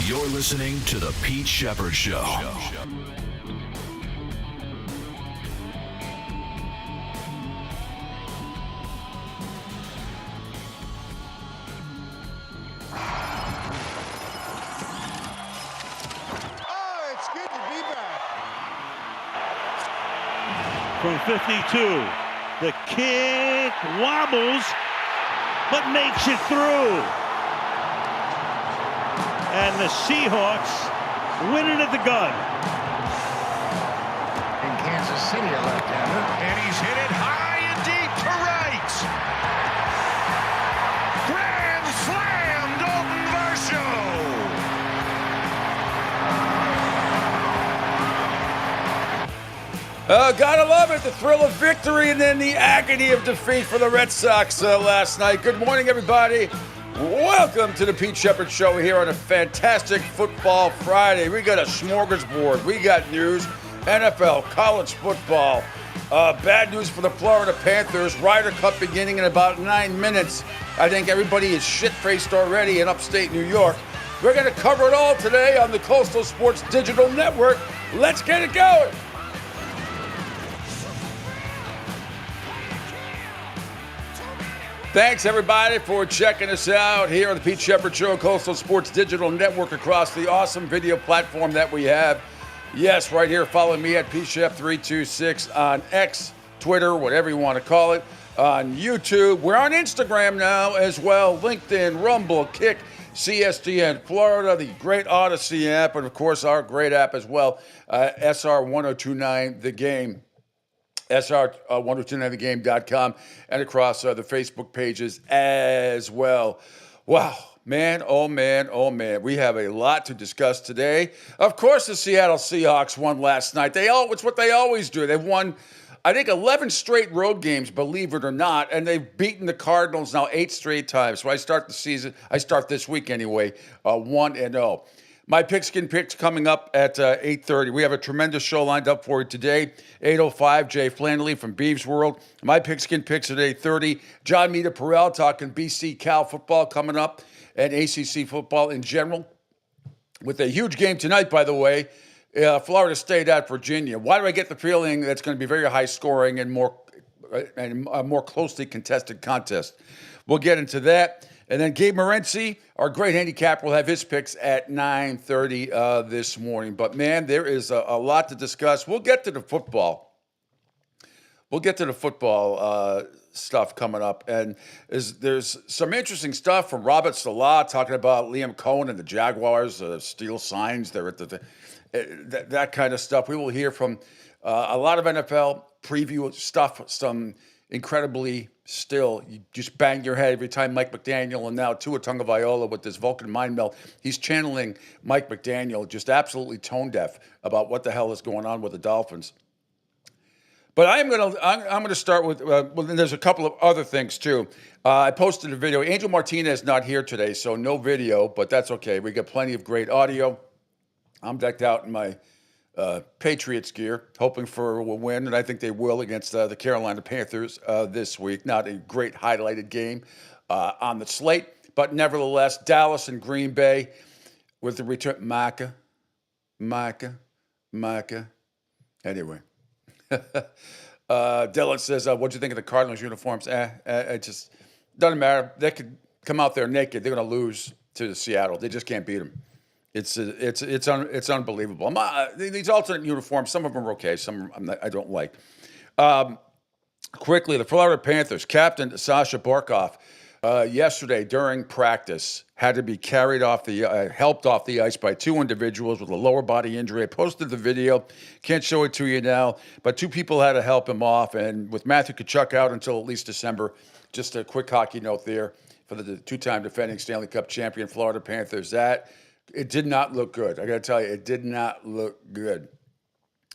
You're listening to The Pete Sheppard Show. It's good to be back. From 52, the kick wobbles, but makes it through. And the Seahawks win it at the gun. In Kansas City, a left-hander. And he's hit it high and deep to right. Grand slam, Dalton Varsho. Gotta love it, the thrill of victory and then the agony of defeat for the Red Sox last night. Good morning, everybody. Welcome to the Pete Sheppard Show here on a fantastic Football Friday. We got a smorgasbord. We got news, NFL, college football. Bad news for the Florida Panthers. Ryder Cup beginning in about 9 minutes. I think everybody is shit-faced already in upstate New York. We're going to cover it all today on the Coastal Sports Digital Network. Let's get it going. Thanks, everybody, for checking us out here on the Pete Sheppard Show, Coastal Sports Digital Network, across the awesome video platform that we have. Yes, right here, follow me at PShep326 on X, Twitter, whatever you want to call it, on YouTube. We're on Instagram now as well, LinkedIn, Rumble, Kick, CSDN Florida, the great Odyssey app, and, of course, our great app as well, SR1029 The Game. SR1029thegame.com and across the Facebook pages as well. Wow, man, oh man, oh man. We have a lot to discuss today. Of course, the Seattle Seahawks won last night. It's what they always do. They've won, I think, 11 straight road games, believe it or not, and they've beaten the Cardinals now 8 straight times. So I start this week anyway, 1-0. My Pigskin Picks coming up at 8:30. We have a tremendous show lined up for you today. 8:05, Jay Flannery from Beeves World. My Pigskin Picks at 8:30. John Mita Perel talking BC Cal football coming up and ACC football in general. With a huge game tonight, by the way, Florida State at Virginia. Why do I get the feeling that's going to be very high scoring and a more closely contested contest? We'll get into that. And then Gabe Morency, our great handicapper, will have his picks at 9:30 this morning. But, man, there is a lot to discuss. We'll get to the football. Stuff coming up. And there's some interesting stuff from Robert Salah talking about Liam Cohen and the Jaguars, steel signs. They're at that kind of stuff. We will hear from a lot of NFL preview stuff, some incredibly still, you just bang your head every time Mike McDaniel and now Tua Tagovailoa with this Vulcan mind melt. He's channeling Mike McDaniel, just absolutely tone deaf about what the hell is going on with the Dolphins. But I'm gonna start with there's a couple of other things too. I posted a video. Angel Martinez not here today, so no video, but that's okay. We got plenty of great audio. I'm decked out in my Patriots gear, hoping for a win, and I think they will against the Carolina Panthers this week. Not a great highlighted game on the slate, but nevertheless, Dallas and Green Bay with the return. Micah. Anyway. Dylan says, what'd you think of the Cardinals uniforms? It just doesn't matter. They could come out there naked. They're going to lose to Seattle. They just can't beat them. It's unbelievable. These alternate uniforms, some of them are okay, some I don't like. Quickly, the Florida Panthers captain Sasha Barkov yesterday during practice had to be helped off the ice by 2 individuals with a lower body injury. I posted the video, can't show it to you now, but 2 people had to help him off, and with Matthew Tkachuk out until at least December, just a quick hockey note there for the 2-time defending Stanley Cup champion Florida Panthers. It did not look good. I got to tell you, it did not look good.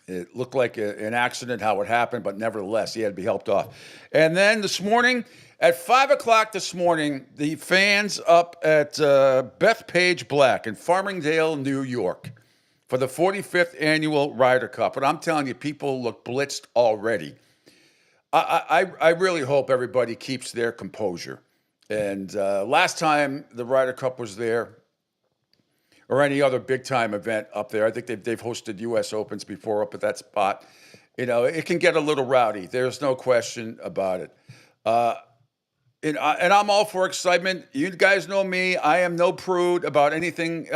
It looked like an accident, how it happened, but nevertheless, he had to be helped off. And then this morning, at 5 o'clock this morning, the fans up at Bethpage Black in Farmingdale, New York, for the 45th annual Ryder Cup. And I'm telling you, people look blitzed already. I really hope everybody keeps their composure. And last time the Ryder Cup was there, or any other big time event up there. I think they've hosted U.S. Opens before up at that spot. It can get a little rowdy. There's no question about it. And I'm all for excitement. You guys know me. I am no prude about anything,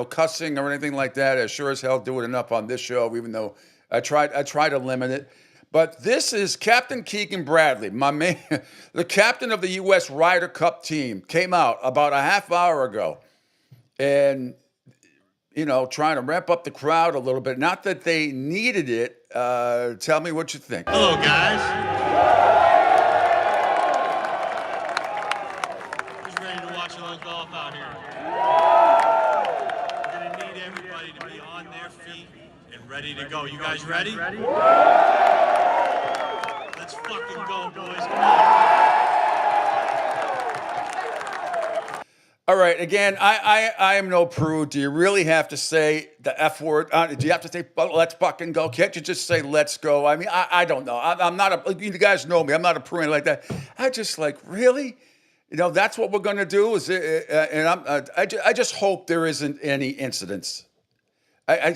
cussing or anything like that. I sure as hell do it enough on this show, even though I try to limit it. But this is Captain Keegan Bradley, my man, the captain of the U.S. Ryder Cup team, came out about a half hour ago and, trying to ramp up the crowd a little bit. Not that they needed it. Tell me what you think. Hello, guys. Who's ready to watch a little golf out here? We're going to need everybody to be on their feet and ready to go. You guys ready? Let's fucking go, boys. Come on. All right. Again, I am no prude. Do you really have to say the F word? Do you have to say, let's fucking go? Can't you just say, let's go? I mean, I don't know. I'm not you guys know me. I'm not a prude like that. I just really? That's what we're going to do? I just hope there isn't any incidents. I'm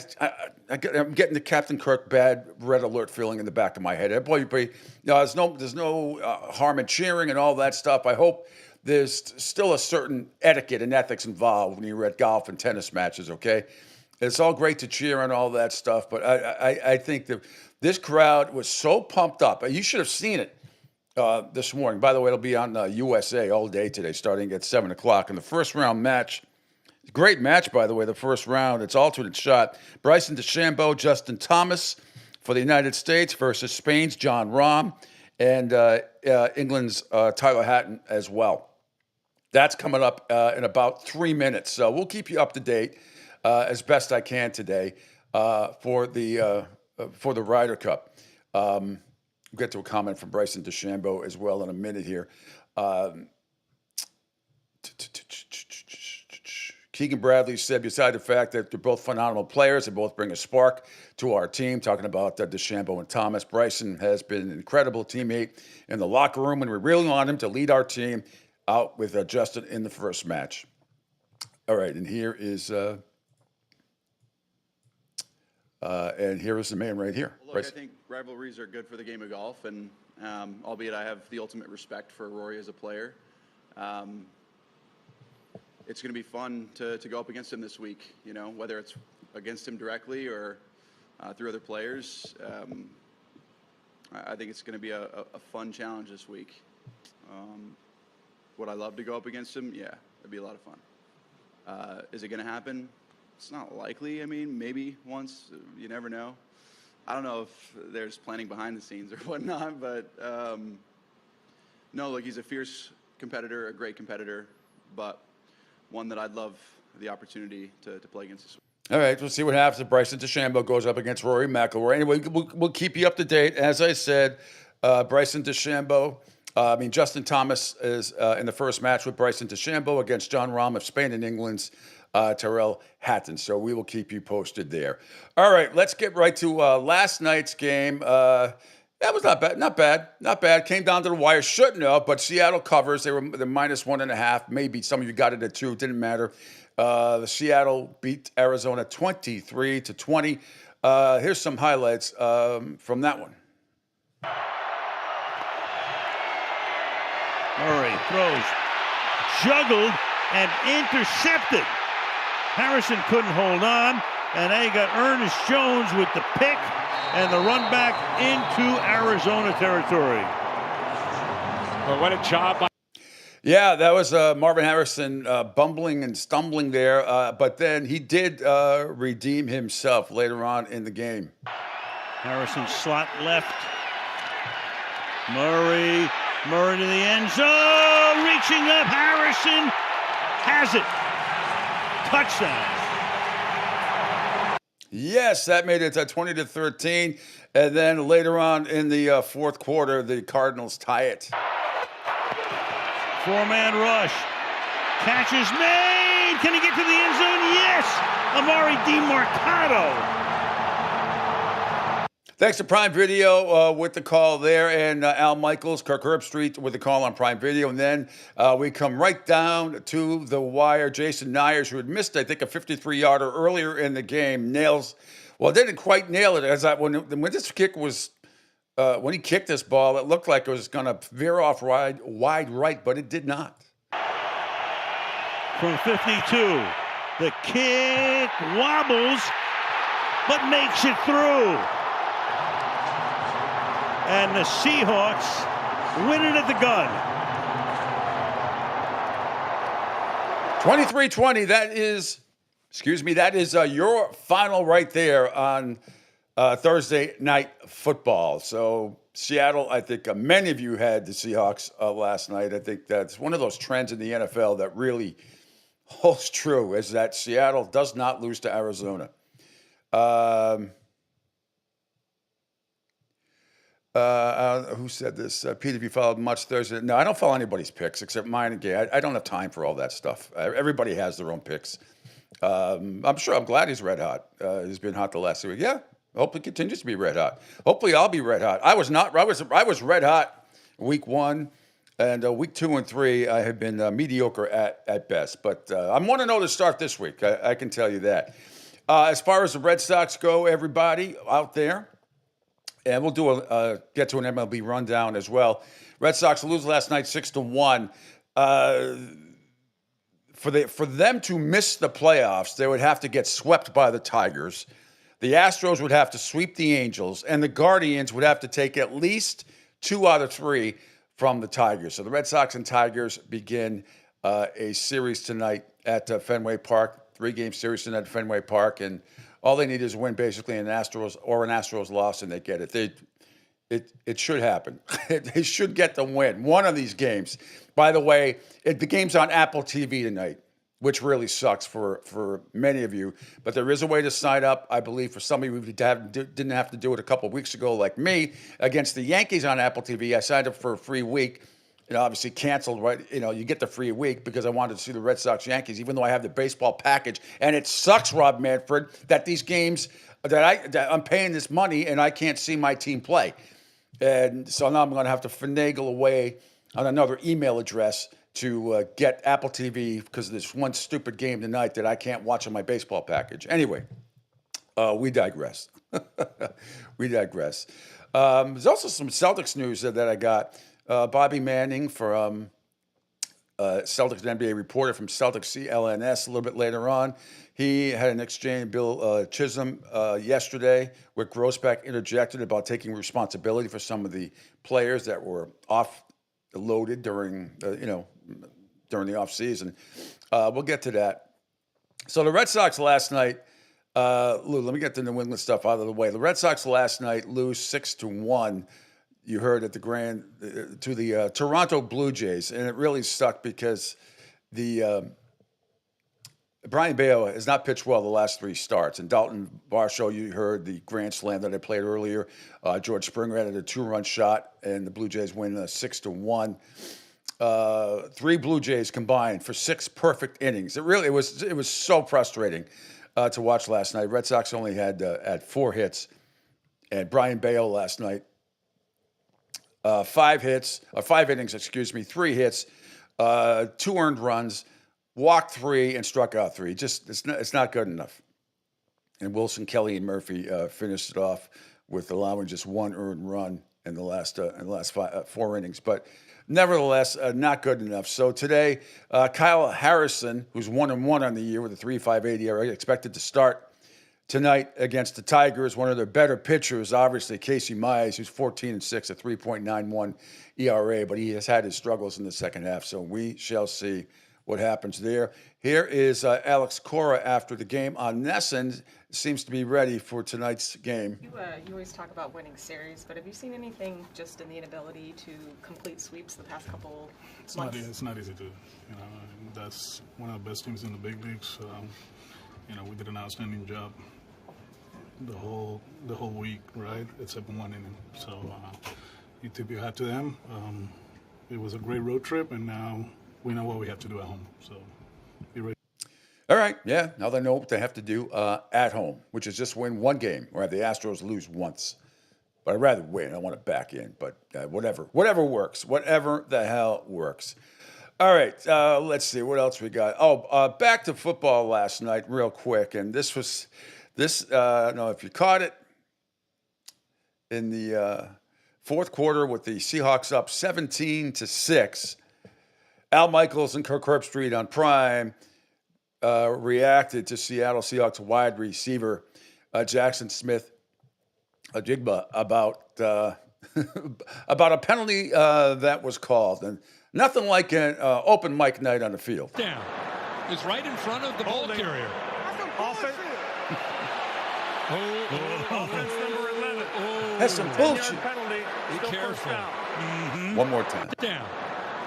getting the Captain Kirk bad red alert feeling in the back of my head. There's no harm in cheering and all that stuff. I hope there's still a certain etiquette and ethics involved when you're at golf and tennis matches, okay? It's all great to cheer and all that stuff, but I think that this crowd was so pumped up. You should have seen it this morning. By the way, it'll be on USA all day today, starting at 7 o'clock. In the first round match, great match, by the way, the first round. It's alternate shot. Bryson DeChambeau, Justin Thomas for the United States versus Spain's John Rahm and England's Tyler Hatton as well. That's coming up in about 3 minutes. So we'll keep you up to date as best I can today for the Ryder Cup. We'll get to a comment from Bryson DeChambeau as well in a minute here. Keegan Bradley said, beside the fact that they're both phenomenal players, they both bring a spark to our team. Talking about DeChambeau and Thomas, Bryson has been an incredible teammate in the locker room, and we really want him to lead our team out with Justin in the first match. All right, and here is the man right here. Well, look, I think rivalries are good for the game of golf, and albeit I have the ultimate respect for Rory as a player. It's going to be fun to go up against him this week, whether it's against him directly or through other players. I think it's going to be a fun challenge this week. Would I love to go up against him? Yeah, it'd be a lot of fun. Is it going to happen? It's not likely. I mean, maybe once. You never know. I don't know if there's planning behind the scenes or whatnot, but no, look, he's a fierce competitor, a great competitor, but one that I'd love the opportunity to play against this week. All right, we'll see what happens if Bryson DeChambeau goes up against Rory McIlroy. Anyway, we'll keep you up to date. As I said, Bryson DeChambeau, Justin Thomas is in the first match with Bryson DeChambeau against John Rahm of Spain and England's Tyrrell Hatton. So we will keep you posted there. All right, let's get right to last night's game. That was not bad. Came down to the wire. Shouldn't have, but Seattle covers. They're -1.5. Maybe some of you got it at 2. Didn't matter. The Seattle beat Arizona 23-20. Here's some highlights from that one. Murray throws, juggled, and intercepted. Harrison couldn't hold on, and they got Ernest Jones with the pick and the run back into Arizona territory. Well, what a job. Yeah, that was Marvin Harrison bumbling and stumbling there, but then he did redeem himself later on in the game. Harrison slot left. Murray to the end zone, reaching up. Harrison has it. Touchdown. Yes, that made it 20-13, and then later on in the fourth quarter, the Cardinals tie it. 4-man rush. Catch is made. Can he get to the end zone? Yes. Amari DiMarcado. Thanks to Prime Video with the call there, and Al Michaels, Kirk Herbstreit with the call on Prime Video. And then we come right down to the wire. Jason Nyers, who had missed, I think, a 53-yarder earlier in the game, didn't quite nail it. When this kick was, when he kicked this ball, it looked like it was going to veer off wide right, but it did not. From 52, the kick wobbles, but makes it through. And the Seahawks win it at the gun. 23-20, that is your final right there on Thursday Night Football. So Seattle, I think many of you had the Seahawks last night. I think that's one of those trends in the NFL that really holds true, is that Seattle does not lose to Arizona. Who said this? Pete, have you followed much Thursday? No, I don't follow anybody's picks except mine and Gay. I don't have time for all that stuff. Everybody has their own picks. I'm glad he's red hot. He's been hot the last 2 weeks. Yeah, hope he continues to be red hot. Hopefully I'll be red hot. I was red hot week 1, and week 2 and 3 I have been mediocre at best. But I'm 1-0 to start this week. I can tell you that. As far as the Red Sox go, everybody out there, and we'll do get to an MLB rundown as well. Red Sox lose last night 6-1. For them to miss the playoffs, they would have to get swept by the Tigers. The Astros would have to sweep the Angels, and the Guardians would have to take at least 2 out of 3 from the Tigers. So the Red Sox and Tigers begin a series tonight at Fenway Park, 3-game series tonight at Fenway Park, and all they need is a win, basically, an Astros loss, and they get it. It should happen. They should get the win. One of these games. By the way, the game's on Apple TV tonight, which really sucks for many of you. But there is a way to sign up, I believe, for somebody who didn't have to do it a couple of weeks ago, like me, against the Yankees on Apple TV. I signed up for a free week. Obviously canceled, right? You get the free week because I wanted to see the Red Sox Yankees, even though I have the baseball package. And it sucks, Rob Manfred, that these games, that I'm paying this money and I can't see my team play. And so now I'm going to have to finagle away on another email address to get Apple TV because of this one stupid game tonight that I can't watch on my baseball package. Anyway, we digress. We digress. There's also some Celtics news that I got. Bobby Manning from Celtics NBA reporter from Celtics CLNS a little bit later on. He had an exchange, Bill Chisholm, yesterday, where Grossbeck interjected about taking responsibility for some of the players that were off-loaded during the offseason. We'll get to that. So the Red Sox last night, Lou, let me get the New England stuff out of the way. The Red Sox last night lose 6-1. You heard at the Toronto Blue Jays, and it really sucked because the Brian Bayo has not pitched well the last 3 starts. And Dalton Varsho, you heard the grand slam that I played earlier. George Springer had a 2-run shot, and the Blue Jays win 6-1. 3 Blue Jays combined for 6 perfect innings. It was so frustrating to watch last night. Red Sox only had 4 hits, and Brian Bayo last night. 5 innings, 3 hits, 2 earned runs, walked 3, and struck out 3. Just it's not good enough. And Wilson, Kelly, and Murphy finished it off with allowing just 1 earned run in the last 4 innings. But nevertheless, not good enough. So today, Kyle Harrison, who's 1-1 on the year with a 3.58 ERA, expected to start tonight against the Tigers. One of their better pitchers, obviously, Casey Mize, who's 14-6, a 3.91 ERA, but he has had his struggles in the second half, so we shall see what happens there. Here is Alex Cora after the game on NESN. Seems to be ready for tonight's game. You always talk about winning series, but have you seen anything just in the inability to complete sweeps the past couple months? It's not easy to do. That's one of the best teams in the big leagues. We did an outstanding job the whole week, right? Except 1 inning. So you tip your hat to them. It was a great road trip, and now we know what we have to do at home. So be ready. All right, yeah. Now they know what they have to do at home, which is just win 1 game, or have the Astros lose once. But I'd rather win. I want it back in. But whatever works. Whatever the hell works. All right, let's see what else we got. Back to football last night, real quick, and this. I don't know if you caught it in the fourth quarter with the Seahawks up 17-6. Al Michaels and Kirk Herbstreit on Prime reacted to Seattle Seahawks wide receiver Jackson Smith-Njigba about about a penalty that was called, and nothing like an open mic night on the field. Down is right in front of the ball carrier. Offense number 11. That's some bullshit. Penalty. Be careful. One more time. Down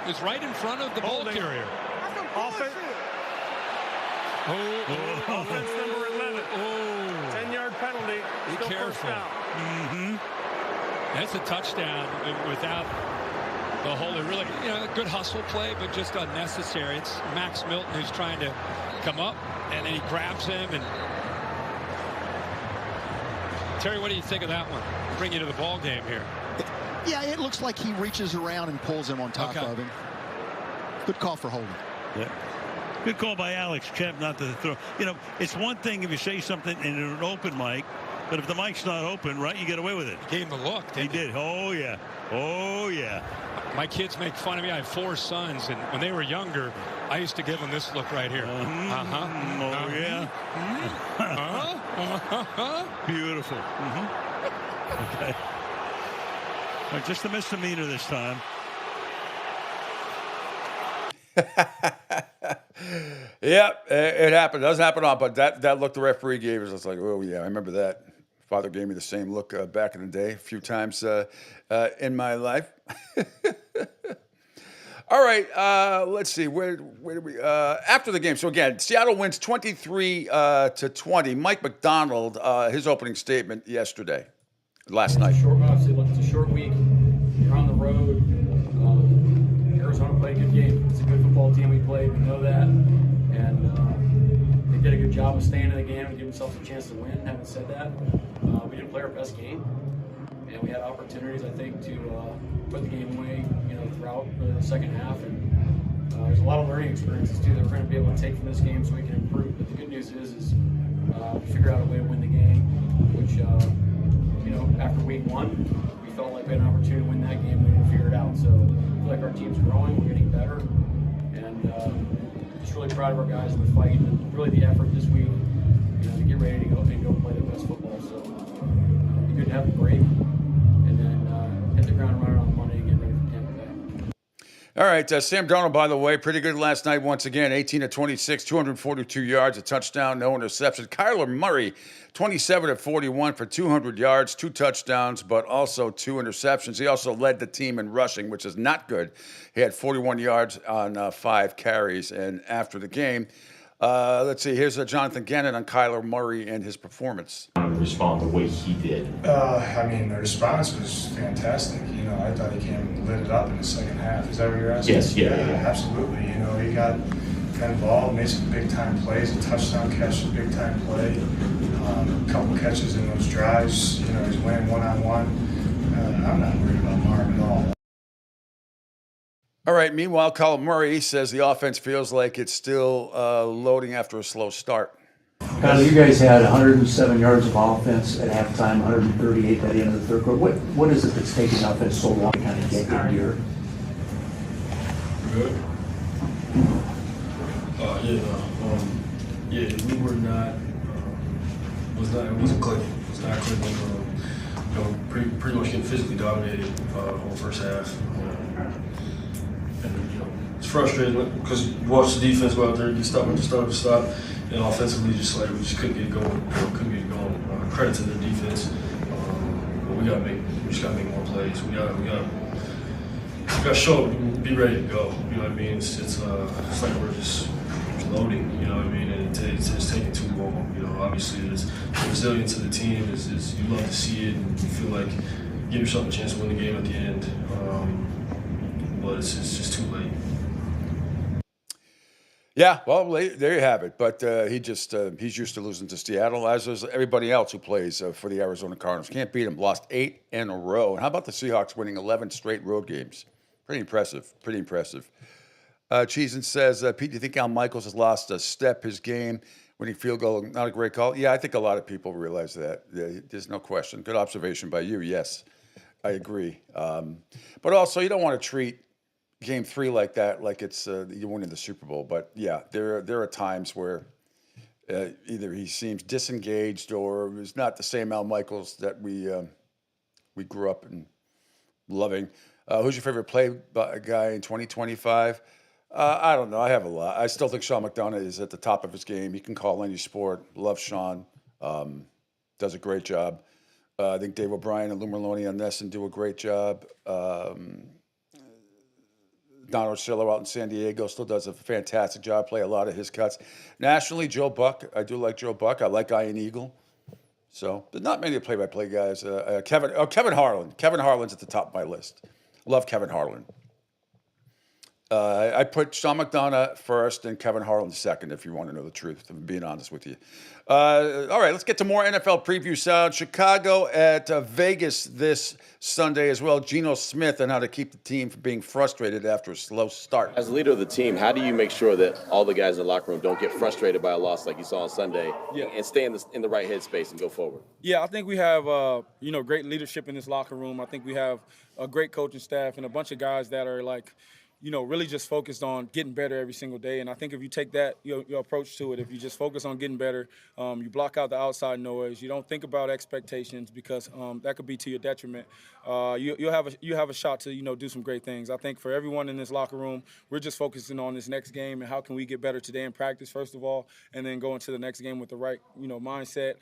is right in front of the ball carrier. Offense number 11. 10-yard penalty. Be careful. That's a touchdown without the whole. Really, a good hustle play, but just unnecessary. It's Max Milton who's trying to come up, and then he grabs him. And Terry, what do you think of that one? Bring you to the ball game here. Yeah, it looks like he reaches around and pulls him on top of him. Good call for holding. Yeah. Good call by Alex Kemp not to throw. It's one thing if you say something in an open mic, but if the mic's not open, right, you get away with it. He gave him the look. He did. Oh, yeah. Oh, yeah. My kids make fun of me. I have 4 sons, and when they were younger, I used to give them this look right here. Oh, yeah. Beautiful. Okay. All right, just a misdemeanor this time. Yep, it happened. It doesn't happen often, but that look the referee gave us, I was like, oh, yeah, I remember that. Father gave me the same look back in the day a few times in my life. All right, let's see. Where do we? After the game, so again, Seattle wins 23-20. Mike McDonald, his opening statement last night. Obviously, look, it's a short week. You're on the road. Arizona played a good game. It's a good football team we played. We know that. And they did a good job of staying in the game and giving themselves a chance to win. Having said that, we didn't play our best game. And we had opportunities, I think, to put the game away, throughout the second half. And there's a lot of learning experiences, too, that we're going to be able to take from this game so we can improve. But the good news is we figure out a way to win the game, which, after week 1, we felt like we had an opportunity to win that game. We didn't figure it out. So I feel like our team's growing. We're getting better. And just really proud of our guys in the fight and really the effort this week, to get ready to go play their best football. So it'd be good to have a break and then hit the ground running on Monday and get ready for Tampa Bay. All right, Sam Darnold, by the way, pretty good last night once again. 18-26, 242 yards, a touchdown, no interception. Kyler Murray, 27-41 for 200 yards, 2 touchdowns, but also 2 interceptions. He also led the team in rushing, which is not good. He had 41 yards on 5 carries. And after the game, let's see, here's Jonathan Gannon on Kyler Murray and his performance. Respond the way he did. The response was fantastic. I thought he came and lit it up in the second half. Is that what you're asking? Yes, yeah. Absolutely. He got involved, made some big time plays, a touchdown catch, a big time play, a couple catches in those drives. He's winning one-on-one. I'm not worried about Marv at all. All right, meanwhile, Kyler Murray says the offense feels like it's still loading after a slow start. Kyler, you guys had 107 yards of offense at halftime, 138 at the end of the third quarter. What is it that's taking the offense so long to kind of get good gear? Good. We were not. It wasn't clicking. It's not clicking. Pretty much getting physically dominated whole first half. It's frustrating because you watch the defense go out there, you stop, and offensively, we just couldn't get it going. Credit to their defense, but we just gotta make more plays. We gotta show up and be ready to go. You know what I mean? It's like we're just loading. You know what I mean? And it's taking too long. Obviously, the resilience of the team is you love to see it, and you feel like you give yourself a chance to win the game at the end. But it's just too late. Yeah, well, there you have it. But he's used to losing to Seattle, as is everybody else who plays for the Arizona Cardinals. Can't beat him. Lost 8 in a row. And how about the Seahawks winning 11 straight road games? Pretty impressive. Pretty impressive. Cheesin says, Pete, do you think Al Michaels has lost a step his game? Winning field goal, not a great call. Yeah, I think a lot of people realize that. There's no question. Good observation by you. Yes, I agree. But also, you don't want to treat Game 3 like that, like it's you winning the Super Bowl. But yeah, there are times where either he seems disengaged or is not the same Al Michaels that we grew up in loving. Who's your favorite play guy in 2025? I don't know. I have a lot. I still think Sean McDonough is at the top of his game. He can call any sport. Love Sean. Does a great job. I think Dave O'Brien and Lou Merloni on Nesson do a great job. Don Orsillo out in San Diego still does a fantastic job. Play a lot of his cuts. Nationally, Joe Buck. I do like Joe Buck. I like Ian Eagle. So there's not many play-by-play guys. Kevin Harlan. Kevin Harlan's at the top of my list. Love Kevin Harlan. I put Sean McDonough first and Kevin Harlan second, if you want to know the truth, if I'm being honest with you. All right, let's get to more NFL preview sound. Chicago at Vegas this Sunday as well. Geno Smith and how to keep the team from being frustrated after a slow start. As leader of the team, how do you make sure that all the guys in the locker room don't get frustrated by a loss like you saw on Sunday and stay in the right headspace and go forward? Yeah, I think we have great leadership in this locker room. I think we have a great coaching staff and a bunch of guys that are really just focused on getting better every single day. And I think if you take that, your approach to it, if you just focus on getting better, you block out the outside noise, you don't think about expectations because that could be to your detriment. You have a shot to, do some great things. I think for everyone in this locker room, we're just focusing on this next game and how can we get better today in practice, first of all, and then go into the next game with the right, mindset,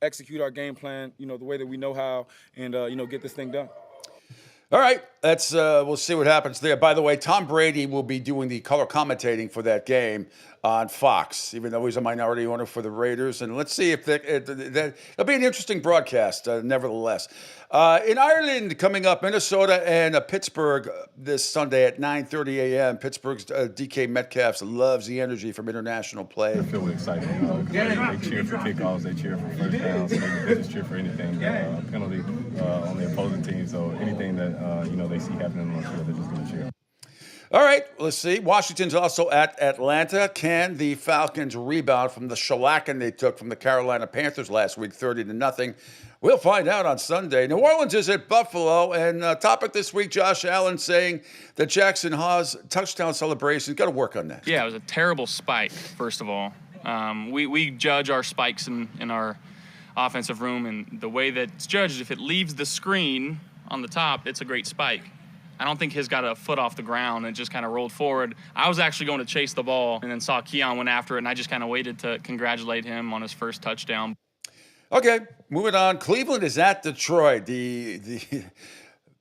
execute our game plan, the way that we know how, and, get this thing done. All right, we'll see what happens there. By the way, Tom Brady will be doing the color commentating for that game on Fox, even though he's a minority owner for the Raiders. And let's see if it'll be an interesting broadcast, nevertheless. In Ireland, coming up, Minnesota and Pittsburgh this Sunday at 9:30 a.m. Pittsburgh's DK Metcalf loves the energy from international play. I feel excited. They cheer for kickoffs, they cheer for first downs, they just cheer for anything, penalty on the opposing team. So anything that they see happening on the field, they're just going to cheer. All right, let's see. Washington's also at Atlanta. Can the Falcons rebound from the shellacking they took from the Carolina Panthers last week, 30-0? We'll find out on Sunday. New Orleans is at Buffalo, and topic this week, Josh Allen saying that Jackson Haas touchdown celebration, got to work on that. Yeah, it was a terrible spike, first of all. We judge our spikes in our offensive room, and the way that it's judged, if it leaves the screen on the top, it's a great spike. I don't think his got a foot off the ground and just kind of rolled forward. I was actually going to chase the ball and then saw Keon went after it, and I just kind of waited to congratulate him on his first touchdown. Okay, moving on. Cleveland is at Detroit.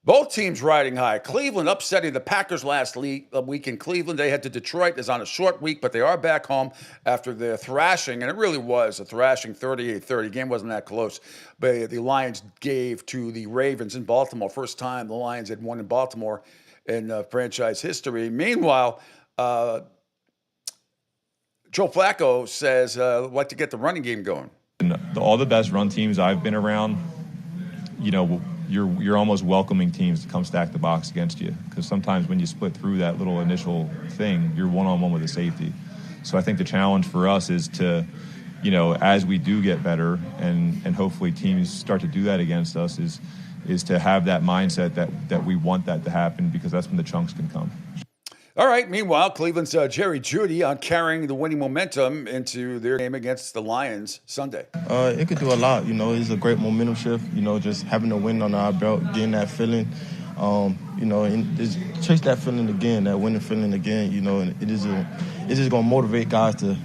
Both teams riding high. Cleveland upsetting the Packers last week in Cleveland. They head to Detroit. It's on a short week, but they are back home after their thrashing, and it really was a thrashing, 38-30. Game wasn't that close, but the Lions gave to the Ravens in Baltimore. First time the Lions had won in Baltimore in franchise history. Meanwhile, Joe Flacco says, I'd like to get the running game going. All the best run teams I've been around, you're almost welcoming teams to come stack the box against you, because sometimes when you split through that little initial thing, you're one-on-one with a safety. So I think the challenge for us is to, as we do get better and hopefully teams start to do that against us, is to have that mindset that we want that to happen, because that's when the chunks can come. All right. Meanwhile, Cleveland's Jerry Jeudy on carrying the winning momentum into their game against the Lions Sunday. It could do a lot. It's a great momentum shift. Just having a win on our belt, getting that feeling, and just chase that feeling again, that winning feeling again. And it's just going to motivate guys to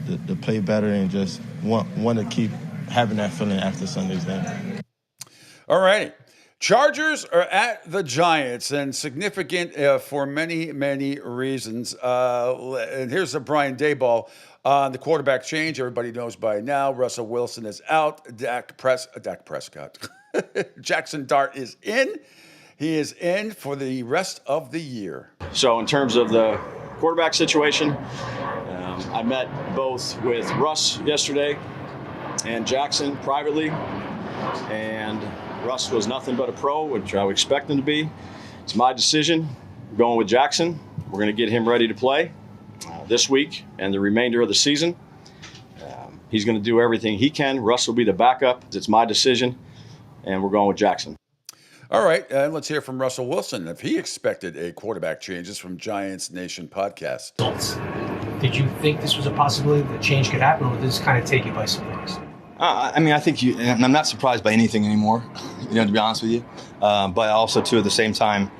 play better and just want to keep having that feeling after Sunday's game. All righty. Chargers are at the Giants, and significant for many, many reasons. And here's Brian Daboll on the quarterback change. Everybody knows by now Russell Wilson is out. Dak Prescott. Jackson Dart is in. He is in for the rest of the year. So in terms of the quarterback situation, I met both with Russ yesterday and Jackson privately, and Russ was nothing but a pro, which I would expect him to be. It's my decision. We're going with Jackson. We're going to get him ready to play this week and the remainder of the season. He's going to do everything he can. Russ will be the backup. It's my decision, and we're going with Jackson. All right, and let's hear from Russell Wilson if he expected a quarterback changes from Giants Nation podcast. Did you think this was a possibility that change could happen, or did this kind of take you by surprise? I mean, I think I'm not surprised by anything anymore, to be honest with you. But also, too, at the same time,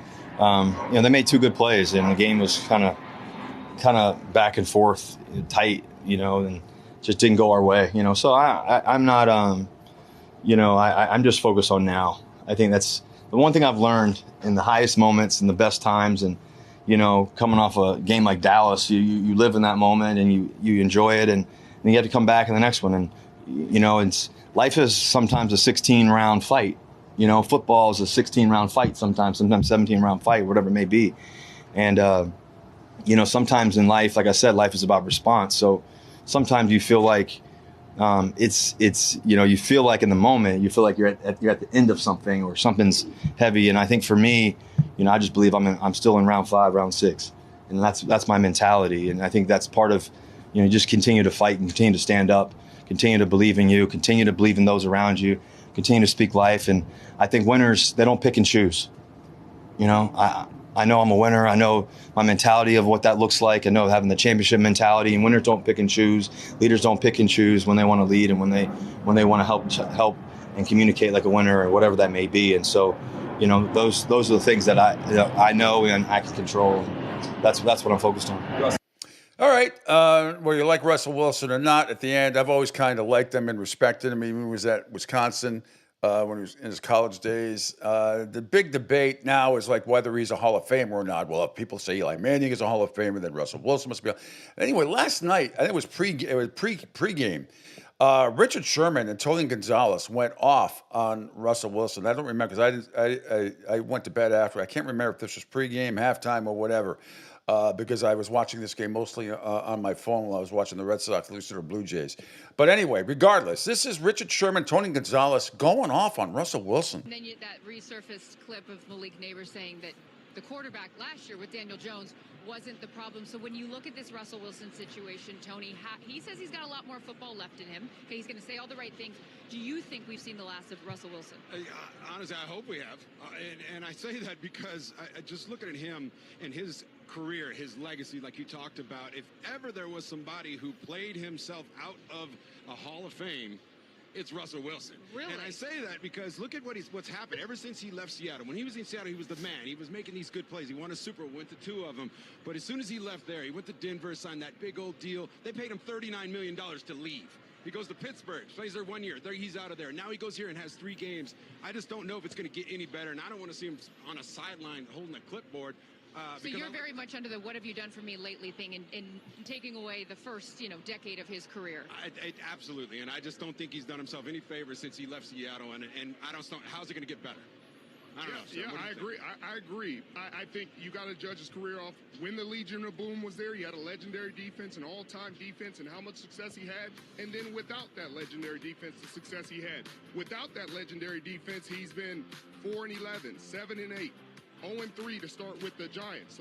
they made 2 good plays, and the game was kind of back and forth, tight, and just didn't go our way, So I'm not, I'm just focused on now. I think that's the one thing I've learned in the highest moments and the best times, and coming off a game like Dallas, you live in that moment and you enjoy it, and then you have to come back in the next one. And life is sometimes a 16-round fight. Football is a 16-round fight sometimes 17-round fight, whatever it may be. And sometimes in life, like I said, life is about response. So sometimes you feel like you feel like in the moment, you feel like you're at the end of something or something's heavy. And I think for me, I just believe I'm still in round 5, round 6, and that's my mentality. And I think that's part of, just continue to fight and continue to stand up, continue to believe in you, continue to believe in those around you, continue to speak life. And I think winners, they don't pick and choose. I know I'm a winner. I know my mentality of what that looks like. I know having the championship mentality, and winners don't pick and choose. Leaders don't pick and choose when they want to lead and when they want to help and communicate like a winner or whatever that may be. And so, those are the things that I know and I can control. And that's what I'm focused on. All right. Whether you like Russell Wilson or not, at the end, I've always kind of liked him and respected him. Even when he was at Wisconsin. When he was in his college days. The big debate now is like whether he's a Hall of Famer or not. Well, if people say Eli Manning is a Hall of Famer, then Russell Wilson must be. Anyway, last night, I think it was pregame. Richard Sherman and Tony Gonzalez went off on Russell Wilson. I don't remember because I went to bed after. I can't remember if this was pregame, halftime, or whatever. Because I was watching this game mostly on my phone while I was watching the Red Sox lose to the Blue Jays. But anyway, regardless, this is Richard Sherman, Tony Gonzalez going off on Russell Wilson. And then that resurfaced clip of Malik Neighbors saying that the quarterback last year with Daniel Jones wasn't the problem. So when you look at this Russell Wilson situation, Tony, he says he's got a lot more football left in him. Okay, he's going to say all the right things. Do you think we've seen the last of Russell Wilson? Honestly, I hope we have. And I say that because I just looking at him and his career, his legacy, like you talked about, if ever there was somebody who played himself out of a Hall of Fame, it's Russell Wilson. Really? And I say that because look at what's happened ever since he left Seattle. When he was in Seattle, he was the man. He was making these good plays. He won a Super Bowl, went to 2 of them. But as soon as he left there, he went to Denver, signed that big old deal. They paid him $39 million to leave. He goes to Pittsburgh, plays there 1 year. He's out of there. Now he goes here and has 3 games. I just don't know if it's going to get any better. And I don't want to see him on a sideline holding a clipboard. So you're very much under the "what have you done for me lately" thing in taking away the first, decade of his career. Absolutely, and I just don't think he's done himself any favors since he left Seattle, and I don't know how's it going to get better. I don't know. So yeah, I agree. I agree. I think you got to judge his career off when the Legion of Boom was there. He had a legendary defense, an all-time defense, and how much success he had. And then without that legendary defense, the success he had. Without that legendary defense, he's been 4-11, 7-8. 0-3 to start with the Giants.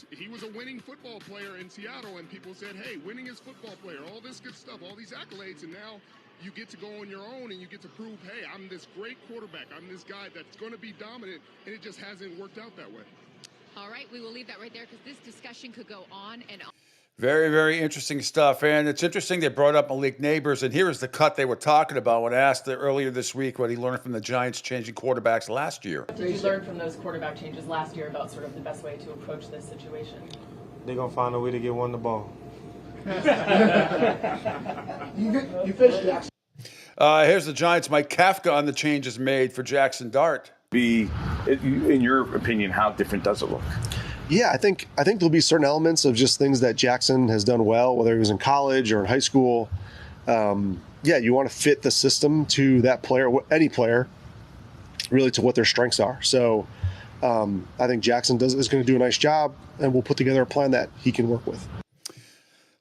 He was a winning football player in Seattle, and people said, hey, winning is football player, all this good stuff, all these accolades, and now you get to go on your own and you get to prove, hey, I'm this great quarterback, I'm this guy that's going to be dominant, and it just hasn't worked out that way. All right, we will leave that right there because this discussion could go on and on. Very, very interesting stuff. And it's interesting they brought up Malik Neighbors, and here is the cut they were talking about when asked earlier this week what he learned from the Giants changing quarterbacks last year. What did you learn from those quarterback changes last year about sort of the best way to approach this situation? They're going to find a way to get one the ball. You finished, Jackson. Here's the Giants' Mike Kafka on the changes made for Jackson Dart. In your opinion, how different does it look? Yeah, I think there'll be certain elements of just things that Jackson has done well, whether he was in college or in high school. You want to fit the system to that player, any player, really to what their strengths are. So I think Jackson is going to do a nice job, and we'll put together a plan that he can work with.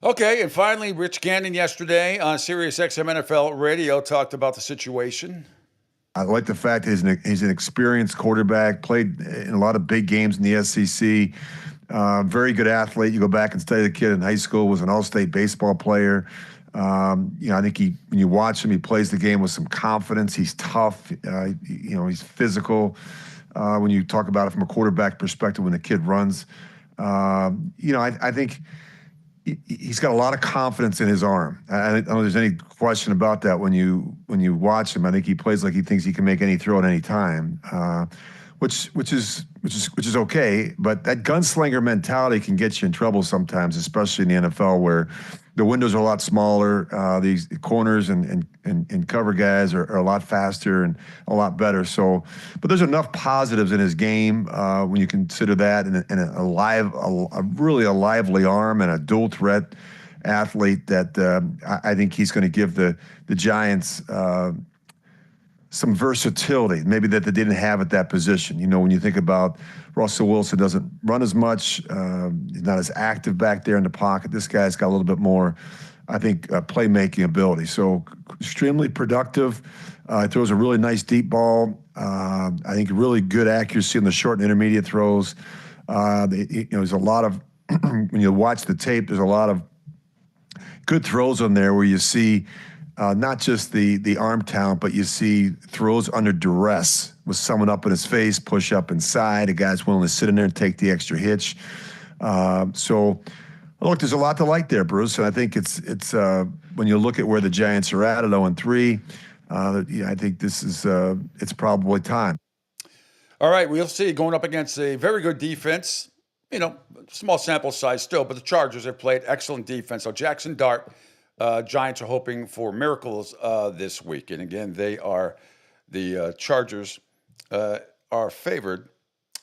Okay, and finally, Rich Gannon yesterday on Sirius XM NFL Radio talked about the situation. I like the fact that he's an experienced quarterback, played in a lot of big games in the SEC. Very good athlete. You go back and study the kid in high school, was an all-state baseball player. I think when you watch him, he plays the game with some confidence. He's tough. He's physical. When you talk about it from a quarterback perspective, when the kid runs, I think he's got a lot of confidence in his arm. I don't know if there's any question about that when you watch him. I think he plays like he thinks he can make any throw at any time, which is okay. But that gunslinger mentality can get you in trouble sometimes, especially in the NFL where the windows are a lot smaller. These corners and cover guys are a lot faster and a lot better. So, but there's enough positives in his game when you consider that, and a really lively arm and a dual threat athlete that I think he's going to give the Giants some versatility, maybe that they didn't have at that position. When you think about Russell Wilson doesn't run as much, he's not as active back there in the pocket. This guy's got a little bit more, I think, playmaking ability. So extremely productive. Throws a really nice deep ball. I think really good accuracy in the short and intermediate throws. There's a lot of, when you watch the tape, there's a lot of good throws on there where you see not just the arm talent, but you see throws under duress with someone up in his face, push up inside. A guy's willing to sit in there and take the extra hitch. So, look, there's a lot to like there, Bruce. And I think it's when you look at where the Giants are at 0-3, I think this is it's probably time. All right, we'll see. Going up against a very good defense. Small sample size still, but the Chargers have played excellent defense. So Jackson Dart. Giants are hoping for miracles this week. And again, the Chargers are favored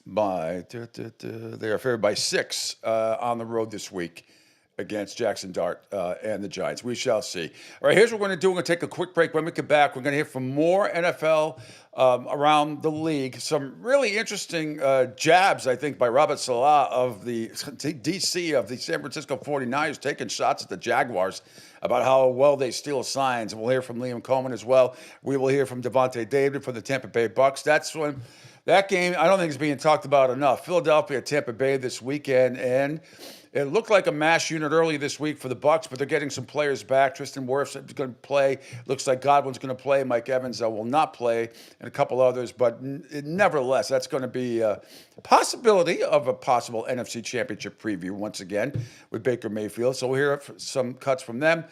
by 6 on the road this week against Jackson Dart and the Giants. We shall see. All right, here's what we're going to do. We're going to take a quick break. When we come back, we're going to hear from more NFL around the league. Some really interesting jabs, I think, by Robert Saleh of the DC of the San Francisco 49ers, taking shots at the Jaguars about how well they steal signs. And we'll hear from Liam Coleman as well. We will hear from Devontae David for the Tampa Bay Bucks. That's when that game, I don't think is being talked about enough. Philadelphia, Tampa Bay this weekend, and it looked like a mash unit early this week for the Bucks, but they're getting some players back. Tristan Wirfs is going to play. Looks like Godwin's going to play. Mike Evans will not play, and a couple others. But nevertheless, that's going to be a possibility of a possible NFC Championship preview once again with Baker Mayfield. So we'll hear some cuts from them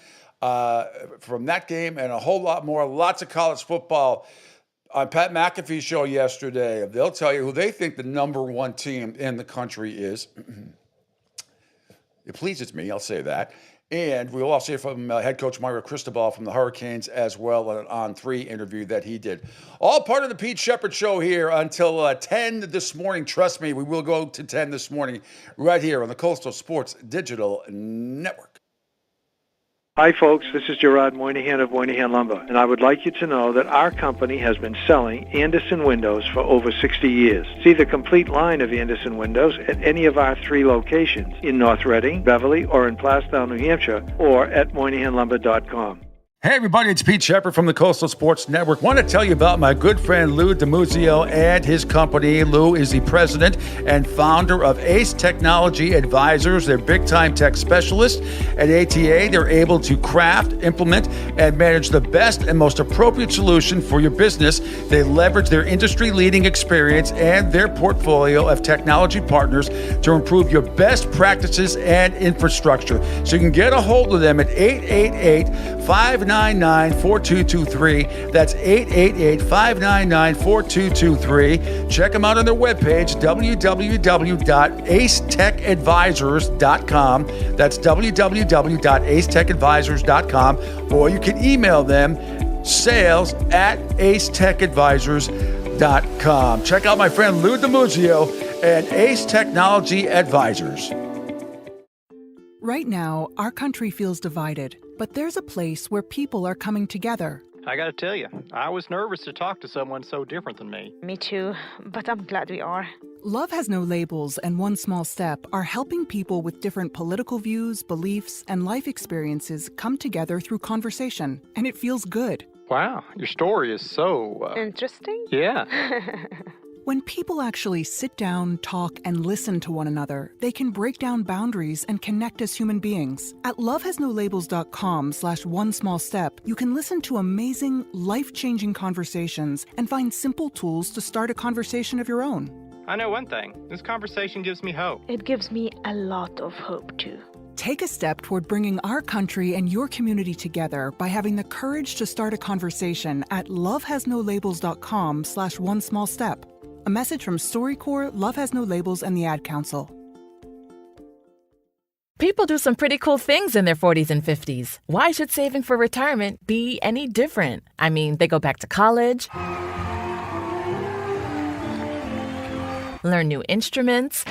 from that game and a whole lot more. Lots of college football. On Pat McAfee's show yesterday, they'll tell you who they think the number one team in the country is. It pleases me, I'll say that. And we'll also hear from head coach Mario Cristobal from the Hurricanes as well, an On3 interview that he did. All part of the Pete Sheppard Show here until 10 this morning. Trust me, we will go to 10 this morning right here on the Coastal Sports Digital Network. Hi, folks. This is Gerard Moynihan of Moynihan Lumber, and I would like you to know that our company has been selling Anderson windows for over 60 years. See the complete line of Anderson windows at any of our 3 locations in North Reading, Beverly, or in Plastown, New Hampshire, or at MoynihanLumber.com. Hey everybody, it's Pete Sheppard from the Coastal Sports Network. Want to tell you about my good friend Lou DiMuzio and his company. Lou is the president and founder of Ace Technology Advisors. They're big-time tech specialists. At ATA, they're able to craft, implement, and manage the best and most appropriate solution for your business. They leverage their industry-leading experience and their portfolio of technology partners to improve your best practices and infrastructure. So you can get a hold of them at 888-599-4223. That's 888-599-4223. Check them out on their webpage, www.acetechadvisors.com. That's www.acetechadvisors.com. Or you can email them sales@acetechadvisors.com. Check out my friend Lou DiMuzio and Ace Technology Advisors. Right now, our country feels divided, but there's a place where people are coming together. I gotta tell you, I was nervous to talk to someone so different than me. Me too, but I'm glad we are. Love Has No Labels and One Small Step are helping people with different political views, beliefs, and life experiences come together through conversation, and it feels good. Wow, your story is so... Interesting? Yeah. When people actually sit down, talk, and listen to one another, they can break down boundaries and connect as human beings. At lovehasnolabels.com/onesmallstep, you can listen to amazing, life-changing conversations and find simple tools to start a conversation of your own. I know one thing. This conversation gives me hope. It gives me a lot of hope, too. Take a step toward bringing our country and your community together by having the courage to start a conversation at lovehasnolabels.com/onesmallstep. A message from StoryCorps, Love Has No Labels, and the Ad Council. People do some pretty cool things in their 40s and 50s. Why should saving for retirement be any different? I mean, they go back to college, learn new instruments,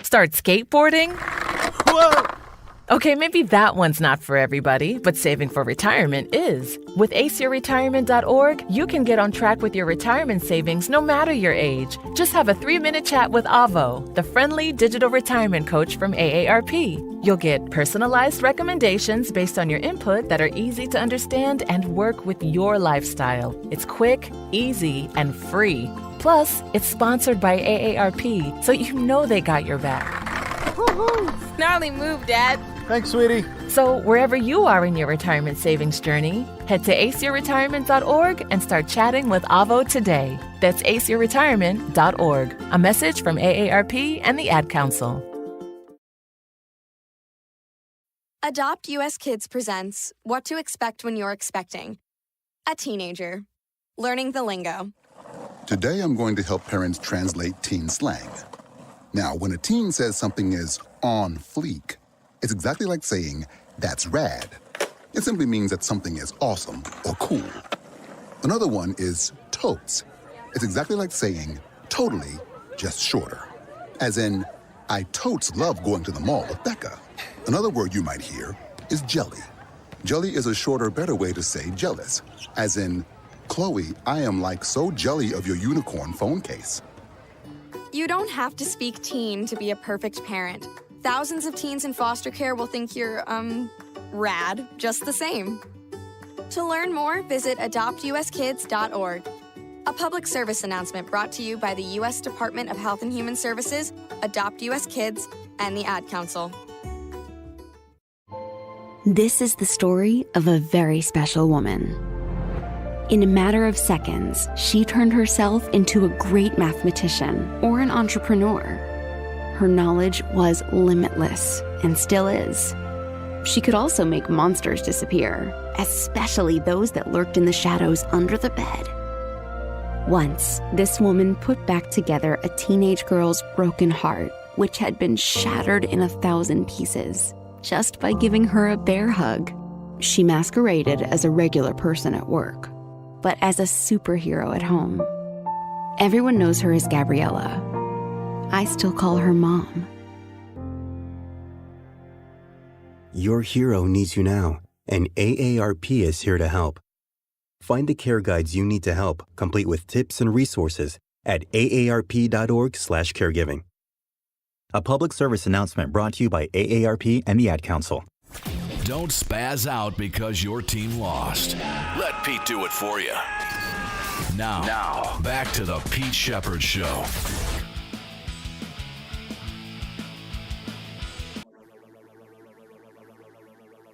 start skateboarding. Whoa! Okay, maybe that one's not for everybody, but saving for retirement is. With aceyourretirement.org, you can get on track with your retirement savings no matter your age. Just have a 3-minute chat with Avo, the friendly digital retirement coach from AARP. You'll get personalized recommendations based on your input that are easy to understand and work with your lifestyle. It's quick, easy, and free. Plus, it's sponsored by AARP, so you know they got your back. Woohoo! Gnarly move, Dad. Thanks, sweetie. So wherever you are in your retirement savings journey, head to aceyourretirement.org and start chatting with Avo today. That's aceyourretirement.org. A message from AARP and the Ad Council. Adopt US Kids presents What to Expect When You're Expecting. A teenager. Learning the lingo. Today I'm going to help parents translate teen slang. Now, when a teen says something is on fleek, it's exactly like saying, that's rad. It simply means that something is awesome or cool. Another one is totes. It's exactly like saying, totally, just shorter. As in, I totes love going to the mall with Becca. Another word you might hear is jelly. Jelly is a shorter, better way to say jealous. As in, Chloe, I am like so jelly of your unicorn phone case. You don't have to speak teen to be a perfect parent. Thousands of teens in foster care will think you're, rad, just the same. To learn more, visit adoptuskids.org. A public service announcement brought to you by the U.S. Department of Health and Human Services, Adopt U.S. Kids, and the Ad Council. This is the story of a very special woman. In a matter of seconds, she turned herself into a great mathematician or an entrepreneur. Her knowledge was limitless and still is. She could also make monsters disappear, especially those that lurked in the shadows under the bed. Once, this woman put back together a teenage girl's broken heart, which had been shattered in 1,000 pieces, just by giving her a bear hug. She masqueraded as a regular person at work, but as a superhero at home. Everyone knows her as Gabriella. I still call her Mom. Your hero needs you now, and AARP is here to help. Find the care guides you need to help, complete with tips and resources at aarp.org/caregiving. A public service announcement brought to you by AARP and the Ad Council. Don't spaz out because your team lost. Let Pete do it for you. Now, back to the Pete Sheppard Show.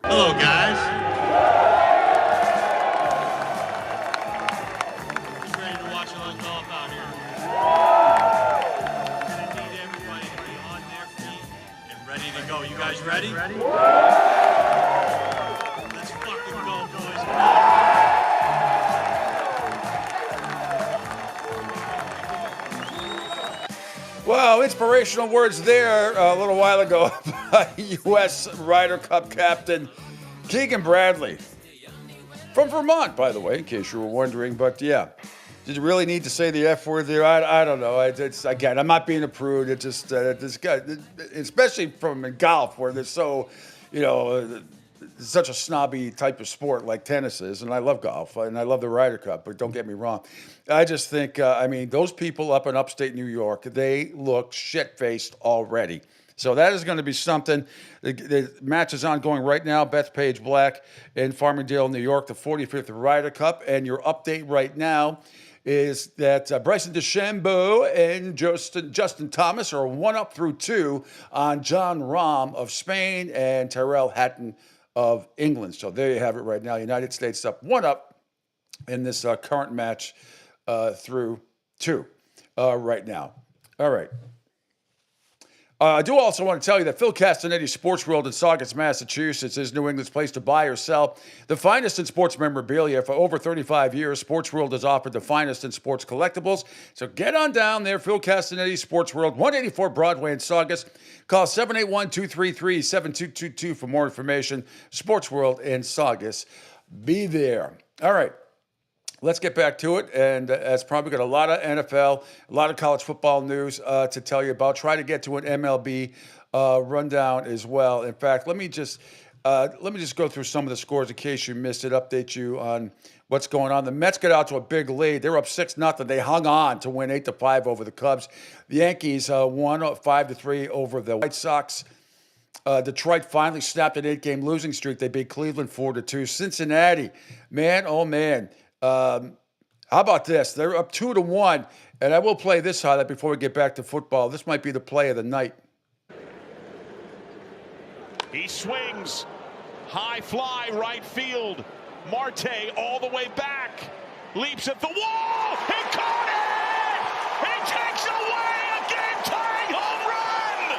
Hello, guys. Just ready to watch a little golf out here. We're going to need everybody to be on their feet and ready to go. You guys ready? Let's fucking go, boys. Well, inspirational words there a little while ago by U.S. Ryder Cup captain Keegan Bradley. From Vermont, by the way, in case you were wondering. But yeah, did you really need to say the F word there? I don't know. It's again, I'm not being a prude. It just, this guy, especially from golf where they're so, such a snobby type of sport like tennis is, and I love golf, and I love the Ryder Cup, but don't get me wrong. I just think, those people up in upstate New York, they look shit-faced already. So that is going to be something. The match is ongoing right now. Bethpage Black in Farmingdale, New York, the 45th Ryder Cup, and your update right now is that Bryson DeChambeau and Justin Thomas are 1-up through 2 on John Rahm of Spain and Tyrrell Hatton of England. So there you have it right now. United States up 1-up in this current match through 2 right now. All right. I do also want to tell you that Phil Castanetti's Sports World in Saugus, Massachusetts is New England's place to buy or sell the finest in sports memorabilia. For over 35 years, Sports World has offered the finest in sports collectibles. So get on down there, Phil Castanetti's Sports World, 184 Broadway in Saugus. Call 781-233-7222 for more information. Sports World in Saugus. Be there. All right. Let's get back to it, and it's probably got a lot of NFL, a lot of college football news to tell you about. Try to get to an MLB rundown as well. In fact, let me just go through some of the scores in case you missed it, update you on what's going on. The Mets got out to a big lead. They were up 6-0. They hung on to win 8-5 over the Cubs. The Yankees won 5-3 over the White Sox. Detroit finally snapped an 8-game losing streak. They beat Cleveland 4-2. Cincinnati, man, oh man. How about this? They're up 2-1, and I will play this highlight before we get back to football. This might be the play of the night. He swings, high fly, right field. Marte all the way back, leaps at the wall. He caught it! He takes away a game-tying home run!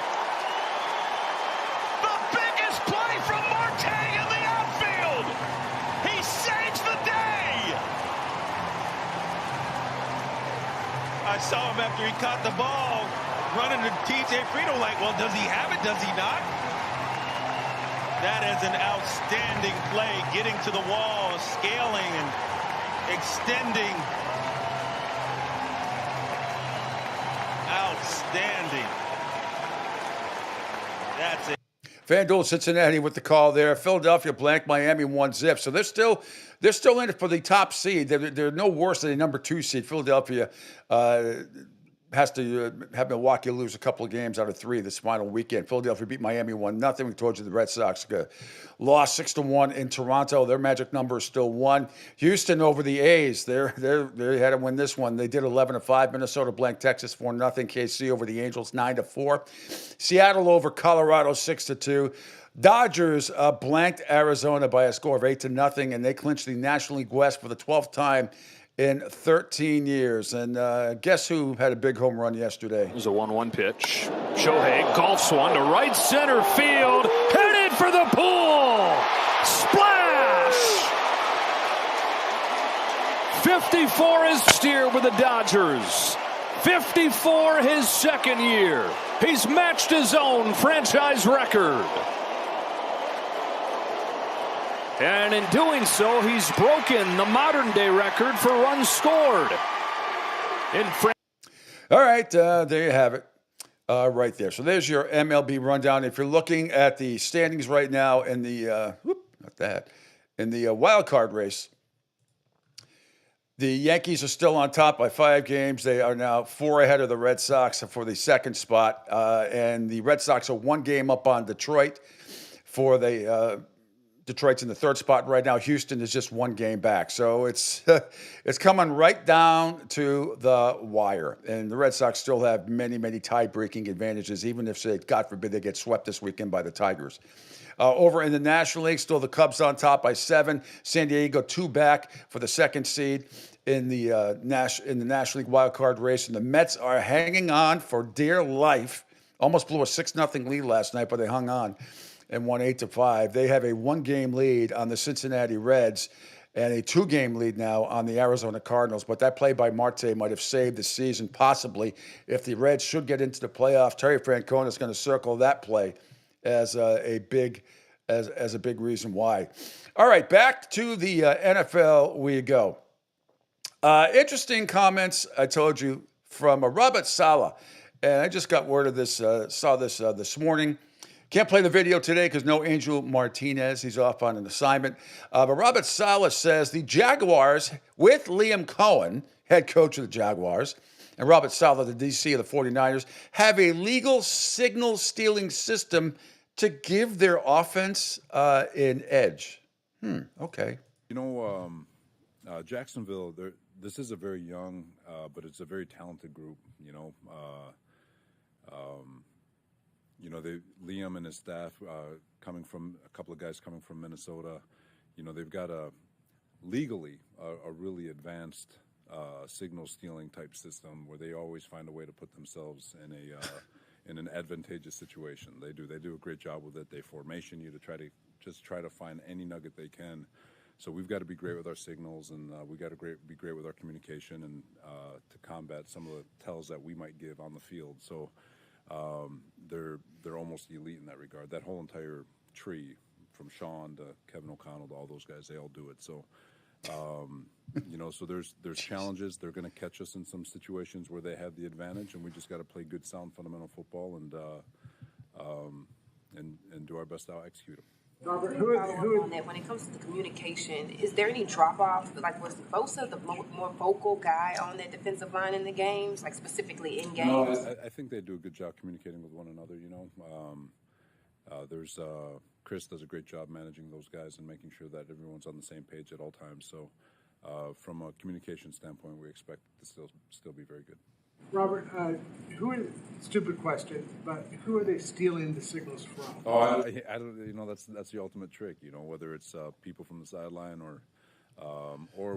The biggest play from Marte in the outfield. He saves the day. I saw him after he caught the ball, running to TJ Frito like, well, does he have it? Does he not? That is an outstanding play, getting to the wall, scaling and extending. Outstanding. That's it. FanDuel Cincinnati with the call there. Philadelphia blanked Miami 1-0. So they're still in it for the top seed. They're no worse than a number 2 seed. Philadelphia has to have Milwaukee lose a couple of games out of 3 this final weekend. Philadelphia beat Miami 1-0. We told you the Red Sox lost 6-1 in Toronto. Their magic number is still 1. Houston over the A's. They had to win this one. They did 11-5. Minnesota blanked Texas 4-0. KC over the Angels 9-4. Seattle over Colorado 6-2. Dodgers blanked Arizona by a score of 8-0, and they clinched the National League West for the 12th time in 13 years. And guess who had a big home run yesterday? It was a 1-1 pitch. Shohei golfs one to right center field. Headed for the pool. Splash! 54 is Steer with the Dodgers. 54 his second year. He's matched his own franchise record. And in doing so, he's broken the modern-day record for runs scored. All right, there you have it, right there. So there's your MLB rundown. If you're looking at the standings right now in the wild card race, the Yankees are still on top by 5 games. They are now 4 ahead of the Red Sox for the second spot, and the Red Sox are 1 game up on Detroit for the. Detroit's in the 3rd spot right now. Houston is just 1 game back. So it's coming right down to the wire. And the Red Sox still have many, many tie-breaking advantages, even if, God forbid, they get swept this weekend by the Tigers. Over in the National League, still the Cubs on top by 7. San Diego 2 back for the 2nd seed in the National League wild card race. And the Mets are hanging on for dear life. Almost blew a 6-0 lead last night, but they hung on and won 8-5. They have a 1-game lead on the Cincinnati Reds and a 2-game lead now on the Arizona Cardinals. But that play by Marte might have saved the season, possibly, if the Reds should get into the playoffs. Terry Francona is going to circle that play as a big reason why. All right, back to the NFL we go. Interesting comments, I told you, from Robert Saleh. And I just got word of this, saw this this morning. Can't play the video today because no Angel Martinez. He's off on an assignment. But Robert Saleh says the Jaguars, with Liam Cohen, head coach of the Jaguars, and Robert Saleh, the DC of the 49ers, have a legal signal stealing system to give their offense an edge. Okay. You know, Jacksonville, this is a very young, but it's a very talented group, you know. Liam and his staff, coming from a couple of guys coming from Minnesota, you know, they've got a really advanced signal stealing type system where they always find a way to put themselves in an advantageous situation. They do a great job with it. They formation you to try to find any nugget they can. So we've got to be great with our signals, and we got to be great with our communication, and to combat some of the tells that we might give on the field. So they're almost elite in that regard. That whole entire tree, from Sean to Kevin O'Connell to all those guys, they all do it. So so there's challenges. They're going to catch us in some situations where they have the advantage, and we just got to play good, sound, fundamental football and do our best to execute them. Robert, who on that? When it comes to the communication, is there any drop-off? Like, was Bosa the more vocal guy on that defensive line in the games, like specifically in games? No, I think they do a good job communicating with one another, you know. There's Chris does a great job managing those guys and making sure that everyone's on the same page at all times. So from a communication standpoint, we expect it to still be very good. Robert, stupid question, but who are they stealing the signals from? Oh, I don't. You know, that's the ultimate trick. You know, whether it's people from the sideline or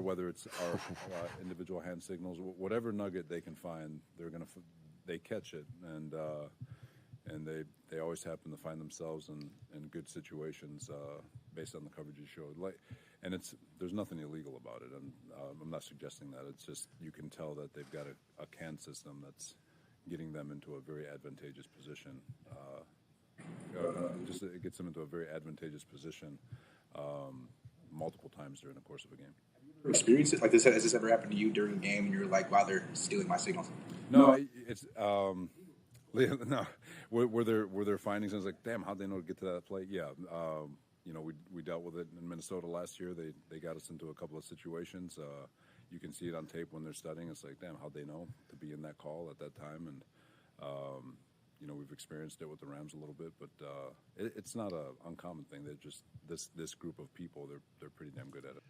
whether it's our individual hand signals, whatever nugget they can find, they catch it, and they always happen to find themselves in good situations based on the coverage you showed. And there's nothing illegal about it, and I'm not suggesting that. It's just you can tell that they've got a CAN system that's getting them into a very advantageous position. It gets them into a very advantageous position multiple times during the course of a game. Experience it like this? Has this ever happened to you during a game and you're like, wow, they're stealing my signals? No, it's no. Were there findings? I was like, damn, how'd they know to get to that play? Yeah. We dealt with it in Minnesota last year. They got us into a couple of situations. You can see it on tape when they're studying. It's like, damn, how'd they know to be in that call at that time? And we've experienced it with the Rams a little bit, but it's not an uncommon thing. They're just this group of people. They're pretty damn good at it.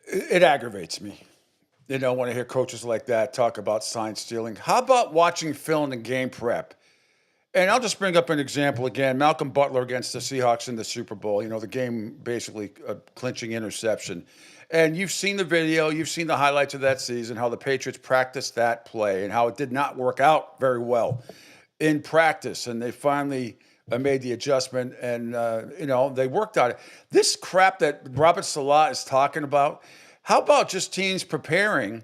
It aggravates me. You know, when I hear coaches like that talk about sign stealing. How about watching film and game prep? And I'll just bring up an example again. Malcolm Butler against the Seahawks in the Super Bowl. You know, the game basically a clinching interception. And you've seen the video. You've seen the highlights of that season, how the Patriots practiced that play and how it did not work out very well in practice. And they finally made the adjustment and, they worked on it. This crap that Robert Saleh is talking about, how about just teams preparing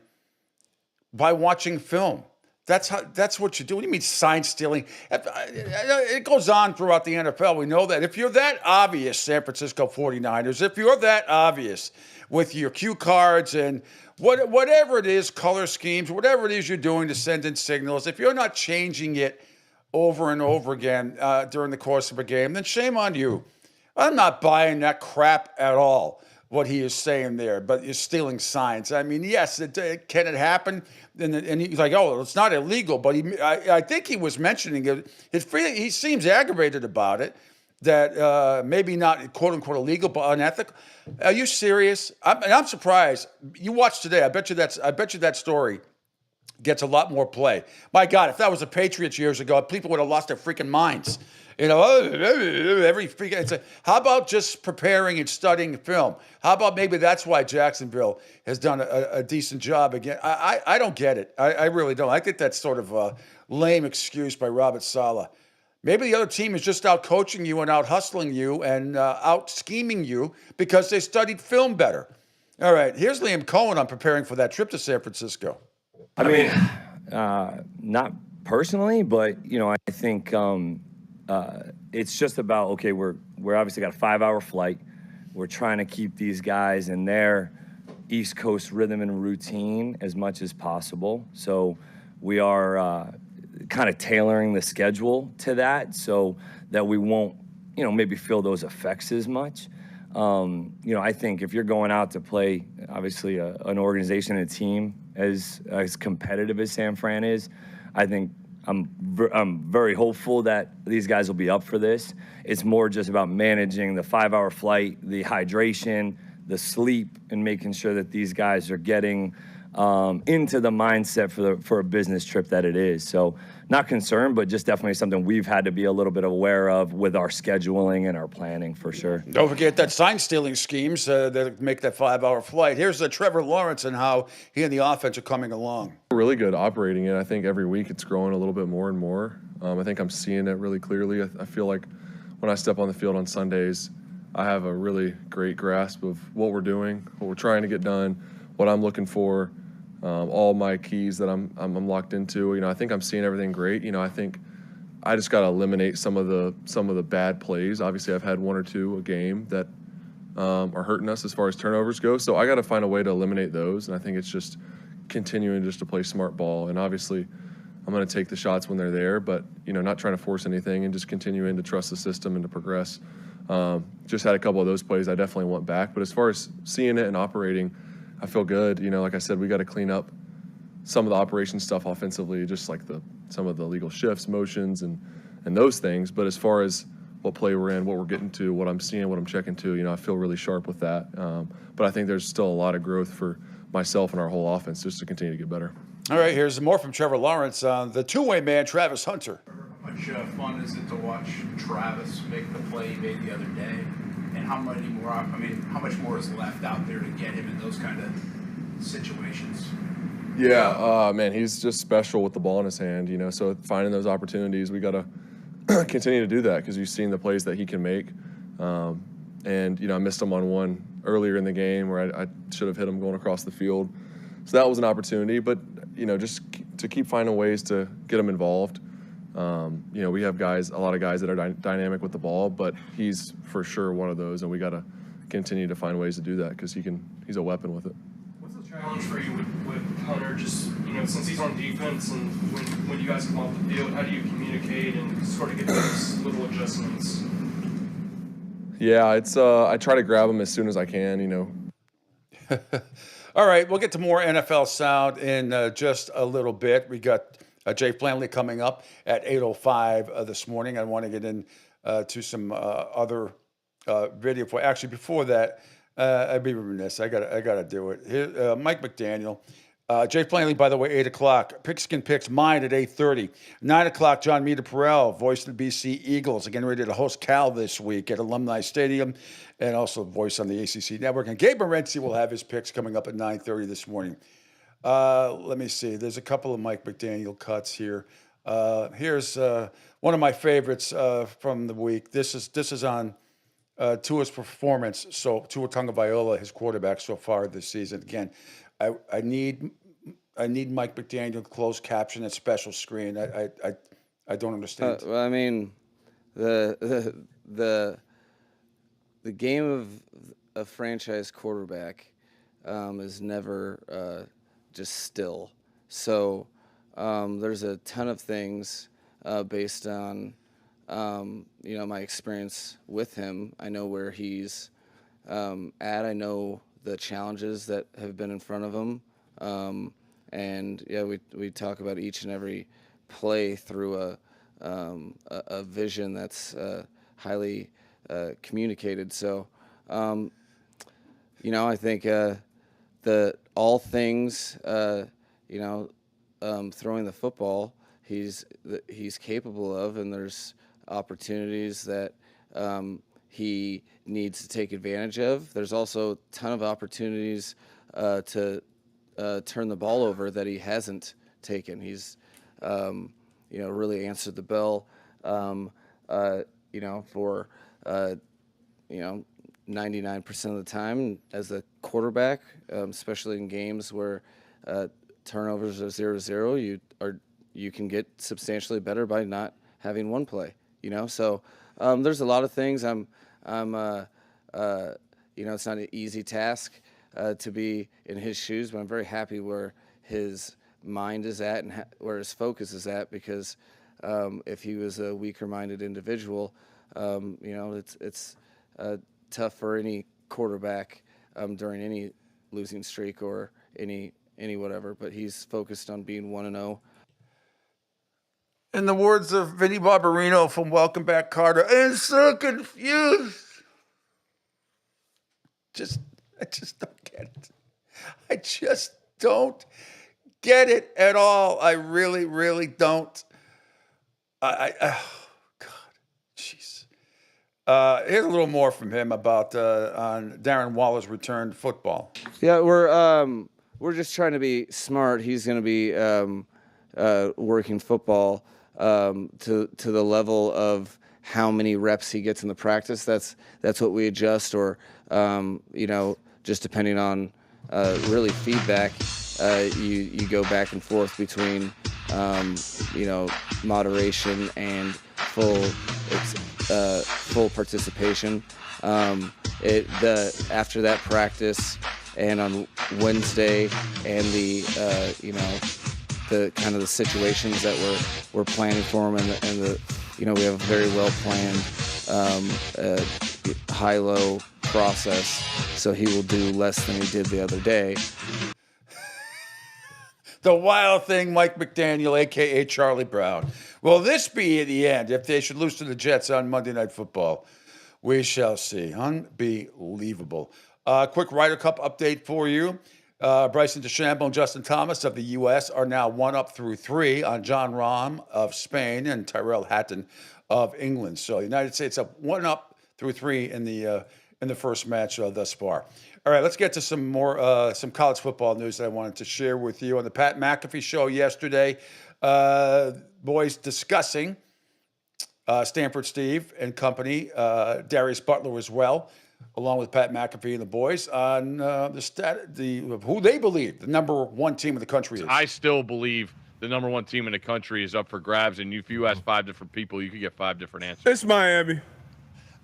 by watching film? That's what you do. What do you mean sign stealing? It goes on throughout the NFL. We know that. If you're that obvious, San Francisco 49ers, if you're that obvious with your cue cards and whatever it is, color schemes, whatever it is you're doing to send in signals, if you're not changing it over and over again during the course of a game, then shame on you. I'm not buying that crap at all, what he is saying there, but you're stealing signs. I mean, yes, can it happen? And he's like, oh, it's not illegal, but I think he was mentioning it. He seems aggravated about it, that maybe not quote-unquote illegal, but unethical. Are you serious? I'm surprised. You watched today. I bet you that story gets a lot more play. My God, if that was the Patriots years ago, people would have lost their freaking minds. You know, how about just preparing and studying film? How about maybe that's why Jacksonville has done a decent job again? I don't get it. I really don't. I think that's sort of a lame excuse by Robert Saleh. Maybe the other team is just out coaching you and out hustling you and out scheming you because they studied film better. All right, here's Liam Cohen on preparing for that trip to San Francisco. I mean, not personally, but, I think it's just about, okay, we're obviously got a 5-hour flight. We're trying to keep these guys in their East Coast rhythm and routine as much as possible. So we are kind of tailoring the schedule to that so that we won't, maybe feel those effects as much. I think if you're going out to play, obviously, an organization and a team as competitive as San Fran is, I think I'm very hopeful that these guys will be up for this. It's more just about managing the 5-hour flight, the hydration, the sleep, and making sure that these guys are getting into the mindset for a business trip that it is. So not concerned, but just definitely something we've had to be a little bit aware of with our scheduling and our planning for sure. Don't forget that sign-stealing schemes that make that 5-hour flight. Here's Trevor Lawrence and how he and the offense are coming along. Really good operating it. I think every week it's growing a little bit more and more. I think I'm seeing it really clearly. I feel like when I step on the field on Sundays, I have a really great grasp of what we're doing, what we're trying to get done, what I'm looking for, all my keys that I'm locked into. I think I'm seeing everything great. I think I just got to eliminate some of the bad plays. Obviously, I've had one or two a game that are hurting us as far as turnovers go. So I got to find a way to eliminate those. And I think it's just continuing just to play smart ball. And obviously, I'm going to take the shots when they're there, but not trying to force anything and just continuing to trust the system and to progress. Just had a couple of those plays I definitely want back. But as far as seeing it and operating, I feel good. Like I said, we got to clean up some of the operation stuff offensively, just like some of the legal shifts, motions, and those things. But as far as what play we're in, what we're getting to, what I'm seeing, what I'm checking to, I feel really sharp with that. But I think there's still a lot of growth for myself and our whole offense just to continue to get better. All right, here's more from Trevor Lawrence on the two-way man, Travis Hunter. How much fun is it to watch Travis make the play he made the other day? And how much more is left out there to get him in those kind of situations? Yeah, man, he's just special with the ball in his hand, so finding those opportunities, we got to continue to do that because you've seen the plays that he can make. And I missed him on one earlier in the game where I should have hit him going across the field. So that was an opportunity, but, just to keep finding ways to get him involved. We have a lot of guys that are dynamic with the ball, but he's for sure one of those, and we got to continue to find ways to do that because he's a weapon with it. What's the challenge for you with Hunter? Just since he's on defense and when you guys come off the field, how do you communicate and sort of get those little adjustments? Yeah, it's I try to grab him as soon as I can. All right, we'll get to more NFL sound in just a little bit. We got Jay Flanley coming up at 8:05 this morning. I want to get in to some other video for. Actually, before that, I'd be remiss. I gotta do it. Here, Mike McDaniel, Jay Flanley. By the way, 8:00. Pigskin Picks mine at 8:30. 9:00. John Meter-Perrell, voice of the BC Eagles, again ready to host Cal this week at Alumni Stadium, and also voice on the ACC Network. And Gabe Morency will have his picks coming up at 9:30 this morning. Let me see. There's a couple of Mike McDaniel cuts here. Here's one of my favorites from the week. This is on Tua's performance. So Tua Tagovailoa, his quarterback so far this season. Again, I need Mike McDaniel closed caption and special screen. I don't understand. Well, I mean, the game of a franchise quarterback is never just still. So there's a ton of things based on my experience with him. I know where he's at. I know the challenges that have been in front of him. And yeah, we talk about each and every play through a vision that's highly communicated. So I think all things, throwing the football, he's capable of, and there's opportunities that he needs to take advantage of. There's also a ton of opportunities to turn the ball over that he hasn't taken. He's really answered the bell, for 99% of the time as a quarterback, especially in games where turnovers are 0-0. You can get substantially better by not having one play. So there's a lot of things. It's not an easy task to be in his shoes, but I'm very happy where his mind is at and where his focus is at, because if he was a weaker-minded individual, it's tough for any quarterback during any losing streak or any whatever. But he's focused on being 1-0. In the words of Vinny Barbarino from Welcome Back, Carter, I'm so confused. I just don't get it. I just don't get it at all. I really, really don't. Oh, God, jeez. Here's a little more from him about on Darren Waller's return to football. Yeah, we're just trying to be smart. He's going to be working football to the level of how many reps he gets in the practice. That's what we adjust, or just depending on really feedback. You go back and forth between moderation and full participation. After that practice and on Wednesday, and the kind of the situations that we're planning for him, and the we have a very well planned high-low process, so he will do less than he did the other day. The wild thing, Mike McDaniel, a.k.a. Charlie Brown. Will this be the end if they should lose to the Jets on Monday Night Football? We shall see. Unbelievable. Quick Ryder Cup update for you. Bryson DeChambeau and Justin Thomas of the U.S. are now 1-up through 3 on John Rahm of Spain and Tyrrell Hatton of England. So the United States up 1-up through 3 in the first match thus far. All right, let's get to some more some college football news that I wanted to share with you. On the Pat McAfee show yesterday, boys discussing Stanford Steve and company, Darius Butler as well, along with Pat McAfee and the boys, on who they believe the number one team in the country is. I still believe the number one team in the country is up for grabs, and if you ask 5 different people, you could get 5 different answers. It's Miami.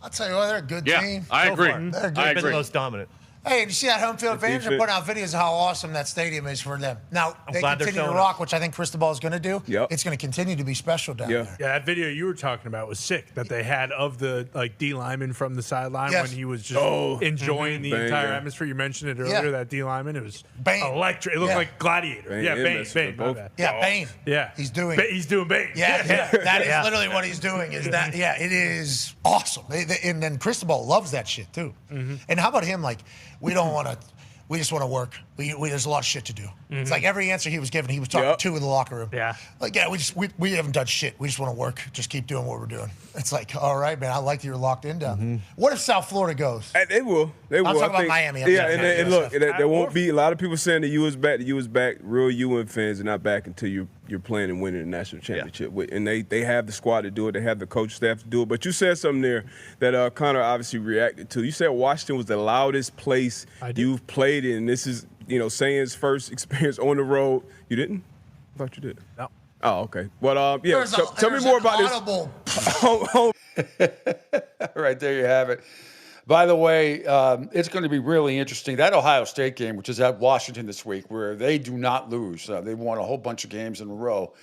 I'll tell you what, they're a good team. I agree. They're good. I They're agree. the most dominant. Hey, did you see that home field advantage? They're putting out videos of how awesome that stadium is for them. Now, they continue to rock, which I think Cristobal is going to do. Yep. It's going to continue to be special down there. Yeah, that video you were talking about was sick, that they had of the D lineman from the sideline when he was just enjoying the entire atmosphere. You mentioned it earlier, that D lineman. It was electric. It looked like Gladiator. Bain. My bad. Yeah, Bain. Yeah. He's doing Bain. Yeah. That is literally what he's doing. Is that? Yeah, it is awesome. And then Cristobal loves that shit too. And how about him? Like, we don't want to. We just want to work. There's a lot of shit to do. It's like every answer he was given, he was talking to in the locker room. Yeah. Like, we haven't done shit. We just want to work. Just keep doing what we're doing. It's like, all right, man, I like that you're locked in down. What if South Florida goes? They will. I'm talking about Miami. And look, there won't be a lot of people saying the U is back. The U is back. Real UN fans are not back until you're playing and winning the national championship. And they have the squad to do it. They have the coach staff to do it. But you said something there that Connor obviously reacted to. You said Washington was the loudest place you've played in. This is, Sayan's first experience on the road. You didn't? I thought you did. No. Oh, okay. Well, tell me more about this. Right, there you have it. By the way, it's going to be really interesting. That Ohio State game, which is at Washington this week, where they do not lose. They won a whole bunch of games in a row.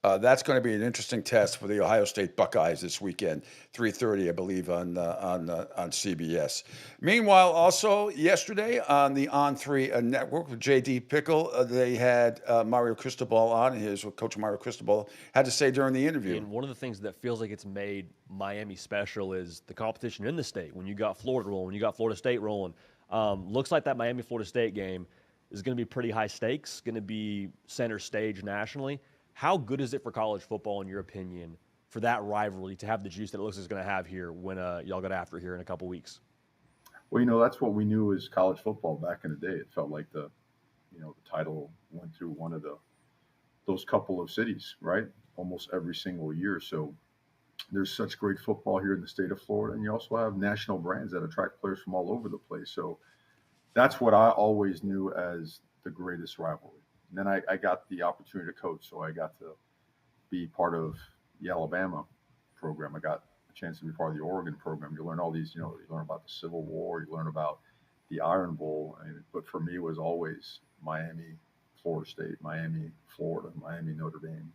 That's going to be an interesting test for the Ohio State Buckeyes this weekend, 3:30, I believe, on CBS. Meanwhile, also yesterday on the On3 network with J.D. Pickle, they had Mario Cristobal on. Coach Mario Cristobal had to say during the interview. And one of the things that feels like it's made Miami special is the competition in the state. When you got Florida rolling, when you got Florida State rolling, looks like that Miami-Florida State game is going to be pretty high stakes, going to be center stage nationally. How good is it for college football, in your opinion, for that rivalry to have the juice that it looks like it's going to have here when y'all get after it here in a couple weeks? Well, that's what we knew as college football back in the day. It felt like the title went through one of those couple of cities, right? Almost every single year. So there's such great football here in the state of Florida, and you also have national brands that attract players from all over the place. So that's what I always knew as the greatest rivalry. And then I got the opportunity to coach, so I got to be part of the Alabama program. I got a chance to be part of the Oregon program. You learn all these, you learn about the Civil War, you learn about the Iron Bowl. But for me, it was always Miami, Florida State, Miami, Florida, Miami, Notre Dame.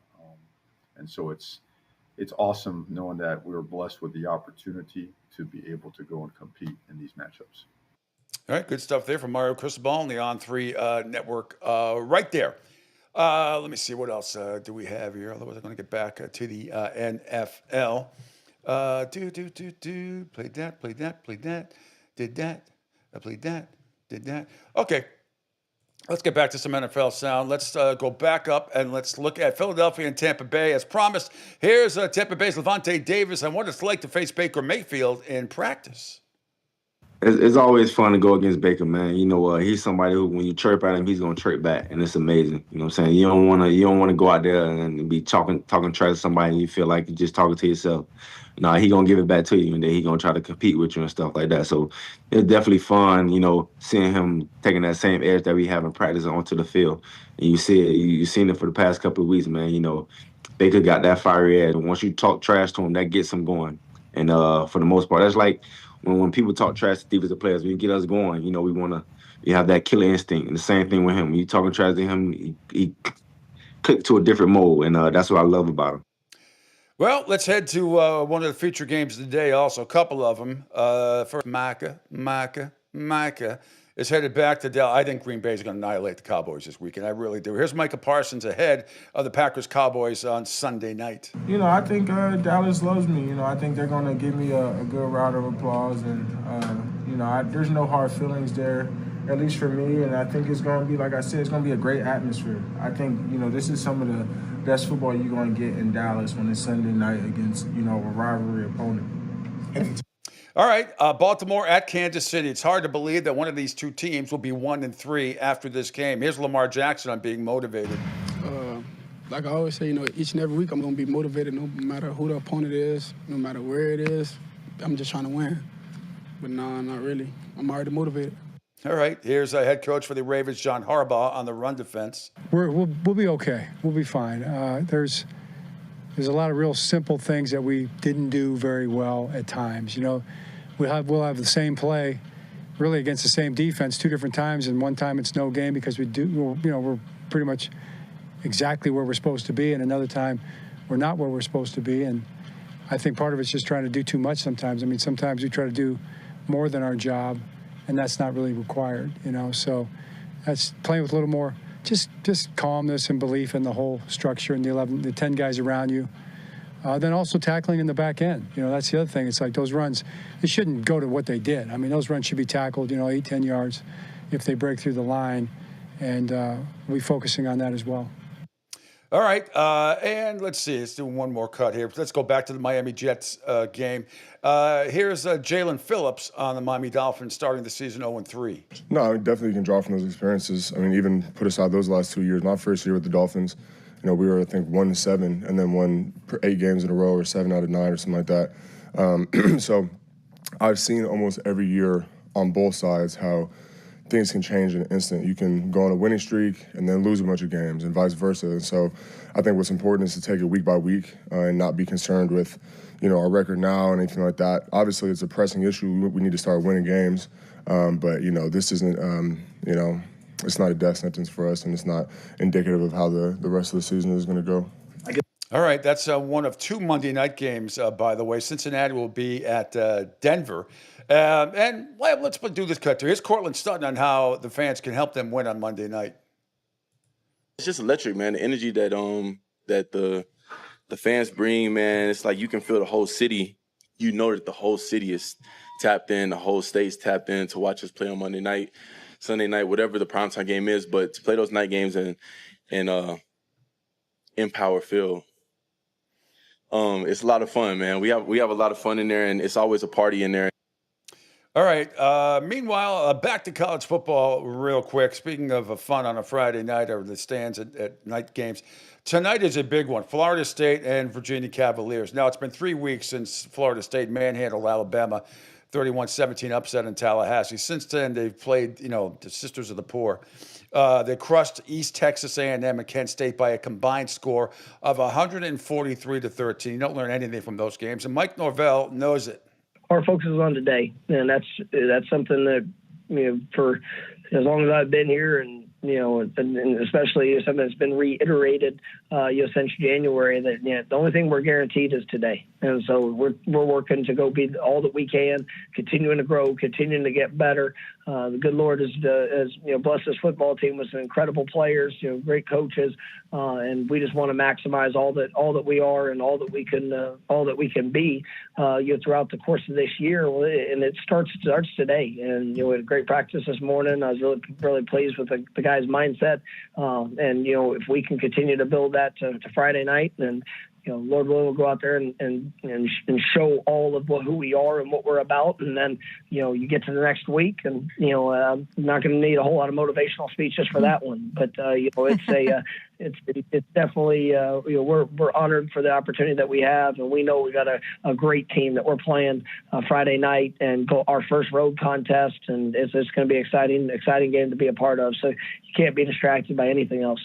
And so it's awesome knowing that we were blessed with the opportunity to be able to go and compete in these matchups. All right, good stuff there from Mario Cristobal on the On3 network right there. Let me see, what else do we have here? Otherwise, I'm going to get back to the NFL. Played that. Did that. I played that. Did that. Okay. Let's get back to some NFL sound. Let's go back up and let's look at Philadelphia and Tampa Bay. As promised, here's Tampa Bay's Levante Davis and what it's like to face Baker Mayfield in practice. It's always fun to go against Baker, man. You know, he's somebody who, when you chirp at him, he's gonna chirp back, and it's amazing. You know what I'm saying? You don't wanna go out there and be talking trash to somebody, and you feel like you're just talking to yourself. Nah, he gonna give it back to you, and then he gonna try to compete with you and stuff like that. So it's definitely fun, you know, seeing him taking that same edge that we have in practice onto the field. And you see it, you've seen it for the past couple of weeks, man. You know, Baker got that fiery edge, and once you talk trash to him, that gets him going. And for the most part, that's like when people talk trash to defensive players, we get us going. You know, we have that killer instinct. And the same thing with him. When you talking trash to him, he clicked to a different mode, and that's what I love about him. Well, let's head to one of the feature games of the day also, a couple of them. First, Micah is headed back to Dallas. I think Green Bay is going to annihilate the Cowboys this weekend. I really do. Here's Micah Parsons ahead of the Packers-Cowboys on Sunday night. You know, I think Dallas loves me. You know, I think they're going to give me a good round of applause. And, you know, there's no hard feelings there, at least for me. And I think it's going to be, like I said, it's going to be a great atmosphere. I think, you know, this is some of the best football you're going to get in Dallas when it's Sunday night against, you know, a rivalry opponent. All right, Baltimore at Kansas City. It's hard to believe that one of these two teams will be 1-3 after this game. Here's Lamar Jackson on being motivated. Like I always say, you know, each and every week I'm going to be motivated no matter who the opponent is, no matter where it is. I'm just trying to win. But no, not really. I'm already motivated. All right, here's head coach for the Ravens, John Harbaugh, on the run defense. We'll be okay. We'll be fine. There's a lot of real simple things that we didn't do very well at times. You know, we'll have the same play, really against the same defense 2 different times, and one time it's no game because we're pretty much exactly where we're supposed to be, and another time we're not where we're supposed to be. And I think part of it's just trying to do too much sometimes. I mean, sometimes we try to do more than our job, and that's not really required. You know, so that's playing with a little more. Just calmness and belief in the whole structure and the 10 guys around you. Then also tackling in the back end. You know, that's the other thing. It's like those runs, they shouldn't go to what they did. I mean, those runs should be tackled, 8-10 yards if they break through the line. And we'll be focusing on that as well. All right, and let's see. Let's do one more cut here. Let's go back to the Miami Jets game. Here's Jalen Phillips on the Miami Dolphins starting the season 0-3. No, I definitely can draw from those experiences. I mean, even put aside those last 2 years, my first year with the Dolphins, we were, I think, 1-7 and then won 8 games in a row or 7 out of 9 or something like that. So I've seen almost every year on both sides how things can change in an instant. You can go on a winning streak and then lose a bunch of games and vice versa. And so I think what's important is to take it week by week and not be concerned with, our record now and anything like that. Obviously, it's a pressing issue. We need to start winning games. But, this isn't, it's not a death sentence for us, and it's not indicative of how the rest of the season is going to go. All right, that's one of 2 Monday night games, by the way. Cincinnati will be at Denver. And let's do this cut too. Here's Cortland Sutton on how the fans can help them win on Monday night. It's just electric, man. The energy that the fans bring, man. It's like you can feel the whole city. You know that the whole city is tapped in, the whole state's tapped in to watch us play on Monday night, Sunday night, whatever the primetime game is. But to play those night games in Power Field, it's a lot of fun, man. We have a lot of fun in there, and it's always a party in there. All right. Meanwhile, back to college football real quick. Speaking of fun on a Friday night or the stands at night games, tonight is a big one. Florida State and Virginia Cavaliers. Now, it's been 3 weeks since Florida State manhandled Alabama, 31-17 upset in Tallahassee. Since then, they've played, the Sisters of the Poor. They crushed East Texas A&M and Kent State by a combined score of 143-13. You don't learn anything from those games, and Mike Norvell knows it. Our focus is on today, and that's something that for as long as I've been here, and and especially something that's been reiterated, since January, that the only thing we're guaranteed is today. And so we're working to go be all that we can, continuing to grow, continuing to get better. The good Lord has blessed this football team with some incredible players, great coaches, and we just want to maximize all that we are and all that we can be, throughout the course of this year. And it starts today. And we had a great practice this morning. I was really pleased with the guys' mindset. And if we can continue to build that to Friday night, then Lord willing, we'll go out there and show all of who we are and what we're about. And then, you get to the next week, and I'm not going to need a whole lot of motivational speech just for that one. But it's definitely we're honored for the opportunity that we have, and we know we got a great team that we're playing Friday night and go our first road contest, and it's going to be exciting game to be a part of. So you can't be distracted by anything else.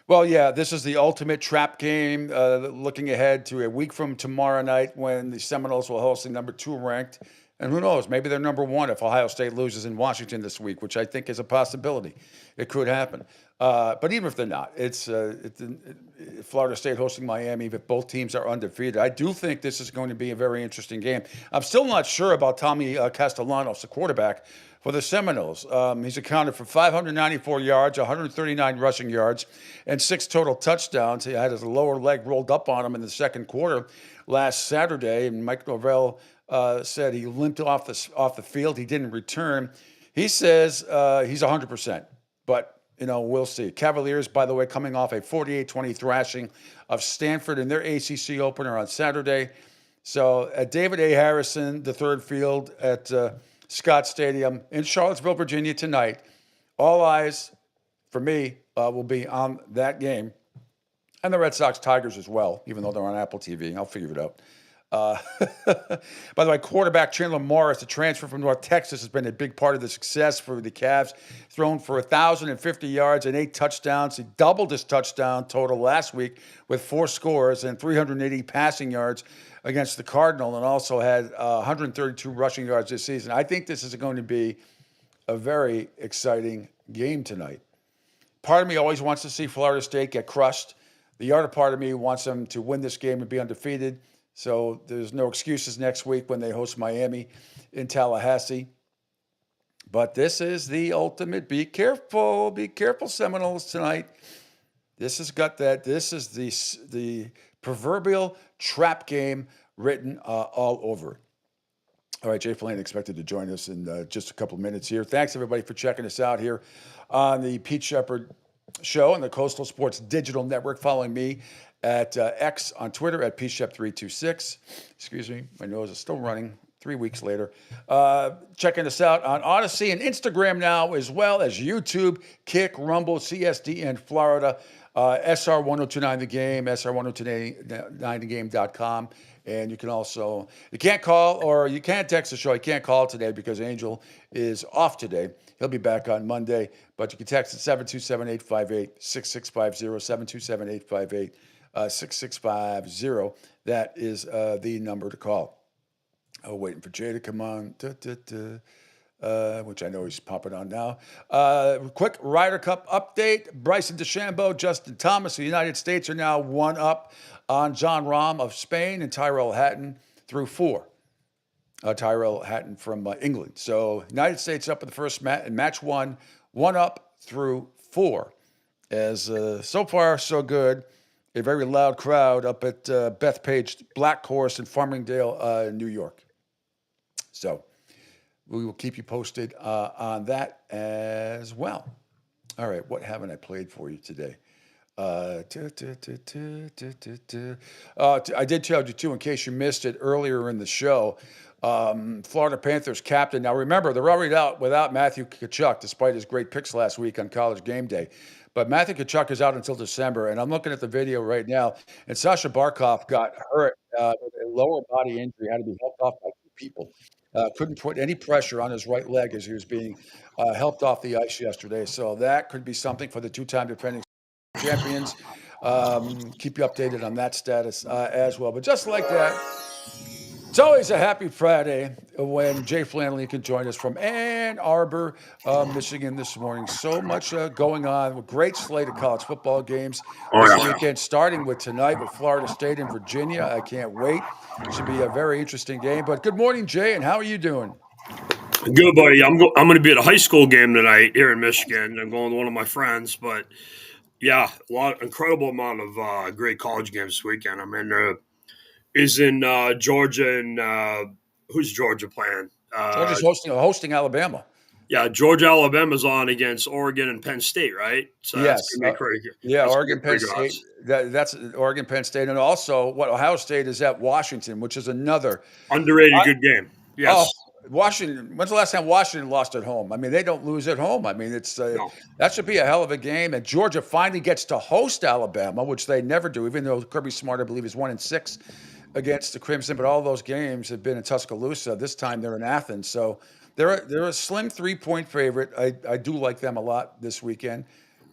Well, yeah, this is the ultimate trap game, looking ahead to a week from tomorrow night when the Seminoles will host the number 2 ranked. And who knows, maybe they're number 1 if Ohio State loses in Washington this week, which I think is a possibility. It could happen. But even if they're not, it's Florida State hosting Miami, if both teams are undefeated. I do think this is going to be a very interesting game. I'm still not sure about Tommy Castellanos, the quarterback for the Seminoles. He's accounted for 594 yards, 139 rushing yards, and 6 total touchdowns. He had his lower leg rolled up on him in the second quarter last Saturday, and Mike Norvell said he limped off the field. He didn't return. He says he's 100%, but we'll see. Cavaliers, by the way, coming off a 48-20 thrashing of Stanford in their ACC opener on Saturday. So at David A. Harrison, the third field at Scott Stadium in Charlottesville, Virginia tonight. All eyes, for me, will be on that game. And the Red Sox Tigers as well, even though they're on Apple TV. I'll figure it out. By the way, quarterback Chandler Morris, the transfer from North Texas, has been a big part of the success for the Cavs. Thrown for 1,050 yards and 8 touchdowns. He doubled his touchdown total last week with 4 scores and 380 passing yards against the Cardinal, and also had 132 rushing yards this season. I think this is going to be a very exciting game tonight. Part of me always wants to see Florida State get crushed. The other part of me wants them to win this game and be undefeated. So there's no excuses next week when they host Miami in Tallahassee. But this is the ultimate. Be careful, Seminoles tonight. This has got that. This is the proverbial trap game written all over it. All right, Jay Flanagan expected to join us in just a couple of minutes here. Thanks, everybody, for checking us out here on the Pete Sheppard Show on the Coastal Sports Digital Network. Following me at X on Twitter at PShep326. Excuse me, my nose is still running 3 weeks later. Checking us out on Odyssey and Instagram now, as well as YouTube, Kick, Rumble, CSDN Florida, SR1029 The Game, SR1029thegame.com. And you can also, you can't call or you can't text the show. You can't call today because Angel is off today. He'll be back on Monday, but you can text at 727-858-6650, 727-858-6650. That is the number to call. Oh, waiting for Jay to come on, which I know he's popping on now. Quick Ryder Cup update. Bryson DeChambeau, Justin Thomas of the United States are now 1 up on John Rahm of Spain and Tyrell Hatton through 4. Tyrell Hatton from England. So United States up in the first match, in match 1, 1 up through 4. As so far, so good. A very loud crowd up at Bethpage Black Course in Farmingdale, New York. So we will keep you posted on that as well. All right, what haven't I played for you today? I did tell you, too, in case you missed it earlier in the show, Florida Panthers captain. Now, remember, they're already out without Matthew Tkachuk, despite his great picks last week on College Game Day. But Matthew Tkachuk is out until December, and I'm looking at the video right now, and Sasha Barkov got hurt with a lower body injury, had to be helped off by 2 people. Couldn't put any pressure on his right leg as he was being helped off the ice yesterday. So that could be something for the 2-time defending champions. Keep you updated on that status as well. But just like that, it's always a happy Friday when Jay Flanagan can join us from Ann Arbor, Michigan this morning. So much going on. Great slate of college football games this weekend, starting with tonight with Florida State and Virginia. I can't wait. Should be a very interesting game. But good morning, Jay, and how are you doing? Good, buddy. I'm going to be at a high school game tonight here in Michigan. I'm going with one of my friends, but yeah, incredible amount of great college games this weekend. I mean, is in Georgia and who's Georgia playing? Georgia's hosting Alabama. Yeah, Georgia, Alabama's on against Oregon and Penn State, right? So yes. That's gonna be crazy. Yeah, that's Oregon, Penn State. That's Oregon, Penn State, and also Ohio State is at Washington, which is another underrated good game. Yes. Oh, Washington. When's the last time Washington lost at home? I mean, they don't lose at home. I mean, it's that should be a hell of a game. And Georgia finally gets to host Alabama, which they never do, even though Kirby Smart, I believe, is 1-6 against the Crimson. But all those games have been in Tuscaloosa. This time they're in Athens, so they're a slim 3-point favorite. I do like them a lot this weekend,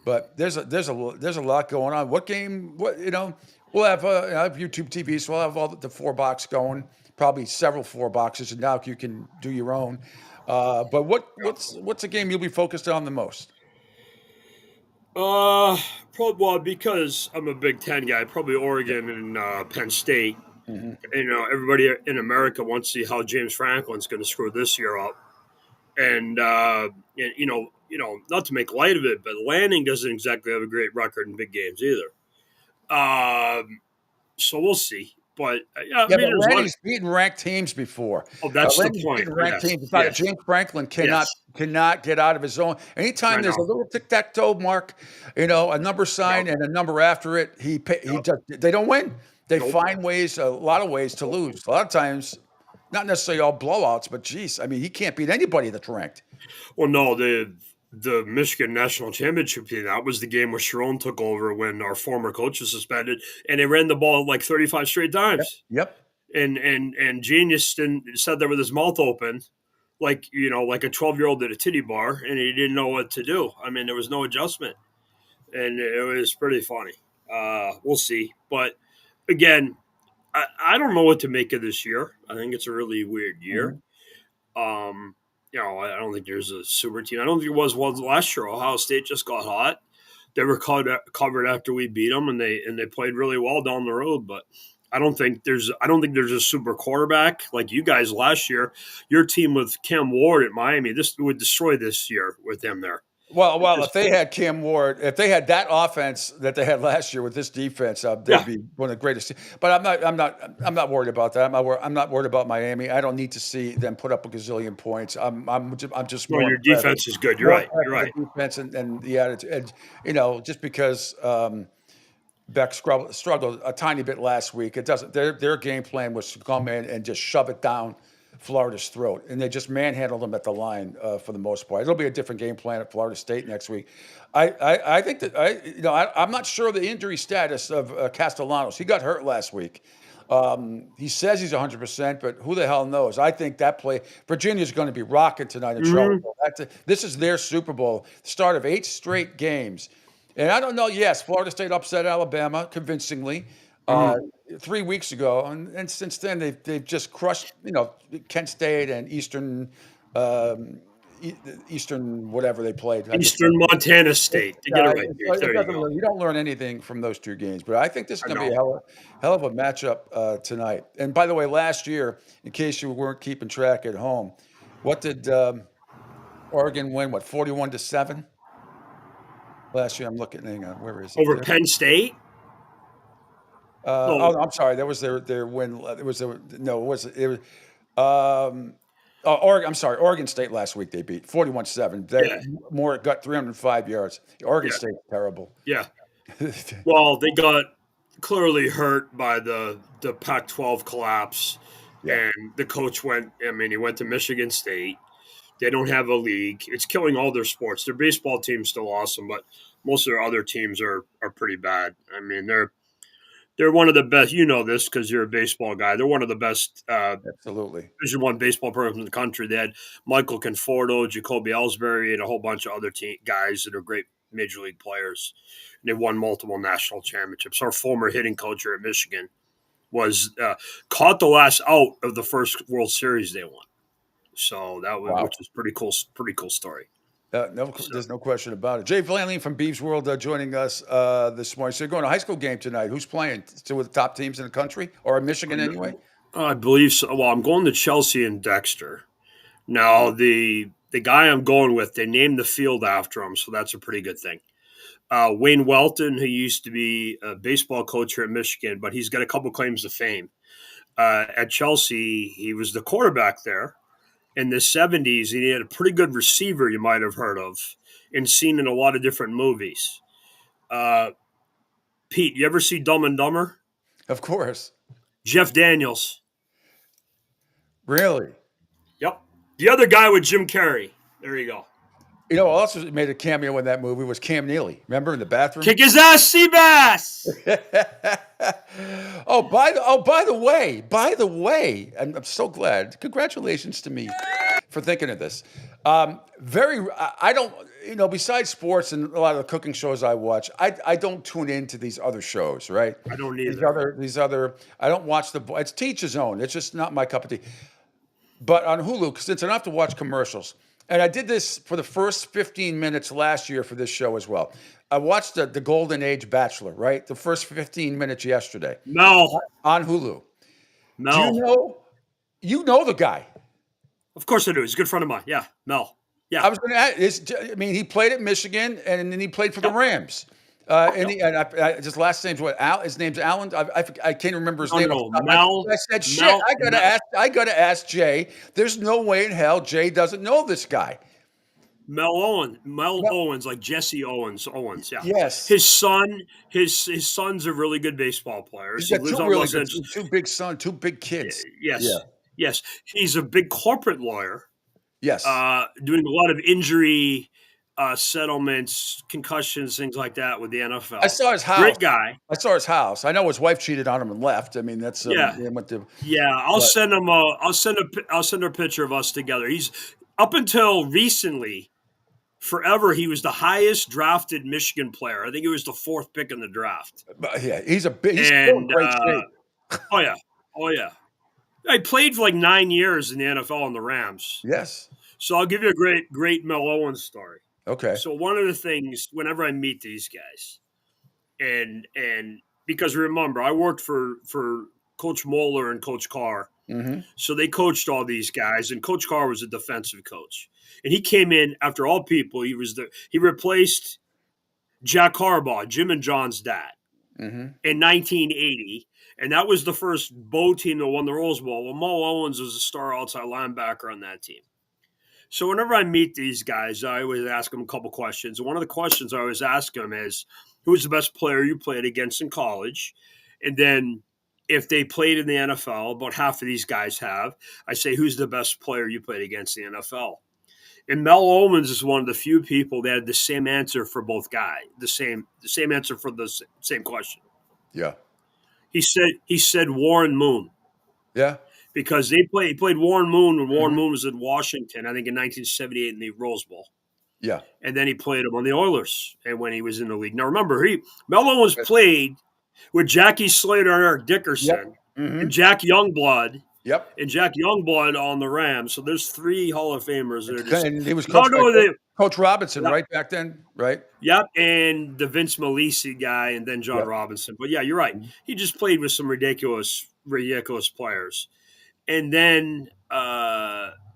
but there's a lot going on. What game? We'll have YouTube TV, so we'll have all the 4-box going. Probably several 4-boxes, and now you can do your own. But what's a game you'll be focused on the most? Well, because I'm a Big Ten guy, probably Oregon and Penn State. Mm-hmm. Everybody in America wants to see how James Franklin's going to screw this year up, and not to make light of it, but Lanning doesn't exactly have a great record in big games either. So we'll see. But but Lanning's beaten ranked teams before. Oh, that's the point. Ranked teams. James Franklin cannot get out of his zone. Anytime there's a little tic-tac-toe mark, a number sign and a number after it, they don't win. They find a lot of ways to lose. A lot of times, not necessarily all blowouts, but geez, I mean, he can't beat anybody that's ranked. Well, no, the Michigan National Championship team, that was the game where Sharon took over when our former coach was suspended, and they ran the ball like 35 straight times. Yep. And Genius sat there with his mouth open, like a 12-year-old at a titty bar, and he didn't know what to do. I mean, there was no adjustment, and it was pretty funny. We'll see. But again, I don't know what to make of this year. I think it's a really weird year. Mm-hmm. I don't think there's a super team. I don't think it was last year. Ohio State just got hot. They were covered after we beat them, and they played really well down the road. But I don't think there's a super quarterback like you guys last year. Your team with Cam Ward at Miami, this would destroy this year with him there. Well, if they had Cam Ward, if they had that offense that they had last year with this defense, they'd be one of the greatest. But I'm not worried about that. I'm not worried about Miami. I don't need to see them put up a gazillion points. I'm just. Well, your defense is good. You're right. You're right. Defense and the attitude, just because Beck struggled a tiny bit last week, it doesn't. Their game plan was to come in and just shove it down Florida's throat, and they just manhandled them at the line for the most part. It'll be a different game plan at Florida State next week. I think that I'm not sure the injury status of Castellanos. He got hurt last week. He says he's 100%, but who the hell knows? I think that play Virginia's going to be rocking tonight in trouble. This is their Super Bowl, start of 8 straight games, and I don't know. Yes, Florida State upset Alabama convincingly. 3 weeks ago, and since then they've just crushed, Kent State and Eastern whatever they played. Eastern Montana State. To get it right. You don't learn anything from those 2 games, but I think this is going to be a hell of a matchup tonight. And by the way, last year, in case you weren't keeping track at home, what did Oregon win? 41-7 last year? I'm looking. Hang on, where is it? Over Penn State. I'm sorry. That was their win. Oregon. I'm sorry. Oregon State last week they beat 41-7. Moore got 305 yards. Oregon State's terrible. Yeah. Well, they got clearly hurt by the Pac-12 collapse, and the coach went. I mean, he went to Michigan State. They don't have a league. It's killing all their sports. Their baseball team's still awesome, but most of their other teams are pretty bad. I mean, they're one of the best. You know this because you're a baseball guy. They're one of the best absolutely Division I baseball programs in the country. They had Michael Conforto, Jacoby Ellsbury, and a whole bunch of other guys that are great major league players. And they won multiple national championships. Our former hitting coach here at Michigan was caught the last out of the first World Series they won. So that was, which was pretty cool story. There's no question about it. Jay Vlanley from Beeves World joining us this morning. So you're going to a high school game tonight. Who's playing? Two of the top teams in the country, or in Michigan anyway? I believe so. Well, I'm going to Chelsea and Dexter. Now, the guy I'm going with, they named the field after him, so that's a pretty good thing. Wayne Welton, who used to be a baseball coach here at Michigan, but he's got a couple claims to fame. At Chelsea, he was the quarterback there in the 70s, and he had a pretty good receiver you might have heard of and seen in a lot of different movies. Pete, you ever see Dumb and Dumber? Of course. Jeff Daniels. Really? Yep. The other guy with Jim Carrey. There you go. You know, also made a cameo in that movie was Cam Neely. Remember in the bathroom? Kick his ass, Seabass! By the way, I'm so glad. Congratulations to me for thinking of this. I don't, besides sports and a lot of the cooking shows I watch, I don't tune into these other shows, right? I don't either. These other, I don't watch it's to each his own. It's just not my cup of tea. But on Hulu, since I don't have to watch commercials, and I did this for the first 15 minutes last year for this show as well. I watched the Golden Age Bachelor, right? The first 15 minutes yesterday. Mel. On Hulu. Mel. Do you know the guy? Of course I do. He's a good friend of mine. Yeah, Mel. Yeah. I was going to ask, he played at Michigan, and then he played for the Rams. His last name's what? His name's Alan. I can't remember his name. Mel. I said, shit. I gotta ask Jay. There's no way in hell Jay doesn't know this guy. Mel Owens, like Jesse Owens. Yeah. Yes. His son's a really good baseball player. He's got two big kids. Yes. Yeah. Yes. He's a big corporate lawyer. Yes. Doing a lot of injury settlements, concussions, things like that with the NFL. I saw his house. Great guy. I saw his house. I know his wife cheated on him and left. I mean, that's I'll send him I'll send a picture of us together. He's up until recently, forever, he was the highest drafted Michigan player. I think he was the 4th pick in the draft. Yeah, he's still in great shape. Oh yeah. I played for like 9 years in the NFL on the Rams. Yes. So I'll give you a great Mel Owens story. Okay. So one of the things, whenever I meet these guys, and because remember, I worked for Coach Moeller and Coach Carr. Mm-hmm. So they coached all these guys, and Coach Carr was a defensive coach. And he came in after all people. He replaced Jack Harbaugh, Jim and John's dad, in 1980. And that was the first Bow team that won the Rose Bowl. Well, Mo Owens was a star outside linebacker on that team. So whenever I meet these guys, I always ask them a couple questions. And one of the questions I always ask them is, who's the best player you played against in college? And then if they played in the NFL, about half of these guys have, I say, who's the best player you played against in the NFL? And Mel Owens is one of the few people that had the same answer for both guys, the same answer for the same question. Yeah. He said Warren Moon. Yeah. Because he played Warren Moon when Warren Moon was in Washington, I think in 1978 in the Rose Bowl. Yeah. And then he played him on the Oilers and when he was in the league. Now remember, Mel Owens played with Jackie Slater and Eric Dickerson and Jack Youngblood. Yep. And Jack Youngblood on the Rams. So there's 3 Hall of Famers that are just. And he was Coach Robinson, right back then, right? Yep, and the Vince Malisi guy, and then John Robinson. But yeah, you're right. He just played with some ridiculous players. And then,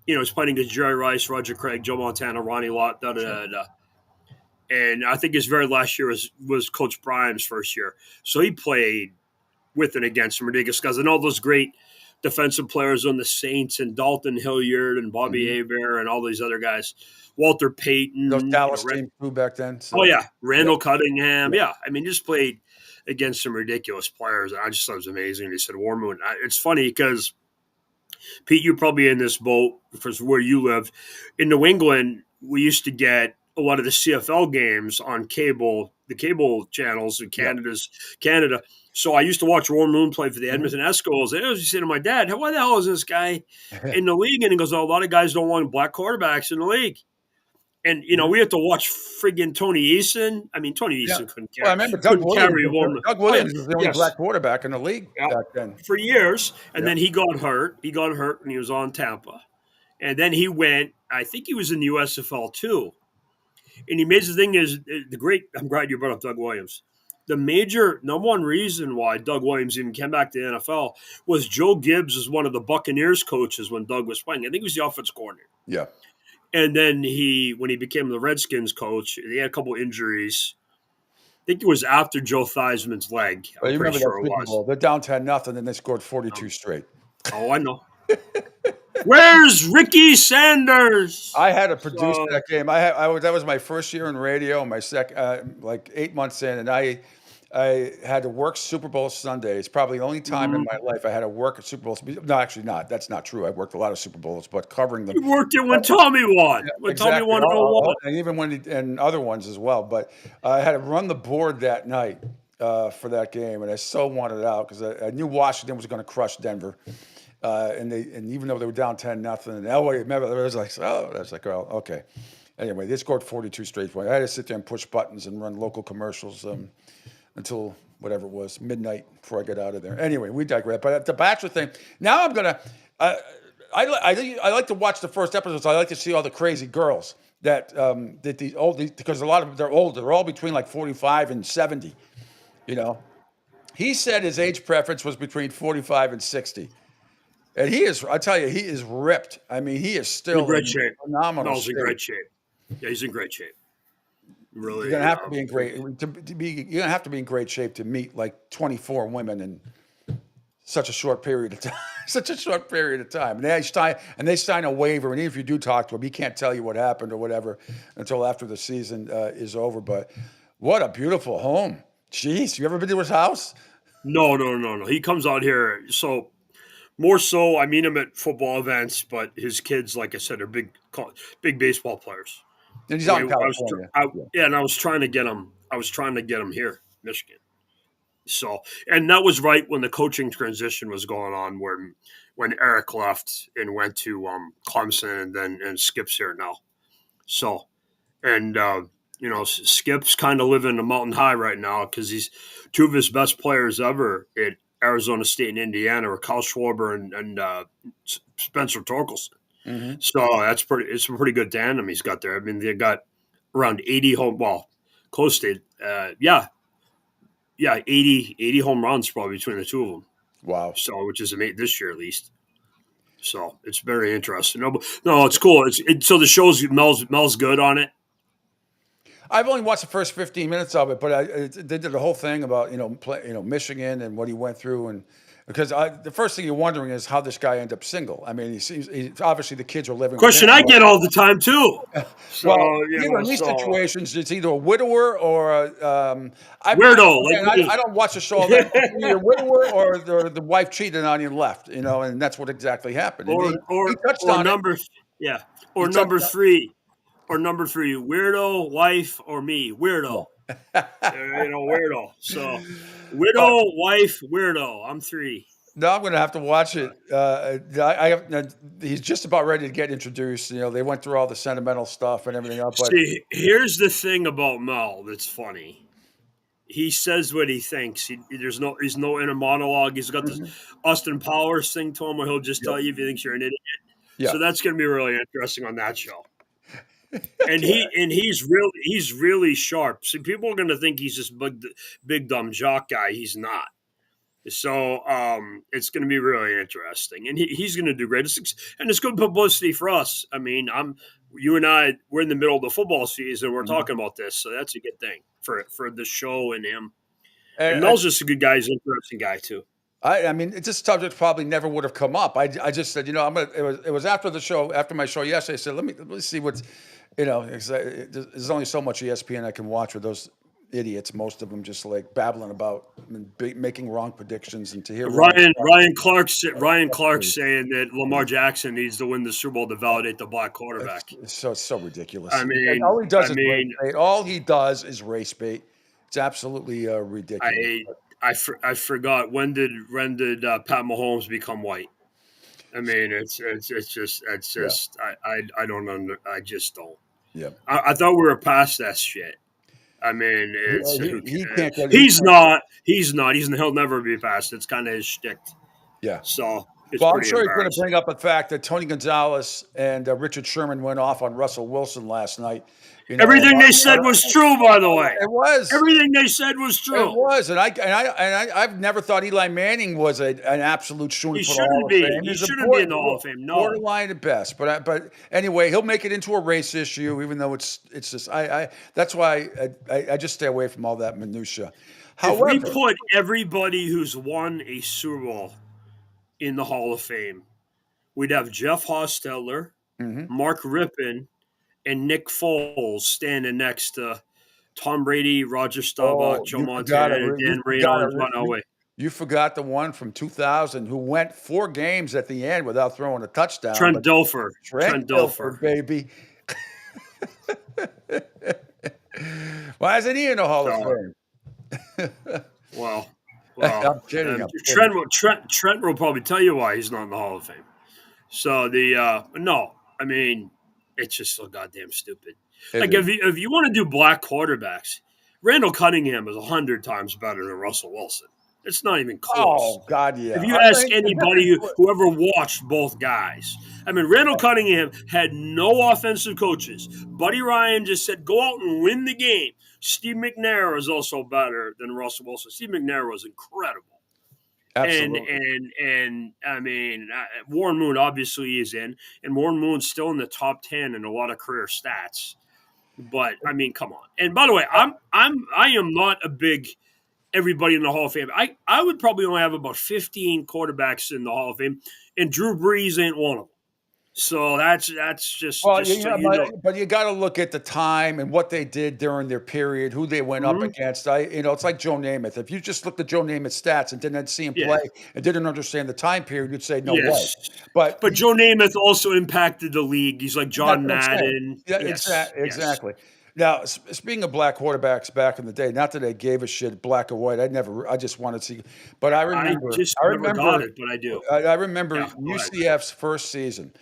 he's playing against Jerry Rice, Roger Craig, Joe Montana, Ronnie Lott, And I think his very last year was Coach Bryant's first year. So he played with and against some ridiculous guys. And all those great defensive players on the Saints and Dalton Hilliard and Bobby Hebert and all these other guys. Walter Payton. Those Dallas team crew back then. So. Oh, yeah. Randall Cunningham. Yeah. I mean, just played against some ridiculous players. I just thought it was amazing. He said, Warren Moon. It's funny because, Pete, you're probably in this boat because where you live. In New England, we used to get a lot of the CFL games on cable, the cable channels in Canada. So I used to watch Warren Moon play for the Edmonton Eskimos. And I was just saying to my dad, why the hell is this guy in the league? And he goes, a lot of guys don't want black quarterbacks in the league. And, we have to watch friggin' Tony Eason. I mean, Tony Eason couldn't carry. Well, I remember Doug Williams was the only black quarterback in the league back then. For years. And then he got hurt. He got hurt and he was on Tampa. And then he went, I think he was in the USFL too. And he made the thing is I'm glad you brought up Doug Williams. The major number one reason why Doug Williams even came back to the NFL was Joe Gibbs was one of the Buccaneers coaches when Doug was playing. I think he was the offensive coordinator. Yeah. And then when he became the Redskins coach, he had a couple injuries. I think it was after Joe Theismann's leg. Well, you remember sure that Super Bowl. They're down 10-0, and they scored 42 straight. Oh, I know. Where's Ricky Sanders? I had to produce that game. That was my first year in radio, my like 8 months in, and I had to work Super Bowl Sundays. Probably the only time in my life I had to work at Super Bowls. No, actually not. That's not true. I worked a lot of Super Bowls, but covering them. You worked it when Tommy won. When Tommy won, and even and other ones as well. But I had to run the board that night for that game, and I so wanted it out because I knew Washington was going to crush Denver. And even though they were down 10-0, and Elway, remember, I was like, oh, okay. Anyway, they scored 42 straight points. I had to sit there and push buttons and run local commercials until whatever it was, midnight before I got out of there. Anyway, we digress. But the Bachelor thing, now I'm gonna. I like to watch the first episodes. I like to see all the crazy girls because a lot of them, they're older. They're all between like 45 and 70. You know, he said his age preference was between 45 and 60. And I tell you, he is ripped. I mean, he is still in great shape. Phenomenal. No, he's in great shape. Yeah, he's in great shape. Really, you're gonna have to be in great. You're gonna have to be in great shape to meet like 24 women in such a short period of time. And they sign a waiver, and even if you do talk to him, he can't tell you what happened or whatever until after the season is over. But what a beautiful home! Jeez, you ever been to his house? No. He comes out here so. More so, I meet him at football events, but his kids, like I said, are big baseball players. And he's out in California. And I was trying to get him. Here, Michigan. So, and that was right when the coaching transition was going on, when Eric left and went to Clemson, and Skip's here now. So, and Skip's kind of living a mountain high right now because he's two of his best players ever at Arizona State and Indiana were Kyle Schwarber and Spencer Torkelson. Mm-hmm. So it's a pretty good tandem he's got there. I mean, they got around 80 close to 80 home runs probably between the two of them. Wow. So, which is amazing this year at least. So it's very interesting. No, it's cool. So the show's Mel's good on it. I've only watched the first 15 minutes of it, but they did the whole thing about Michigan and what he went through, and because the first thing you're wondering is how this guy ended up single. I mean, he's obviously the kids are living. Question I get all the time too. So, well, in these situations, it's either a widower or weirdo. I don't watch the show all that. Either a widower or the wife cheated on you and left. And that's what exactly happened. Or number three. Or number three, weirdo, wife, or me, weirdo. Weirdo. So, widow, wife, weirdo. I'm three. No, I'm going to have to watch it. He's just about ready to get introduced. They went through all the sentimental stuff and everything else. See, here's the thing about Mel that's funny. He says what he thinks. He's no inner monologue. He's got this Austin Powers thing to him where he'll just tell you if he thinks you're an idiot. Yeah. So that's going to be really interesting on that show. And he's really sharp. See, people are going to think he's this big dumb jock guy. He's not. So it's going to be really interesting, and he's going to do great. And it's good publicity for us. I mean, you and I, we're in the middle of the football season. We're talking about this, so that's a good thing for the show and him. And Mel's just a good guy. He's an interesting guy too. I mean, this subject probably never would have come up. I just said, it was after the show, after my show yesterday. I said, let me see what's. There's only so much ESPN I can watch with those idiots. Most of them just like babbling about making wrong predictions, and to hear Ryan Clark saying that Lamar Jackson needs to win the Super Bowl to validate the black quarterback. It's so ridiculous. I mean, and all he does is race bait. All he does is race bait. It's absolutely ridiculous. I forgot when did Pat Mahomes become white? I mean, it's just I don't I just don't. Yeah. I thought we were past that shit. I mean, he'll never be past. It's kind of his shtick. Yeah. So Well, I'm sure he's going to bring up the fact that Tony Gonzalez and Richard Sherman went off on Russell Wilson last night. You know, Everything they said was true, by the way. It was. Everything they said was true. It was, and I've never thought Eli Manning was an absolute shoo-in for the Hall of Fame. He shouldn't be in the Hall of Fame. No, borderline at best. But anyway, he'll make it into a race issue, even though it's just that's why I just stay away from all that minutia. However, if we put everybody who's won a Super Bowl in the Hall of Fame, we'd have Jeff Hostetler, Mark Rippon, and Nick Foles standing next to Tom Brady, Roger Staubach, Joe Montana, and Dan Marino, and John Elway. You forgot the one from 2000 who went 4 games at the end without throwing a touchdown. Trent Dilfer. Trent Dilfer, baby. Why isn't he in the Hall of Fame? Well, I'm kidding. Trent will probably tell you why he's not in the Hall of Fame. So it's just so goddamn stupid. If you want to do black quarterbacks, Randall Cunningham is 100 times better than Russell Wilson. It's not even close. Oh God, yeah. If you ask anybody who ever watched both guys, Randall Cunningham had no offensive coaches. Buddy Ryan just said, "Go out and win the game." Steve McNair is also better than Russell Wilson. Steve McNair was incredible. Absolutely. And Warren Moon obviously is in, and Warren Moon's still in the top 10 in a lot of career stats. But come on. And by the way, I am not a big everybody in the Hall of Fame. I would probably only have about 15 quarterbacks in the Hall of Fame, and Drew Brees ain't one of them. So that's just. But you got to look at the time and what they did during their period, who they went up against. It's like Joe Namath. If you just looked at Joe Namath's stats and didn't see him play and didn't understand the time period, you'd say no way. But Joe Namath also impacted the league. He's like John Madden. Yeah, exactly. Now, speaking of black quarterbacks back in the day, not that I gave a shit black or white. I just wanted to see. But I remember. Never got it, but I do. I remember UCF's first season.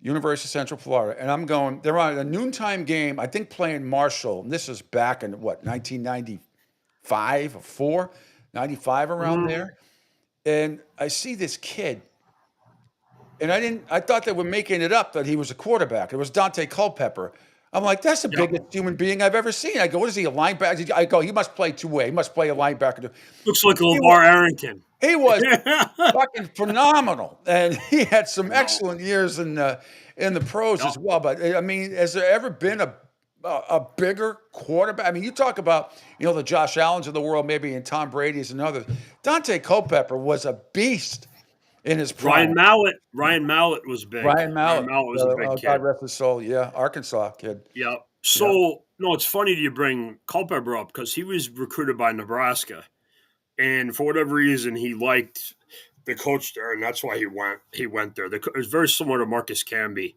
University of Central Florida, and I'm going, they're on a noontime game, I think playing Marshall, and this is back in 1995 or 4, 95 around there, and I see this kid, and I thought they were making it up that he was a quarterback. It was Dante Culpepper. I'm like, that's the biggest human being I've ever seen. I go, what is he, a linebacker? I go, he must play two-way. He must play a linebacker. Looks like LeVar Arrington. He was fucking phenomenal, and he had some excellent years in the pros as well. But has there ever been a bigger quarterback? You talk about the Josh Allens of the world, maybe, and Tom Brady's and others. Dante Culpepper was a beast in his prime. Ryan Mallett was big. Ryan Mallett was a big kid. God rest his soul. Yeah, Arkansas kid. Yeah. So no, it's funny that you bring Culpepper up because he was recruited by Nebraska. And for whatever reason, he liked the coach there, and that's why he went there. It was very similar to Marcus Camby,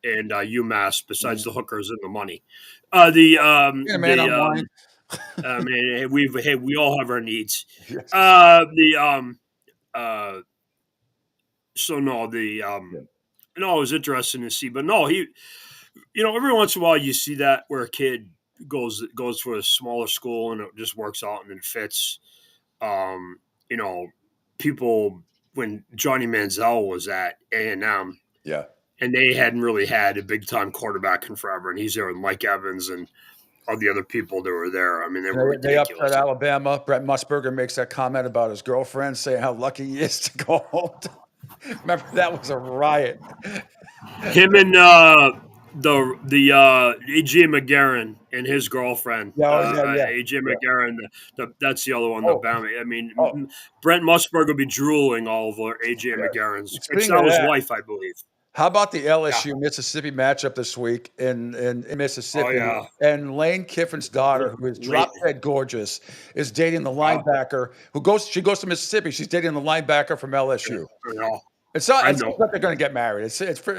and UMass. Besides the hookers and the money, we all have our needs. Yes. It was interesting to see, but no, he, every once in a while you see that where a kid goes for a smaller school and it just works out and it fits. People when Johnny Manziel was at A&M, and they hadn't really had a big time quarterback in forever, and he's there with Mike Evans and all the other people that were there. They were ridiculous. They upset Alabama. Brett Musburger makes that comment about his girlfriend, saying how lucky he is to go home. Remember, that was a riot. Him and the A.J. McGarren and his girlfriend. A.J. McGarren, that's the other one. Brent Musburger would be drooling all over A.J. McGarren's. That was his wife, I believe. How about the LSU Mississippi matchup this week in Mississippi? And Lane Kiffin's daughter, who is drop dead gorgeous, is dating the linebacker she goes to Mississippi. She's dating the linebacker from LSU. It's not that they're going to get married.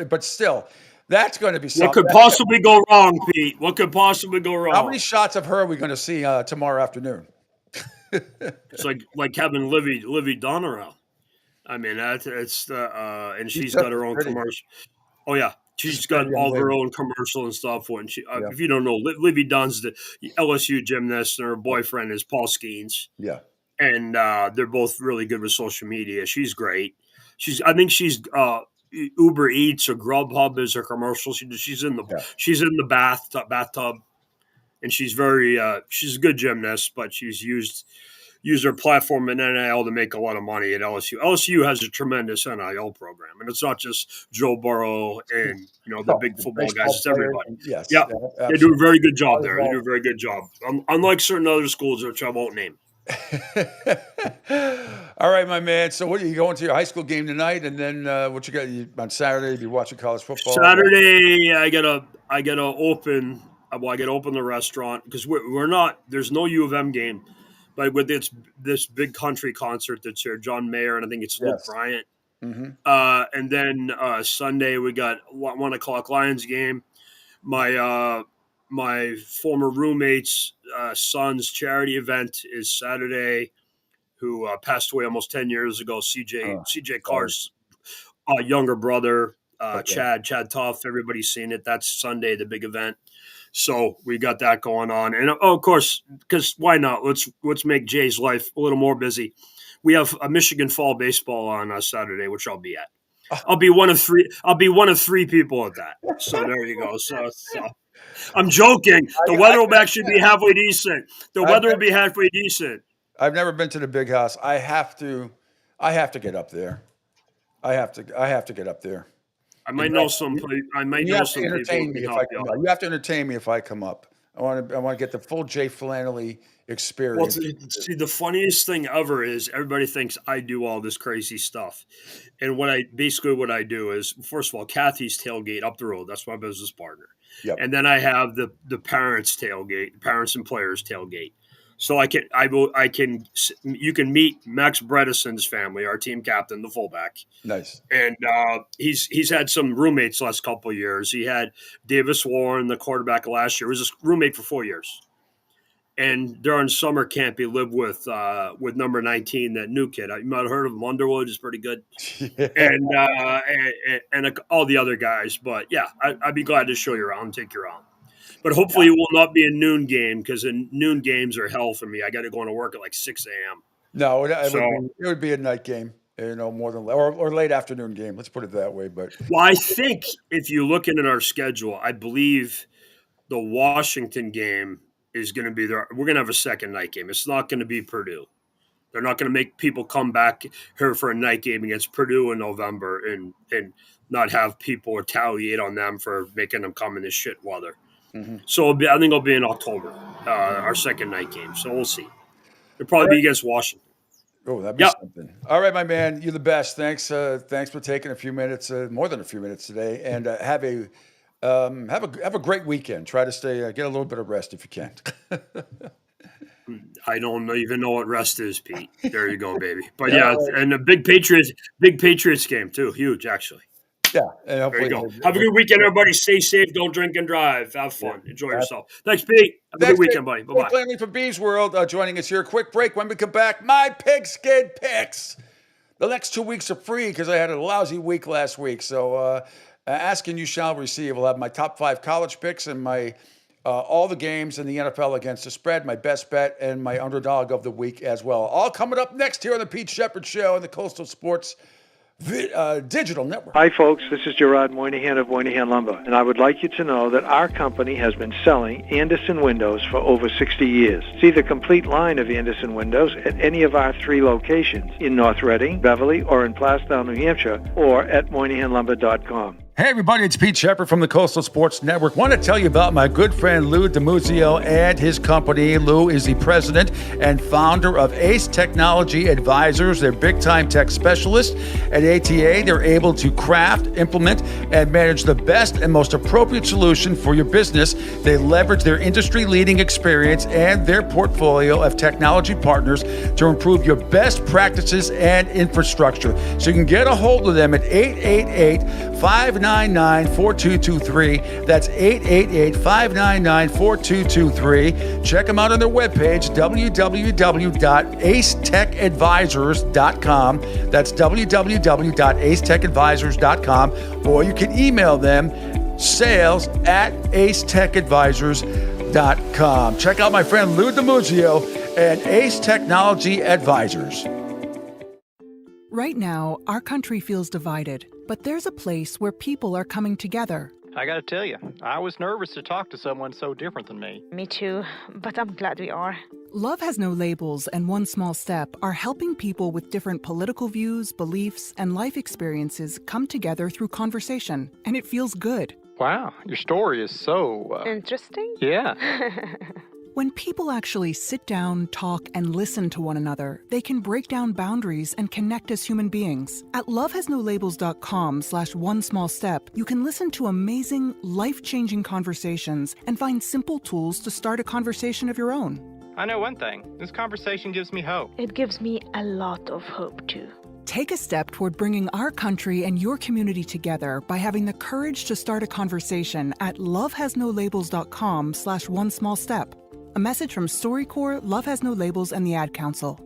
But still. That's going to be something. What could possibly go wrong, Pete? What could possibly go wrong? How many shots of her are we going to see tomorrow afternoon? It's like having Livy Donnerell. And she's got her own commercial. Oh yeah, she's got all her own commercial and stuff. When she, if you don't know, Livy Dunn's the LSU gymnast, and her boyfriend is Paul Skeens. Yeah, and they're both really good with social media. She's great. I think she's Uber Eats or Grubhub is her commercial. She's in the bathtub, and she's she's a good gymnast, but she's used her platform in NIL to make a lot of money at LSU. LSU has a tremendous NIL program, and it's not just Joe Burrow and the big football guys. It's everybody. Yes, yeah, absolutely. they do a very good job there. They do a very good job, unlike certain other schools, which I won't name. All right, my man. So, what are you going to your high school game tonight, and then what you got on Saturday? You watching college football? Saturday, I gotta open. Well, I gotta open the restaurant because we're not. There's no U of M game, but with this big country concert that's here, John Mayer, and I think it's Luke Bryant. Mm-hmm. And then Sunday we got 1:00 Lions game. My former roommate's son's charity event is Saturday, who passed away almost 10 years ago. CJ Carr's younger brother, Chad Tough. Everybody's seen it. That's Sunday, the big event. So we got that going on. And of course, because why not? Let's make Jay's life a little more busy. We have a Michigan fall baseball on Saturday, which I'll be at. I'll be one of three people at that. So there you go. So I'm joking. The weather will actually be halfway decent. Will be halfway decent. I've never been to the big house. I have to get up there. I have to get up there. I might know some people. You have to entertain me if I come up. I want to get the full Jay Flannelly experience. Well, see, the funniest thing ever is everybody thinks I do all this crazy stuff. And what I do is, first of all, Kathy's tailgate up the road. That's my business partner. Yep. And then I have the parents' tailgate, parents and players' tailgate. So you can meet Max Bredeson's family, our team captain, the fullback. Nice. And he's had some roommates the last couple of years. He had Davis Warren, the quarterback last year. He was his roommate for 4 years. And during summer camp, he lived with number 19, that new kid. You might have heard of him. Underwood is pretty good. And all the other guys. But, yeah, I'd be glad to show you around and take you around. But hopefully it will not be a noon game, because noon games are hell for me. I got to go into work at like 6 a.m. No, it would be a night game, more than or late afternoon game. Let's put it that way. But I think if you look at our schedule, I believe the Washington game is going to be there. We're going to have a second night game. It's not going to be Purdue. They're not going to make people come back here for a night game against Purdue in November and not have people retaliate on them for making them come in this shit weather. Mm-hmm. So I think it'll be in October, our second night game. So we'll see. It'll probably be against Washington. Oh, that'd be something. All right, my man, you're the best. Thanks for taking a few minutes, more than a few minutes today, and have a great weekend. Try to get a little bit of rest if you can. I don't even know what rest is, Pete. There you go, baby. But yeah, and a big Patriots game too. Huge, actually. Yeah. There you go. Have a good weekend, everybody. Stay safe. Don't drink and drive. Have fun. Enjoy yourself. Thanks, Pete. Have a good weekend, buddy. Bye-bye. Flannelly from Bees World joining us here. Quick break. When we come back, my pigskin picks. The next 2 weeks are free because I had a lousy week last week. So ask and you shall receive. We'll have my top 5 college picks and my all the games in the NFL against the spread, my best bet, and my underdog of the week as well. All coming up next here on the Pete Sheppard Show on the Coastal Sports Digital Network. Hi, folks. This is Gerard Moynihan of Moynihan Lumber, and I would like you to know that our company has been selling Anderson windows for over 60 years. See the complete line of Anderson windows at any of our 3 locations in North Reading, Beverly, or in Plastown, New Hampshire, or at MoynihanLumber.com. Hey everybody, it's Pete Sheppard from the Coastal Sports Network. Want to tell you about my good friend Lou DiMuzio and his company. Lou is the president and founder of Ace Technology Advisors. They're big-time tech specialists. At ATA, they're able to craft, implement, and manage the best and most appropriate solution for your business. They leverage their industry-leading experience and their portfolio of technology partners to improve your best practices and infrastructure. So you can get a hold of them at 888-599-4223. That's 888-599-4223. Check them out on their webpage, www.acetechadvisors.com. That's www.acetechadvisors.com. Or you can email them, sales@acetechadvisors.com. Check out my friend Lou DiMuzio and Ace Technology Advisors. Right now, our country feels divided, but there's a place where people are coming together. I gotta tell you, I was nervous to talk to someone so different than me. Me too, but I'm glad we are. Love Has No Labels and One Small Step are helping people with different political views, beliefs, and life experiences come together through conversation, and it feels good. Wow, your story is so... Interesting? Yeah. When people actually sit down, talk, and listen to one another, they can break down boundaries and connect as human beings. At lovehasnolabels.com/onesmallstep, you can listen to amazing, life-changing conversations and find simple tools to start a conversation of your own. I know one thing. This conversation gives me hope. It gives me a lot of hope, too. Take a step toward bringing our country and your community together by having the courage to start a conversation at lovehasnolabels.com/onesmallstep. A message from StoryCorps, Love Has No Labels, and the Ad Council.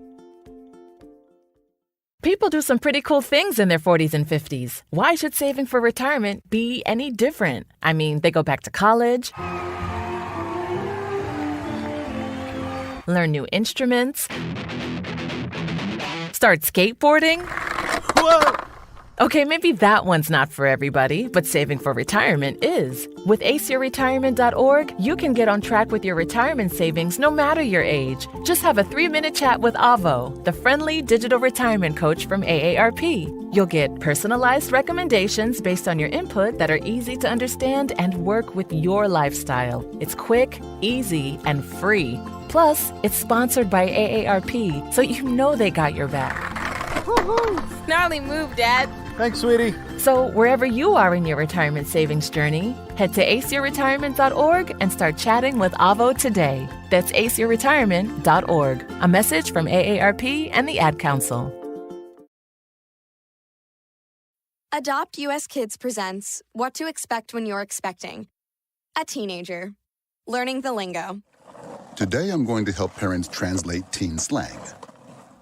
People do some pretty cool things in their 40s and 50s. Why should saving for retirement be any different? I mean, they go back to college, learn new instruments, start skateboarding. Whoa! Okay, maybe that one's not for everybody, but saving for retirement is. With aceyourretirement.org, you can get on track with your retirement savings no matter your age. Just have a 3-minute chat with Avo, the friendly digital retirement coach from AARP. You'll get personalized recommendations based on your input that are easy to understand and work with your lifestyle. It's quick, easy, and free. Plus, it's sponsored by AARP, so you know they got your back. Woohoo! Gnarly move, Dad. Thanks, sweetie. So wherever you are in your retirement savings journey, head to aceyourretirement.org and start chatting with Avo today. That's aceyourretirement.org. A message from AARP and the Ad Council. Adopt US Kids presents What to Expect When You're Expecting. A teenager. Learning the lingo. Today I'm going to help parents translate teen slang.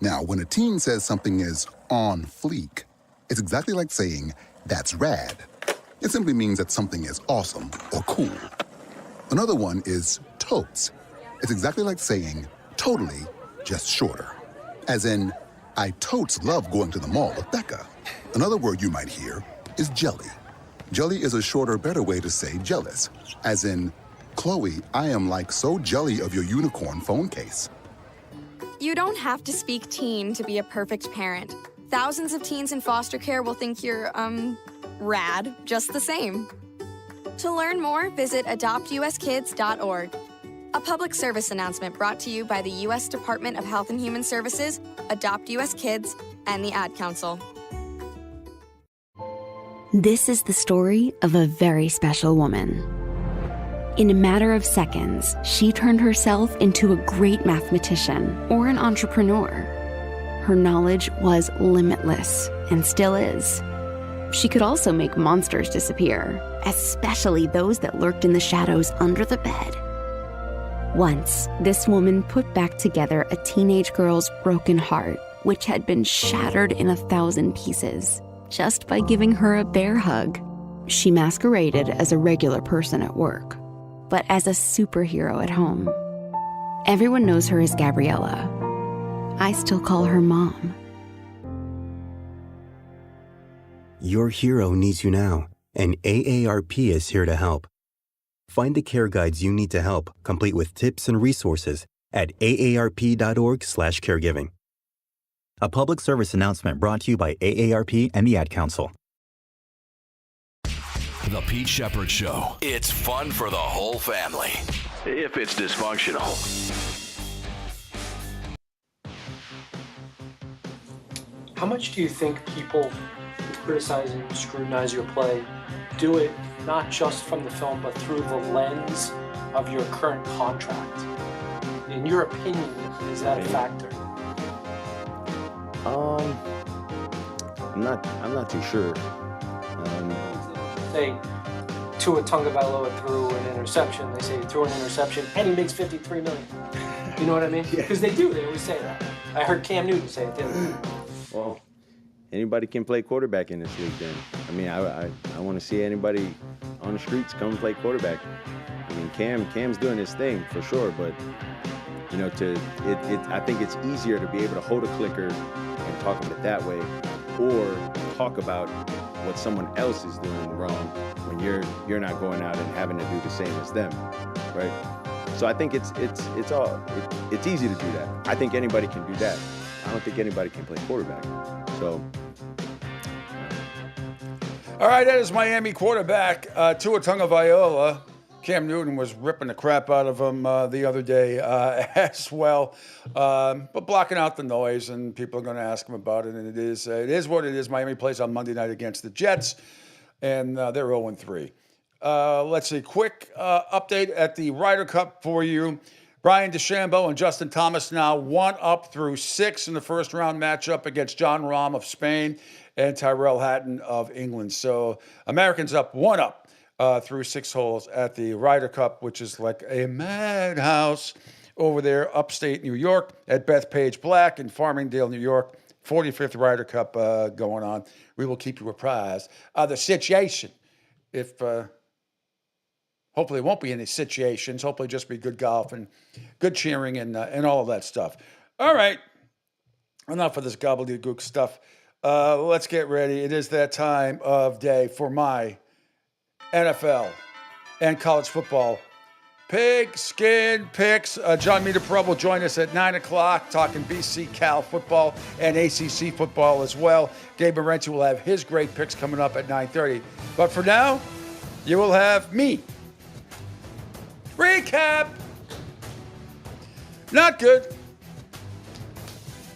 Now, when a teen says something is on fleek, it's exactly like saying, that's rad. It simply means that something is awesome or cool. Another one is totes. It's exactly like saying, totally, just shorter. As in, I totes love going to the mall with Becca. Another word you might hear is jelly. Jelly is a shorter, better way to say jealous. As in, Chloe, I am like so jelly of your unicorn phone case. You don't have to speak teen to be a perfect parent. Thousands of teens in foster care will think you're, rad, just the same. To learn more, visit adoptuskids.org. A public service announcement brought to you by the U.S. Department of Health and Human Services, Adopt U.S. Kids, and the Ad Council. This is the story of a very special woman. In a matter of seconds, she turned herself into a great mathematician or an entrepreneur. Her knowledge was limitless and still is. She could also make monsters disappear, especially those that lurked in the shadows under the bed. Once, this woman put back together a teenage girl's broken heart, which had been shattered in 1,000 pieces, just by giving her a bear hug. She masqueraded as a regular person at work, but as a superhero at home. Everyone knows her as Gabriella. I still call her Mom. Your hero needs you now, and AARP is here to help. Find the care guides you need to help, complete with tips and resources at aarp.org/caregiving. A public service announcement brought to you by AARP and the Ad Council. The Pete Sheppard Show. It's fun for the whole family, if it's dysfunctional. How much do you think people who criticize and scrutinize your play do it not just from the film, but through the lens of your current contract? In your opinion, is that a factor? I'm not too sure. Say Tua Tagovailoa threw an interception. They say he threw an interception and he makes $53 million. You know what I mean? Because they do. They always say that. I heard Cam Newton say it too. Well, anybody can play quarterback in this league. Then I mean, I want to see anybody on the streets come play quarterback. I mean, Cam's doing his thing for sure, but I think it's easier to be able to hold a clicker and talk about it that way or talk about what someone else is doing wrong when you're not going out and having to do the same as them, right? So I think it's easy to do that. I think anybody can do that. I don't think anybody can play quarterback. So. All right, that is Miami quarterback Tua Tagovailoa. Cam Newton was ripping the crap out of him the other day as well, but blocking out the noise, and people are going to ask him about it, and it is what it is. Miami plays on Monday night against the Jets, and they're 0-3. Let's see, quick update at the Ryder Cup for you. Brian DeChambeau and Justin Thomas now 1-up through 6 in the first round matchup against John Rahm of Spain and Tyrell Hatton of England. So Americans up 1-up through 6 holes at the Ryder Cup, which is like a madhouse over there upstate New York at Bethpage Black in Farmingdale, New York. 45th Ryder Cup going on. We will keep you apprised of the situation. If hopefully it won't be any situations. Hopefully just be good golf and good cheering and all of that stuff. All right. Enough of this gobbledygook stuff. Let's get ready. It is that time of day for my NFL and college football pigskin picks. John Meterpro will join us at 9 o'clock talking BC Cal football and ACC football as well. Dave Morency will have his great picks coming up at 9:30. But for now, you will have me. Recap. Not good.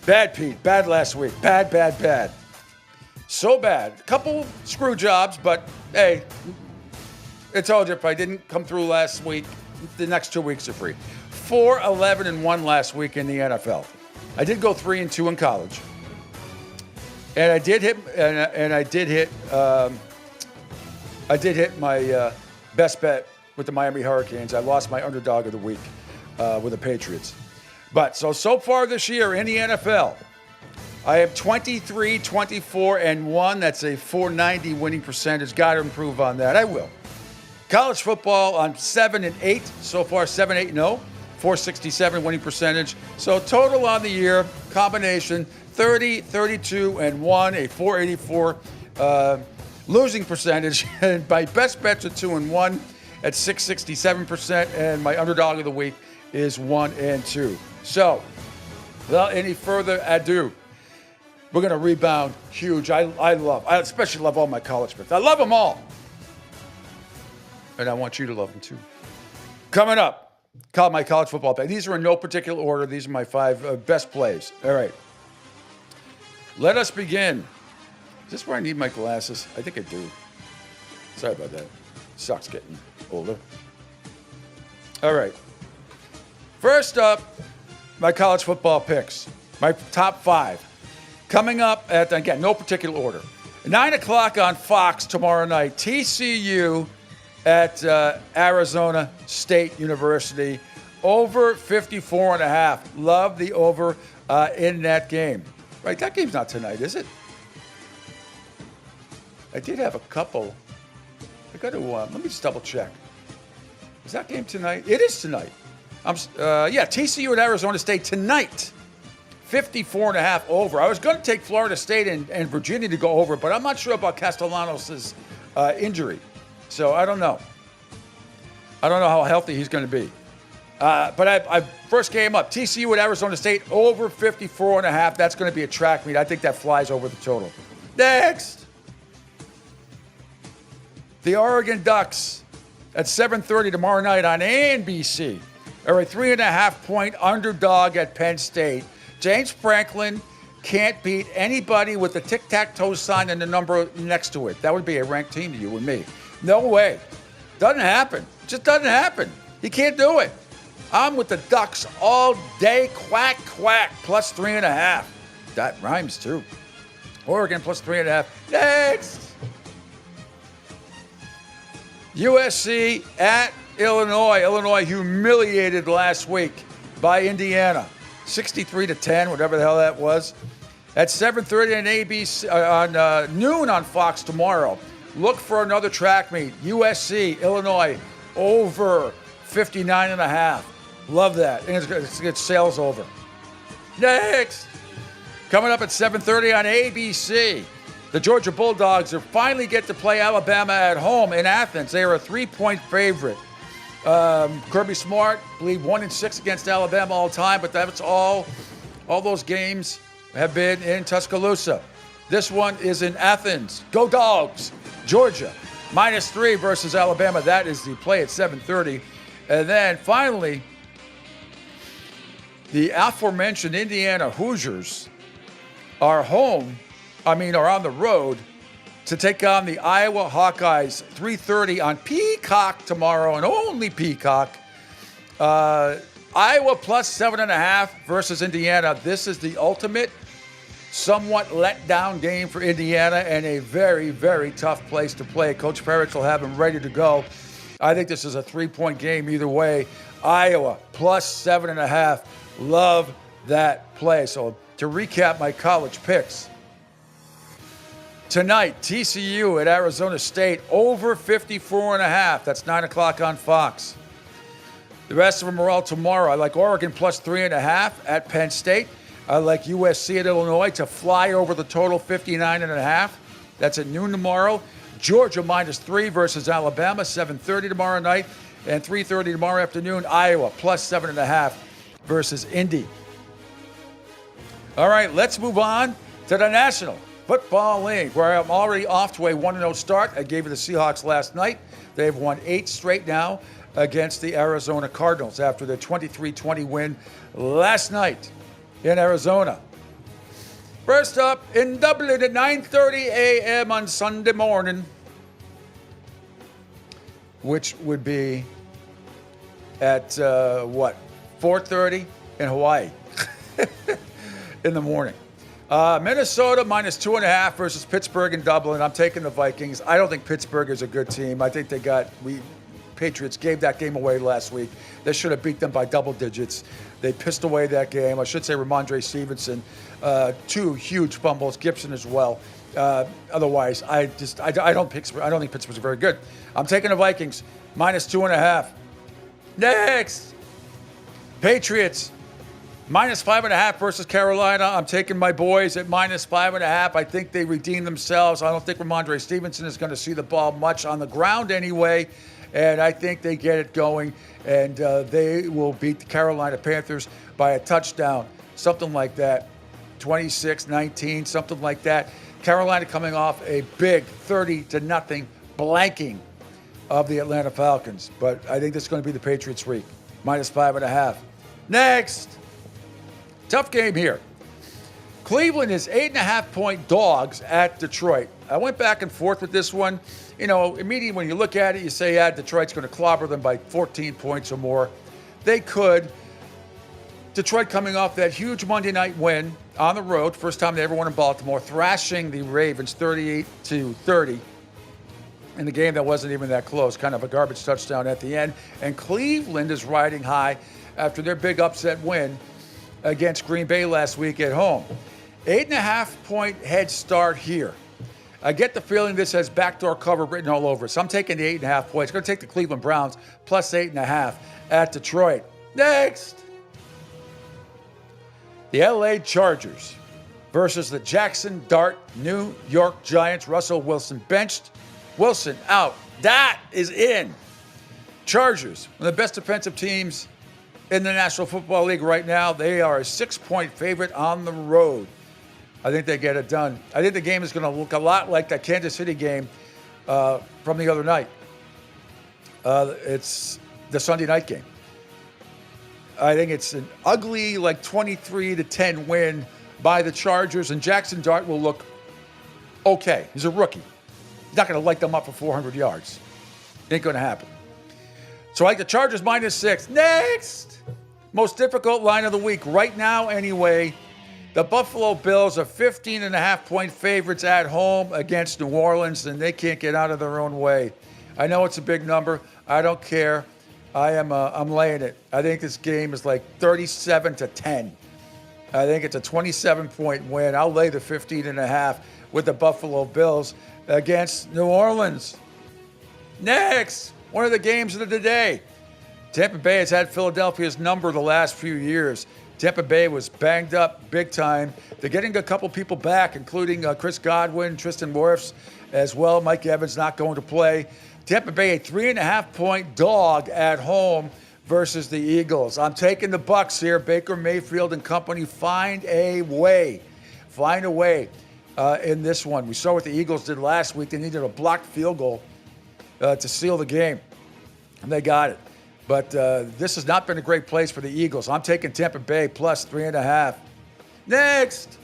Bad, Pete. Bad last week. Bad. So bad. Couple screw jobs, but hey, I told you if I didn't come through last week, the next 2 weeks are free. 4-11-1 last week in the NFL. I did go 3-2 in college, and I did hit my best bet with the Miami Hurricanes. I lost my underdog of the week with the Patriots. But so far this year in the NFL, I have 23-24-1. That's a .490 winning percentage. Got to improve on that. I will. College football, I'm 7-8 so far. 7-8-0. .467 winning percentage. So total on the year, combination 30-32-1, a .484 losing percentage. And my best bets are 2-1 at 667%, and my underdog of the week is 1-2. So, without any further ado, we're going to rebound huge. I especially love all my college bets. I love them all. And I want you to love them too. Coming up, my college football bet. These are in no particular order. These are my 5 best plays. All right. Let us begin. Is this where I need my glasses? I think I do. Sorry about that. Sucks getting older. All right. First up, my college football picks. My top 5. Coming up at, again, no particular order. 9 o'clock on Fox tomorrow night. TCU at Arizona State University. Over 54.5. Love the over in that game. Right, that game's not tonight, is it? I did have a couple. I got to, let me just double check. Is that game tonight? It is tonight. TCU at Arizona State tonight. 54.5 over. I was going to take Florida State and Virginia to go over, but I'm not sure about Castellanos' injury. So I don't know. I don't know how healthy he's going to be. But I first game up. TCU at Arizona State over 54.5. That's going to be a track meet. I think that flies over the total. Next. The Oregon Ducks at 7:30 tomorrow night on NBC are a 3.5-point underdog at Penn State. James Franklin can't beat anybody with the tic-tac-toe sign and the number next to it. That would be a ranked team to you and me. No way. Doesn't happen. Just doesn't happen. He can't do it. I'm with the Ducks all day. Quack, quack. Plus 3.5. That rhymes too. Oregon plus 3.5. Next. USC at Illinois. Illinois humiliated last week by Indiana. 63-10, whatever the hell that was. At 7:30 on ABC, on noon on Fox tomorrow. Look for another track meet. USC, Illinois, over 59.5. Love that. And it sails over. Next. Coming up at 7:30 on ABC. The Georgia Bulldogs are finally get to play Alabama at home in Athens. They are a 3-point favorite. Kirby Smart, I believe 1-6 against Alabama all time, but that's all those games have been in Tuscaloosa. This one is in Athens. Go Dogs! Georgia, -3 versus Alabama. That is the play at 7:30. And then finally, the aforementioned Indiana Hoosiers are on the road to take on the Iowa Hawkeyes, 3:30 on Peacock tomorrow, and only Peacock. Iowa plus 7.5 versus Indiana. This is the ultimate, somewhat let down game for Indiana, and a very, very tough place to play. Coach Parrish will have them ready to go. I think this is a 3-point game either way. Iowa plus 7.5. Love that play. So to recap my college picks. Tonight, TCU at Arizona State, over 54.5. That's 9 o'clock on Fox. The rest of them are all tomorrow. I like Oregon plus 3.5 at Penn State. I like USC at Illinois to fly over the total 59.5. That's at noon tomorrow. Georgia -3 versus Alabama, 7:30 tomorrow night. And 3:30 tomorrow afternoon, Iowa plus 7.5 versus Indy. All right, let's move on to the National Football League, where I'm already off to a 1-0 start. I gave you the Seahawks last night. They've won 8 straight now against the Arizona Cardinals after their 23-20 win last night in Arizona. First up in Dublin at 9:30 a.m. on Sunday morning, which would be at 4:30 in Hawaii in the morning. Minnesota -2.5 versus Pittsburgh in Dublin. I'm taking the Vikings. I don't think Pittsburgh is a good team. I think Patriots gave that game away last week. They should have beat them by double digits. They pissed away that game. I should say Ramondre Stevenson, 2 huge fumbles, Gibson as well. Otherwise, I don't think Pittsburgh's very good. I'm taking the Vikings -2.5. Next, Patriots -5.5 versus Carolina. I'm taking my boys at -5.5. I think they redeem themselves. I don't think Ramondre Stevenson is going to see the ball much on the ground anyway. And I think they get it going, and they will beat the Carolina Panthers by a touchdown, something like that, 26-19, something like that. Carolina coming off a big 30-0 blanking of the Atlanta Falcons. But I think this is going to be the Patriots' week, -5.5. Next, tough game here. Cleveland is 8.5-point dogs at Detroit. I went back and forth with this one. You know, immediately when you look at it, you say, yeah, Detroit's going to clobber them by 14 points or more. They could. Detroit coming off that huge Monday night win on the road, first time they ever won in Baltimore, thrashing the Ravens 38-30 in the game that wasn't even that close, kind of a garbage touchdown at the end. And Cleveland is riding high after their big upset win against Green Bay last week at home. 8.5-point head start here. I get the feeling this has backdoor cover written all over it. So I'm taking the 8.5 points. Going to take the Cleveland Browns plus 8.5 at Detroit. Next, the LA Chargers versus the Jackson Dart New York Giants. Russell Wilson benched. Wilson out. That is in. Chargers, one of the best defensive teams in the National Football League right now. They are a 6-point favorite on the road. I think they get it done. I think the game is going to look a lot like that Kansas City game from the other night. It's the Sunday night game. I think it's an ugly, like 23-10 win by the Chargers, and Jackson Dart will look okay. He's a rookie. He's not going to light them up for 400 yards. Ain't going to happen. So I like the Chargers -6. Next, most difficult line of the week right now anyway. The Buffalo Bills are 15.5-point favorites at home against New Orleans, and they can't get out of their own way. I know it's a big number. I don't care. I'm laying it. I think this game is like 37-10. I think it's a 27-point win. I'll lay the 15.5 with the Buffalo Bills against New Orleans. Next, one of the games of the day. Tampa Bay has had Philadelphia's number the last few years. Tampa Bay was banged up big time. They're getting a couple people back, including Chris Godwin, Tristan Wirfs as well. Mike Evans not going to play. Tampa Bay, a 3.5-point dog at home versus the Eagles. I'm taking the Bucs here. Baker Mayfield and company find a way. Find a way in this one. We saw what the Eagles did last week. They needed a blocked field goal to seal the game, and they got it. But this has not been a great place for the Eagles. I'm taking Tampa Bay plus 3.5. Next,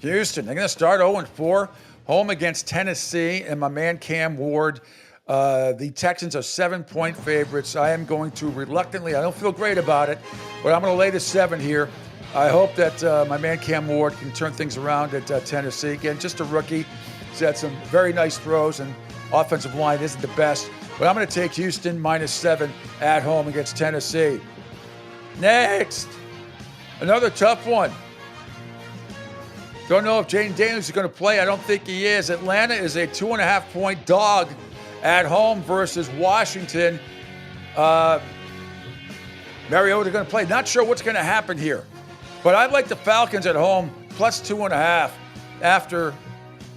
Houston. They're going to start 0-4, home against Tennessee, and my man Cam Ward. The Texans are 7-point favorites. I am going to reluctantly, I don't feel great about it, but I'm going to lay the 7 here. I hope that my man Cam Ward can turn things around at Tennessee. Again, just a rookie. He's had some very nice throws, and offensive line isn't the best. But I'm going to take Houston -7 at home against Tennessee. Next, another tough one. Don't know if Jaden Daniels is going to play. I don't think he is. Atlanta is a 2.5-point dog at home versus Washington. Mariota going to play. Not sure what's going to happen here. But I like the Falcons at home +2.5 after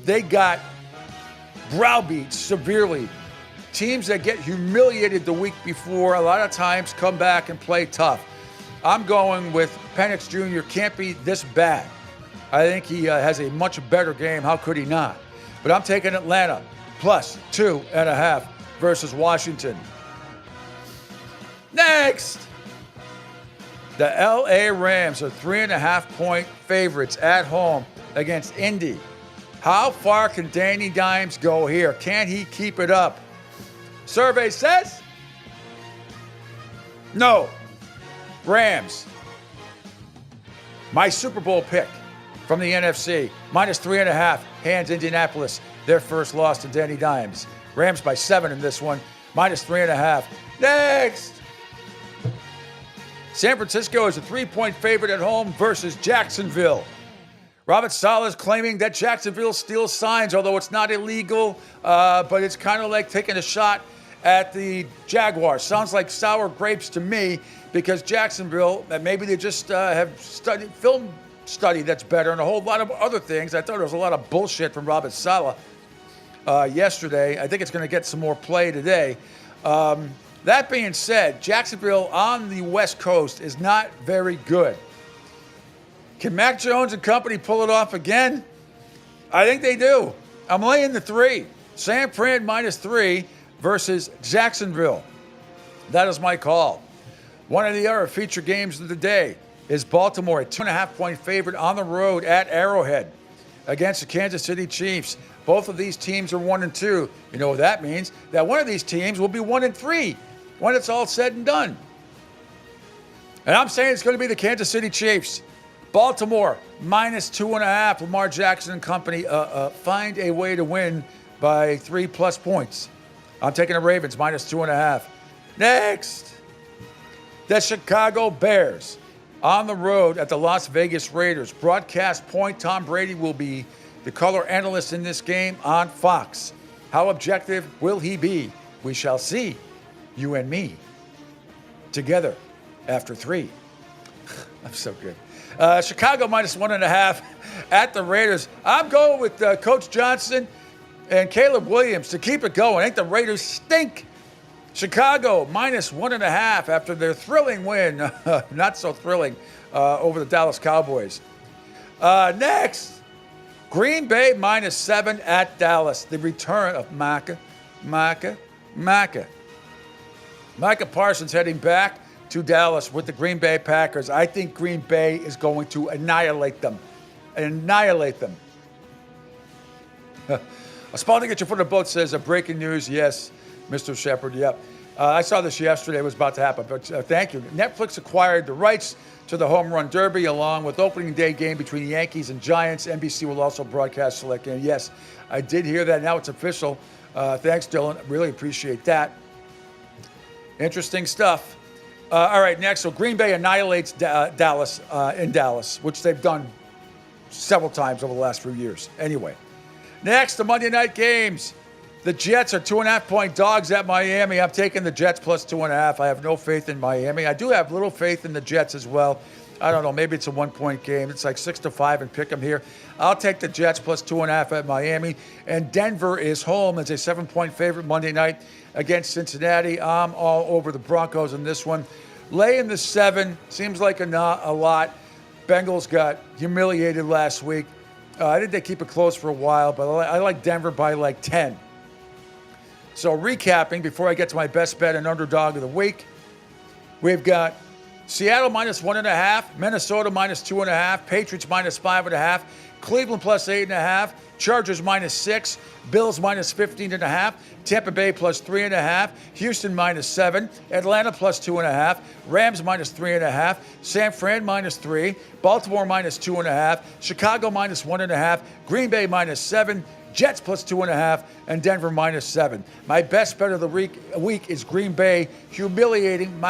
they got browbeat severely. Teams that get humiliated the week before a lot of times come back and play tough. I'm going with Penix Jr. Can't be this bad. I think he has a much better game. How could he not? But I'm taking Atlanta +2.5 versus Washington. Next, the LA Rams are 3.5-point favorites at home against Indy. How far can Danny Dimes go here? Can he keep it up? Survey says no. Rams. My Super Bowl pick from the NFC, -3.5, hands Indianapolis, their first loss to Danny Dimes. Rams by 7 in this one, -3.5. Next. San Francisco is a 3-point favorite at home versus Jacksonville. Robert Saleh is claiming that Jacksonville steals signs, although it's not illegal, but it's kind of like taking a shot at the Jaguars. Sounds like sour grapes to me because Jacksonville, maybe they just have studied film study that's better and a whole lot of other things. I thought there was a lot of bullshit from Robert Saleh yesterday. I think it's going to get some more play today. That being said, Jacksonville on the West Coast is not very good. Can Mac Jones and company pull it off again? I think they do. I'm laying the 3. San Fran -3 versus Jacksonville. That is my call. One of the other feature games of the day is Baltimore, a 2.5-point favorite on the road at Arrowhead against the Kansas City Chiefs. Both of these teams are 1-2. You know what that means? That one of these teams will be 1-3 when it's all said and done. And I'm saying it's going to be the Kansas City Chiefs. Baltimore, -2.5. Lamar Jackson and company find a way to win by 3+ points. I'm taking the Ravens, -2.5. Next, the Chicago Bears on the road at the Las Vegas Raiders. Broadcast point, Tom Brady will be the color analyst in this game on Fox. How objective will he be? We shall see. You and me together after 3. I'm so good. Chicago -1.5 at the Raiders. I'm going with Coach Johnson and Caleb Williams to keep it going. I think the Raiders stink. Chicago -1.5 after their thrilling win, not so thrilling, over the Dallas Cowboys. Next, Green Bay -7 at Dallas. The return of Micah Parsons heading back to Dallas with the Green Bay Packers. I think Green Bay is going to annihilate them. Spalding at your foot of the boat says, breaking news, yes, Mr. Sheppard, yep. I saw this yesterday. It was about to happen, but thank you. Netflix acquired the rights to the Home Run Derby along with opening day game between the Yankees and Giants. NBC will also broadcast select game. Yes, I did hear that. Now it's official. Thanks, Dylan. Really appreciate that. Interesting stuff. All right, next. So Green Bay annihilates Dallas in Dallas, which they've done several times over the last few years. Anyway, next, the Monday night games. The Jets are 2.5-point dogs at Miami. I'm taking the Jets +2.5. I have no faith in Miami. I do have little faith in the Jets as well. I don't know. Maybe it's a 1-point game. It's like 6-5 and pick 'em here. I'll take the Jets plus 2.5 at Miami. And Denver is home as a 7-point favorite Monday night against Cincinnati. I'm all over the Broncos in this one. Laying the 7 seems like a lot. Bengals got humiliated last week. I think they keep it close for a while, but I like Denver by like 10. So recapping before I get to my best bet and underdog of the week, we've got Seattle minus 1.5, Minnesota minus 2.5, Patriots minus 5.5, Cleveland plus 8.5, Chargers minus 6, Bills minus 15.5, Tampa Bay plus 3.5, Houston minus 7, Atlanta plus 2.5, Rams minus 3.5, San Fran minus 3, Baltimore minus 2.5, Chicago minus 1.5, Green Bay minus 7, Jets plus 2.5, and Denver minus 7. My best bet of the week is Green Bay humiliating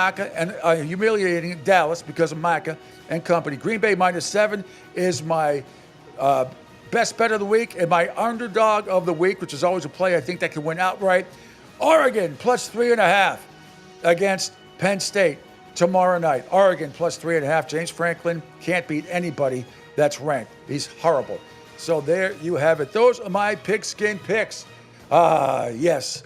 humiliating Dallas because of Micah and company. Green Bay minus 7 is my best bet of the week, and my underdog of the week, which is always a play I think that can win outright. Oregon plus 3.5 against Penn State tomorrow night. Oregon plus 3.5. James Franklin can't beat anybody that's ranked. He's horrible. So there you have it. Those are my pigskin picks. Yes.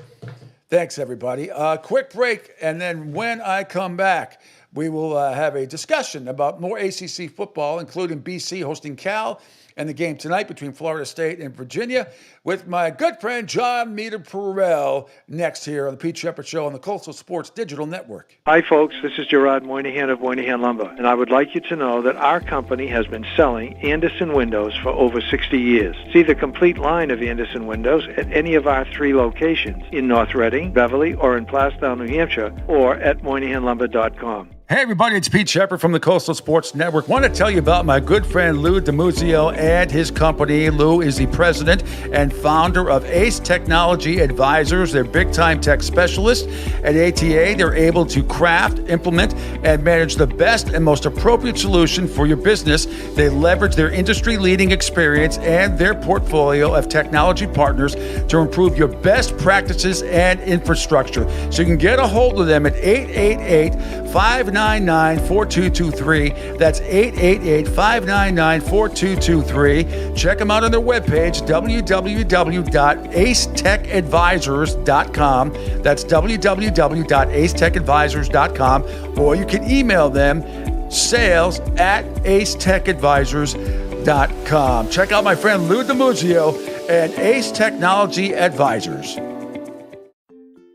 Thanks, everybody. Quick break, and then when I come back, we will have a discussion about more ACC football, including BC hosting Cal, and the game tonight between Florida State and Virginia with my good friend John Meter-Perrell next here on the Pete Sheppard Show on the Coastal Sports Digital Network. Hi, folks. This is Gerard Moynihan of Moynihan Lumber, and I would like you to know that our company has been selling Anderson windows for over 60 years. See the complete line of Anderson windows at any of our 3 locations in North Reading, Beverly, or in Plastown, New Hampshire, or at MoynihanLumber.com. Hey everybody, it's Pete Sheppard from the Coastal Sports Network. Want to tell you about my good friend Lou DiMuzio and his company. Lou is the president and founder of Ace Technology Advisors. They're big-time tech specialists. At ATA, they're able to craft, implement, and manage the best and most appropriate solution for your business. They leverage their industry-leading experience and their portfolio of technology partners to improve your best practices and infrastructure. So you can get a hold of them at 888-599-4223. That's 888-599-4223. Check them out on their webpage, www.acetechadvisors.com. That's www.acetechadvisors.com. Or you can email them sales@acetechadvisors.com. Check out my friend Lou DiMuzio and Ace Technology Advisors.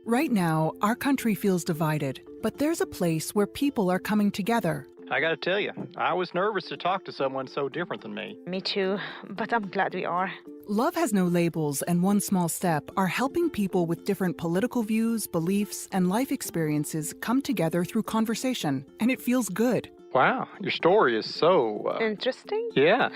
Right now, our country feels divided, but there's a place where people are coming together. I gotta tell you, I was nervous to talk to someone so different than me. Me too, but I'm glad we are. Love Has No Labels and One Small Step are helping people with different political views, beliefs, and life experiences come together through conversation, and it feels good. Wow, your story is so... Interesting? Yeah.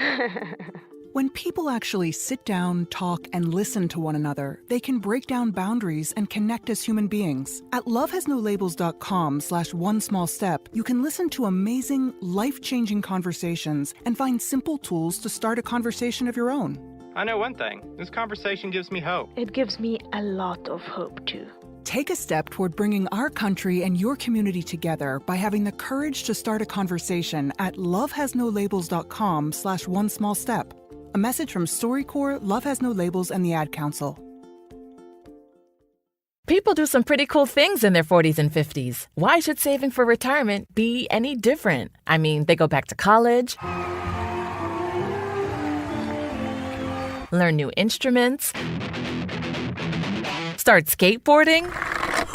When people actually sit down, talk, and listen to one another, they can break down boundaries and connect as human beings. At lovehasnolabels.com/onesmallstep, you can listen to amazing, life-changing conversations and find simple tools to start a conversation of your own. I know one thing. This conversation gives me hope. It gives me a lot of hope, too. Take a step toward bringing our country and your community together by having the courage to start a conversation at lovehasnolabels.com/onesmallstep. A message from StoryCorps, Love Has No Labels, and the Ad Council. People do some pretty cool things in their 40s and 50s. Why should saving for retirement be any different? I mean, they go back to college, learn new instruments, start skateboarding.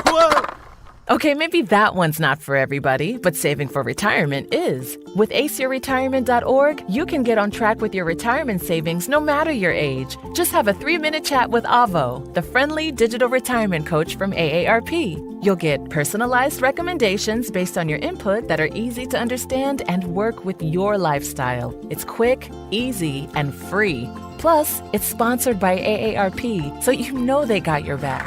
Whoa! Okay, maybe that one's not for everybody, but saving for retirement is. With aceyourretirement.org, you can get on track with your retirement savings no matter your age. Just have a 3-minute chat with Avo, the friendly digital retirement coach from AARP. You'll get personalized recommendations based on your input that are easy to understand and work with your lifestyle. It's quick, easy, and free. Plus, it's sponsored by AARP, so you know they got your back.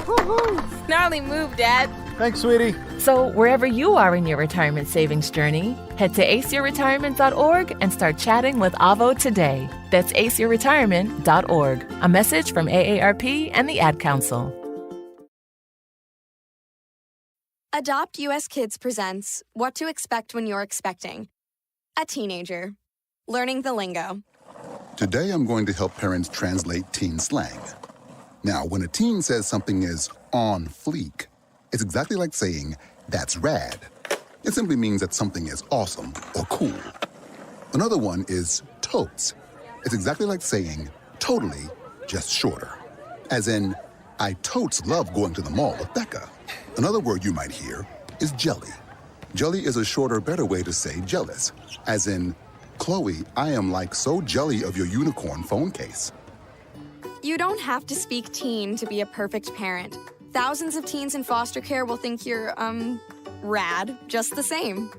Woohoo! Gnarly move, Dad. Thanks, sweetie. So wherever you are in your retirement savings journey, head to aceyourretirement.org and start chatting with Avo today. That's aceyourretirement.org. A message from AARP and the Ad Council. Adopt US Kids presents What to Expect When You're Expecting, a teenager. Learning the lingo. Today I'm going to help parents translate teen slang. Now, when a teen says something is on fleek, it's exactly like saying, that's rad. It simply means that something is awesome or cool. Another one is totes. It's exactly like saying, totally, just shorter. As in, I totes love going to the mall with Becca. Another word you might hear is jelly. Jelly is a shorter, better way to say jealous. As in, Chloe, I am like so jelly of your unicorn phone case. You don't have to speak teen to be a perfect parent. Thousands of teens in foster care will think you're, rad just the same.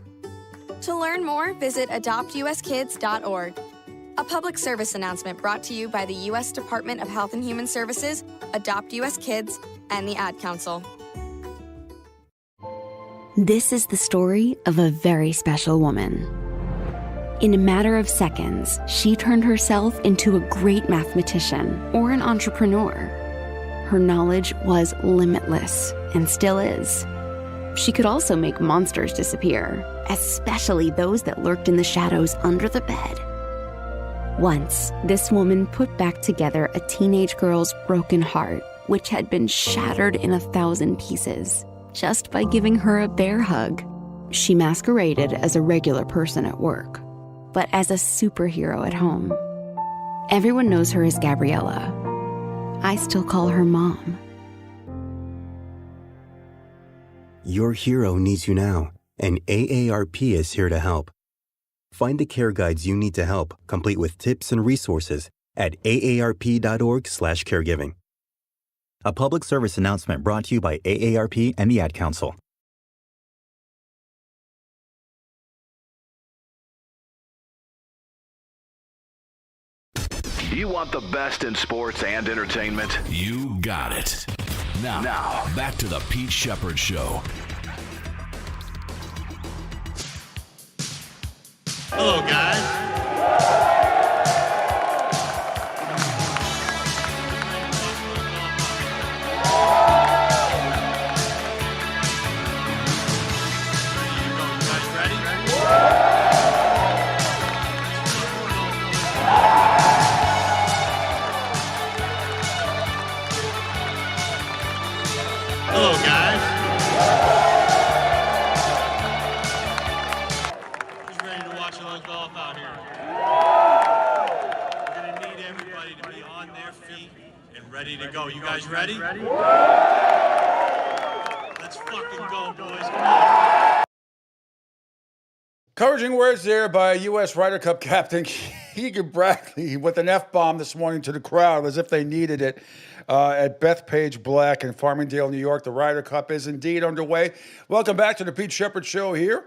To learn more, visit adoptuskids.org. A public service announcement brought to you by the U.S. Department of Health and Human Services, Adopt U.S. Kids, and the Ad Council. This is the story of a very special woman. In a matter of seconds, she turned herself into a great mathematician or an entrepreneur. Her knowledge was limitless and still is. She could also make monsters disappear, especially those that lurked in the shadows under the bed. Once, this woman put back together a teenage girl's broken heart, which had been shattered in 1,000 pieces, just by giving her a bear hug. She masqueraded as a regular person at work, but as a superhero at home. Everyone knows her as Gabriella. I still call her Mom. Your hero needs you now, and AARP is here to help. Find the care guides you need to help, complete with tips and resources at aarp.org/caregiving. A public service announcement brought to you by AARP and the Ad Council. You want the best in sports and entertainment? You got it. Now, back to the Pete Sheppard Show. Hello, guys. Hello, guys. Who's ready to watch a little golf out here? We're going to need everybody to be on their feet and ready to go. You guys ready? Let's fucking go, boys. Come on. Encouraging words there by U.S. Ryder Cup captain Keegan Bradley with an F-bomb this morning to the crowd as if they needed it at Bethpage Black in Farmingdale, New York. The Ryder Cup is indeed underway. Welcome back to the Pete Sheppard Show here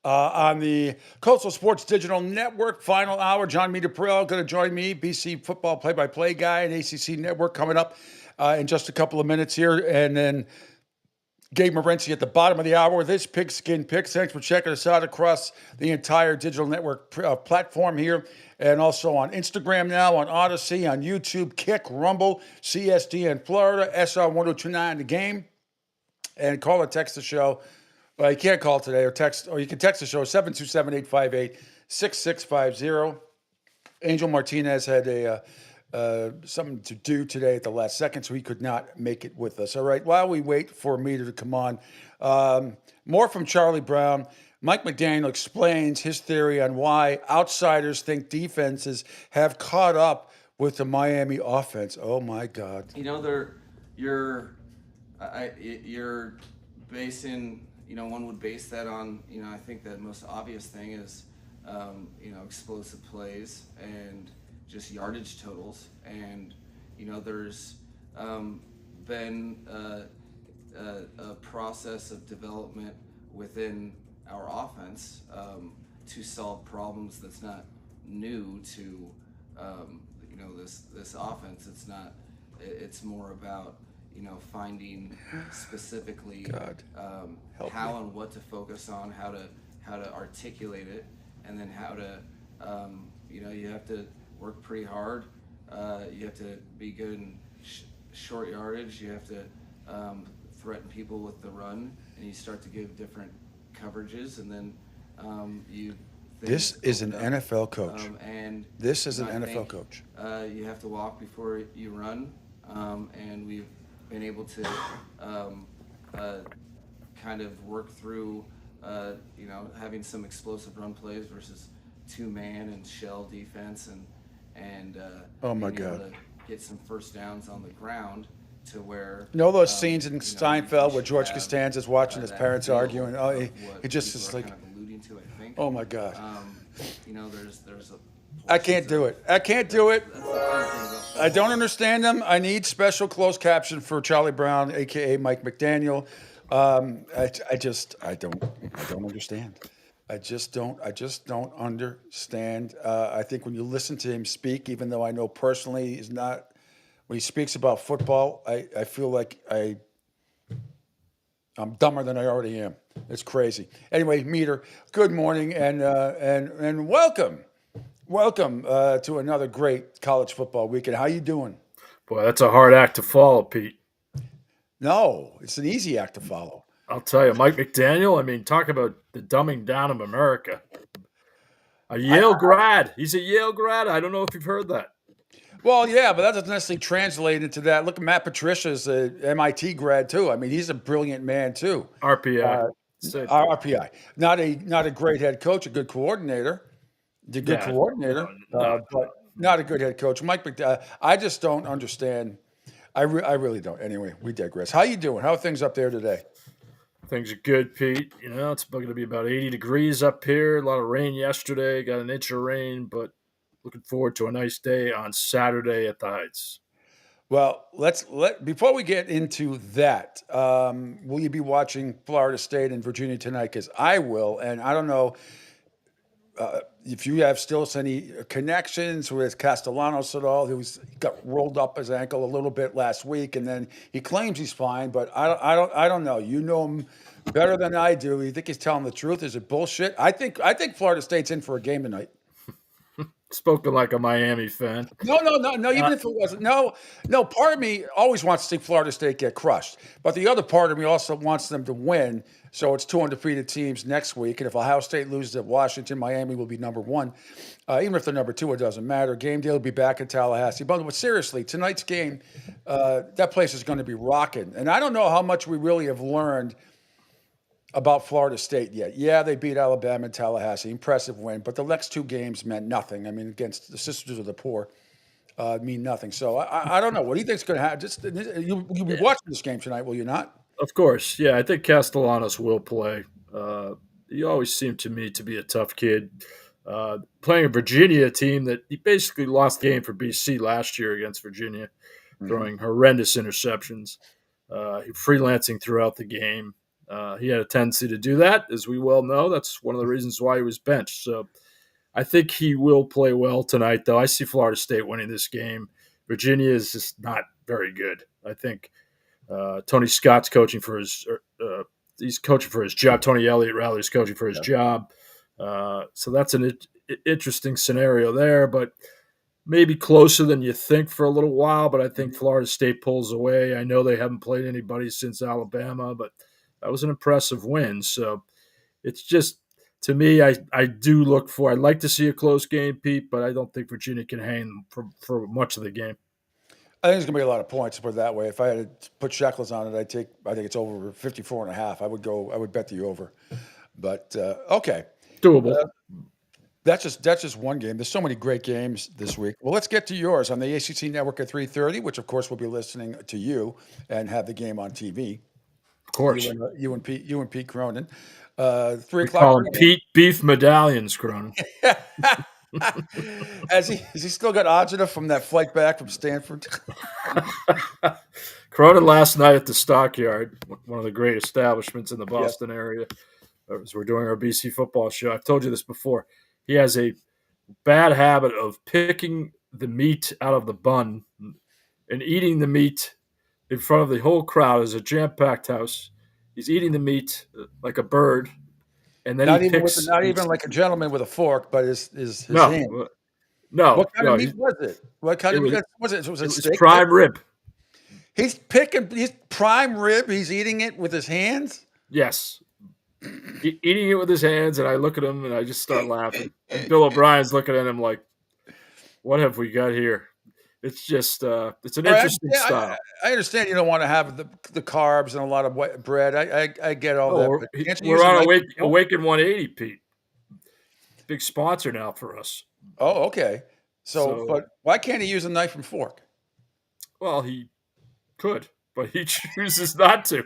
on the Coastal Sports Digital Network. Final hour. John Meter-Prell going to join me, BC football play-by-play guy and ACC Network coming up in just a couple of minutes here. And then Gabe Morency at the bottom of the hour with his Pigskin Picks. Thanks for checking us out across the entire digital network platform here, and also on Instagram now, on Odyssey, on YouTube, Kick, Rumble, CSD in Florida, SR 1029 The Game, and call or text the show. Well, you can't call today or text, or you can text the show 727-858-6650. Angel Martinez had something to do today at the last second, so he could not make it with us. All right, while we wait for Meter to come on, more from Charlie Brown. Mike McDaniel explains his theory on why outsiders think defenses have caught up with the Miami offense. Oh my God! You know, you're basing. You know, one would base that on. You know, I think the most obvious thing is, explosive plays and just yardage totals, and there's been a process of development within our offense to solve problems that's not new to this offense. It's more about finding specifically how and what to focus on, how to articulate it, and then how to you have to work pretty hard. You have to be good in short yardage. You have to threaten people with the run, and you start to give different coverages, and then you This is an NFL coach. And this is you an know, I NFL think, coach. You have to walk before you run, and we've been able to kind of work through, having some explosive run plays versus two-man and shell defense, and Oh my being able God. to get some first downs on the ground to where You know those scenes in you Steinfeld where should George have, Costanza's watching his that parents feel arguing? Oh, of he what just people is are like, kind of alluding to, I think. oh my God. There's a I can't do it. I can't do it. that's the fun thing about I don't understand them. I need special closed caption for Charlie Brown, aka Mike McDaniel. I don't understand. I just don't understand. I think when you listen to him speak, even though I know personally he's not, when he speaks about football, I feel like I'm dumber than I already am. It's crazy. Anyway, Meter, good morning and welcome. Welcome to another great college football weekend. How you doing? Boy, that's a hard act to follow, Pete. No, it's an easy act to follow. I'll tell you, Mike McDaniel, I mean, talk about the dumbing down of America. A Yale grad. He's a Yale grad. I don't know if you've heard that. Well, yeah, but that doesn't necessarily translate into that. Look, Matt Patricia's a MIT grad too. I mean, he's a brilliant man too. RPI. RPI. Not a great head coach, a good coordinator. The good coordinator, but not a good head coach. Mike McDaniel, I just don't understand. I really don't. Anyway, we digress. How you doing? How are things up there today? Things are good, Pete. You know, it's going to be about 80 degrees up here. A lot of rain yesterday. Got an inch of rain, but looking forward to a nice day on Saturday at the Heights. Well, before we get into that, will you be watching Florida State and Virginia tonight? Because I will, and I don't know if you have still any connections with Castellanos at all. He got rolled up his ankle a little bit last week, and then he claims he's fine, but I don't know. You know him better than I do. You think he's telling the truth? Is it bullshit? I think Florida State's in for a game tonight. Spoken like a Miami fan. No. Even if it wasn't, no. Part of me always wants to see Florida State get crushed, but the other part of me also wants them to win. So it's two undefeated teams next week, and if Ohio State loses at Washington, Miami will be number one. Even if they're number two, it doesn't matter. Game day will be back in Tallahassee. But seriously, tonight's game, that place is going to be rocking, and I don't know how much we really have learned about Florida State yet. Yeah, they beat Alabama and Tallahassee. Impressive win. But the next two games meant nothing. I mean, against the Sisters of the Poor, mean nothing. So I don't know. What do you think's going to happen? You'll be watching this game tonight, will you not? Of course. Yeah, I think Castellanos will play. He always seemed to me to be a tough kid. Playing a Virginia team that he basically lost the game for BC last year against Virginia, throwing horrendous interceptions, freelancing throughout the game. He had a tendency to do that, as we well know. That's one of the reasons why he was benched. So I think he will play well tonight, though. I see Florida State winning this game. Virginia is just not very good. I think Tony Scott's coaching for his he's coaching for his job. Tony Elliott, rather, is coaching for his job. So that's an interesting scenario there, but maybe closer than you think for a little while. But I think Florida State pulls away. I know they haven't played anybody since Alabama, but that was an impressive win. So it's just, to me, I do look for, I'd like to see a close game, Pete, but I don't think Virginia can hang for much of the game. I think it's going to be a lot of points, put it that way. If I had to put shekels on it, I think it's over 54.5. I would bet the over. But, okay. Doable. That's just one game. There's so many great games this week. Well, let's get to yours on the ACC Network at 3:30, which, of course, we'll be listening to you and have the game on TV. Of course. You and Pete Cronin. 3 o'clock. Call him Pete Beef Medallions, Cronin. Has he still got agita from that flight back from Stanford? Cronin last night at the Stockyard, one of the great establishments in the Boston area, as we're doing our BC football show. I've told you this before. He has a bad habit of picking the meat out of the bun and eating the meat in front of the whole crowd. It's a jam-packed house. He's eating the meat like a bird, and then not even like a gentleman with a fork, but his hand. No. What kind of meat was it? What kind of meat was it? Was it steak? Prime rib. He's prime rib. He's eating it with his hands. Yes. eating it with his hands, and I look at him and I just start laughing. And Bill O'Brien's looking at him like, "What have we got here?" It's just it's an All right, interesting style. I understand you don't want to have the carbs and a lot of bread. I get all that, Oh, but can't you we're use a on knife and fork? Awaken 180, Pete. Big sponsor now for us. Oh, okay. So, So, but why can't he use a knife and fork? well, he could, but he chooses not to.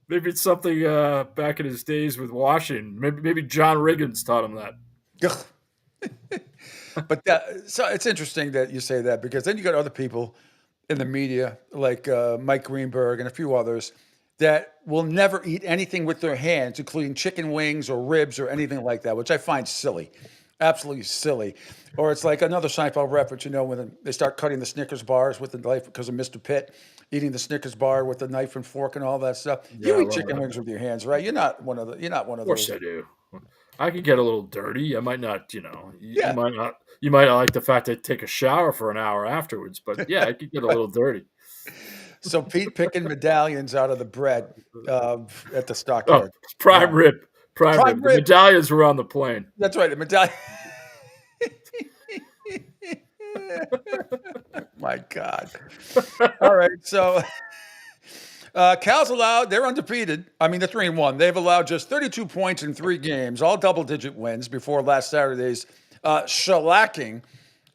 Maybe it's something back in his days with Washington. Maybe John Riggins taught him that. But so it's interesting that you say that, because then you got other people in the media like Mike Greenberg and a few others that will never eat anything with their hands, including chicken wings or ribs or anything like that, which I find silly, absolutely silly. Or it's like another Seinfeld reference, when they start cutting the Snickers bars with the knife because of Mr. Pitt eating the Snickers bar with the knife and fork and all that stuff. Yeah, You I eat love chicken that. wings with your hands, right? You're not one of Of course those. I do. I could get a little dirty. I might not, you Yeah. might not. You might not like the fact that I take a shower for an hour afterwards, but yeah, I could get a little dirty. So Pete picking medallions out of the bread at the Oh, stockyard. prime Wow. rib, prime Prime rib. The rib. medallions were on the plane. That's right, the medallion. My God. All right, so Cal's allowed, they're undefeated. I mean, they're 3-1. They've allowed just 32 points in 3 games, all double-digit wins before last Saturday's shellacking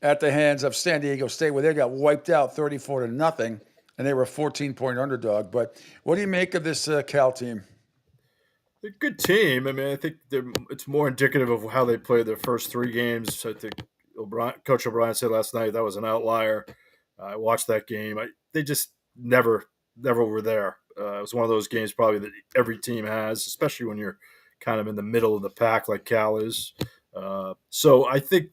at the hands of San Diego State, where they got wiped out 34-0, and they were a 14-point underdog. But what do you make of this Cal team? They're a good team. I mean, I think it's more indicative of how they played their first 3 games. I think Coach O'Brien said last night that was an outlier. I watched that game. They just never were there. It was one of those games probably that every team has, especially when you're kind of in the middle of the pack like Cal is. So I think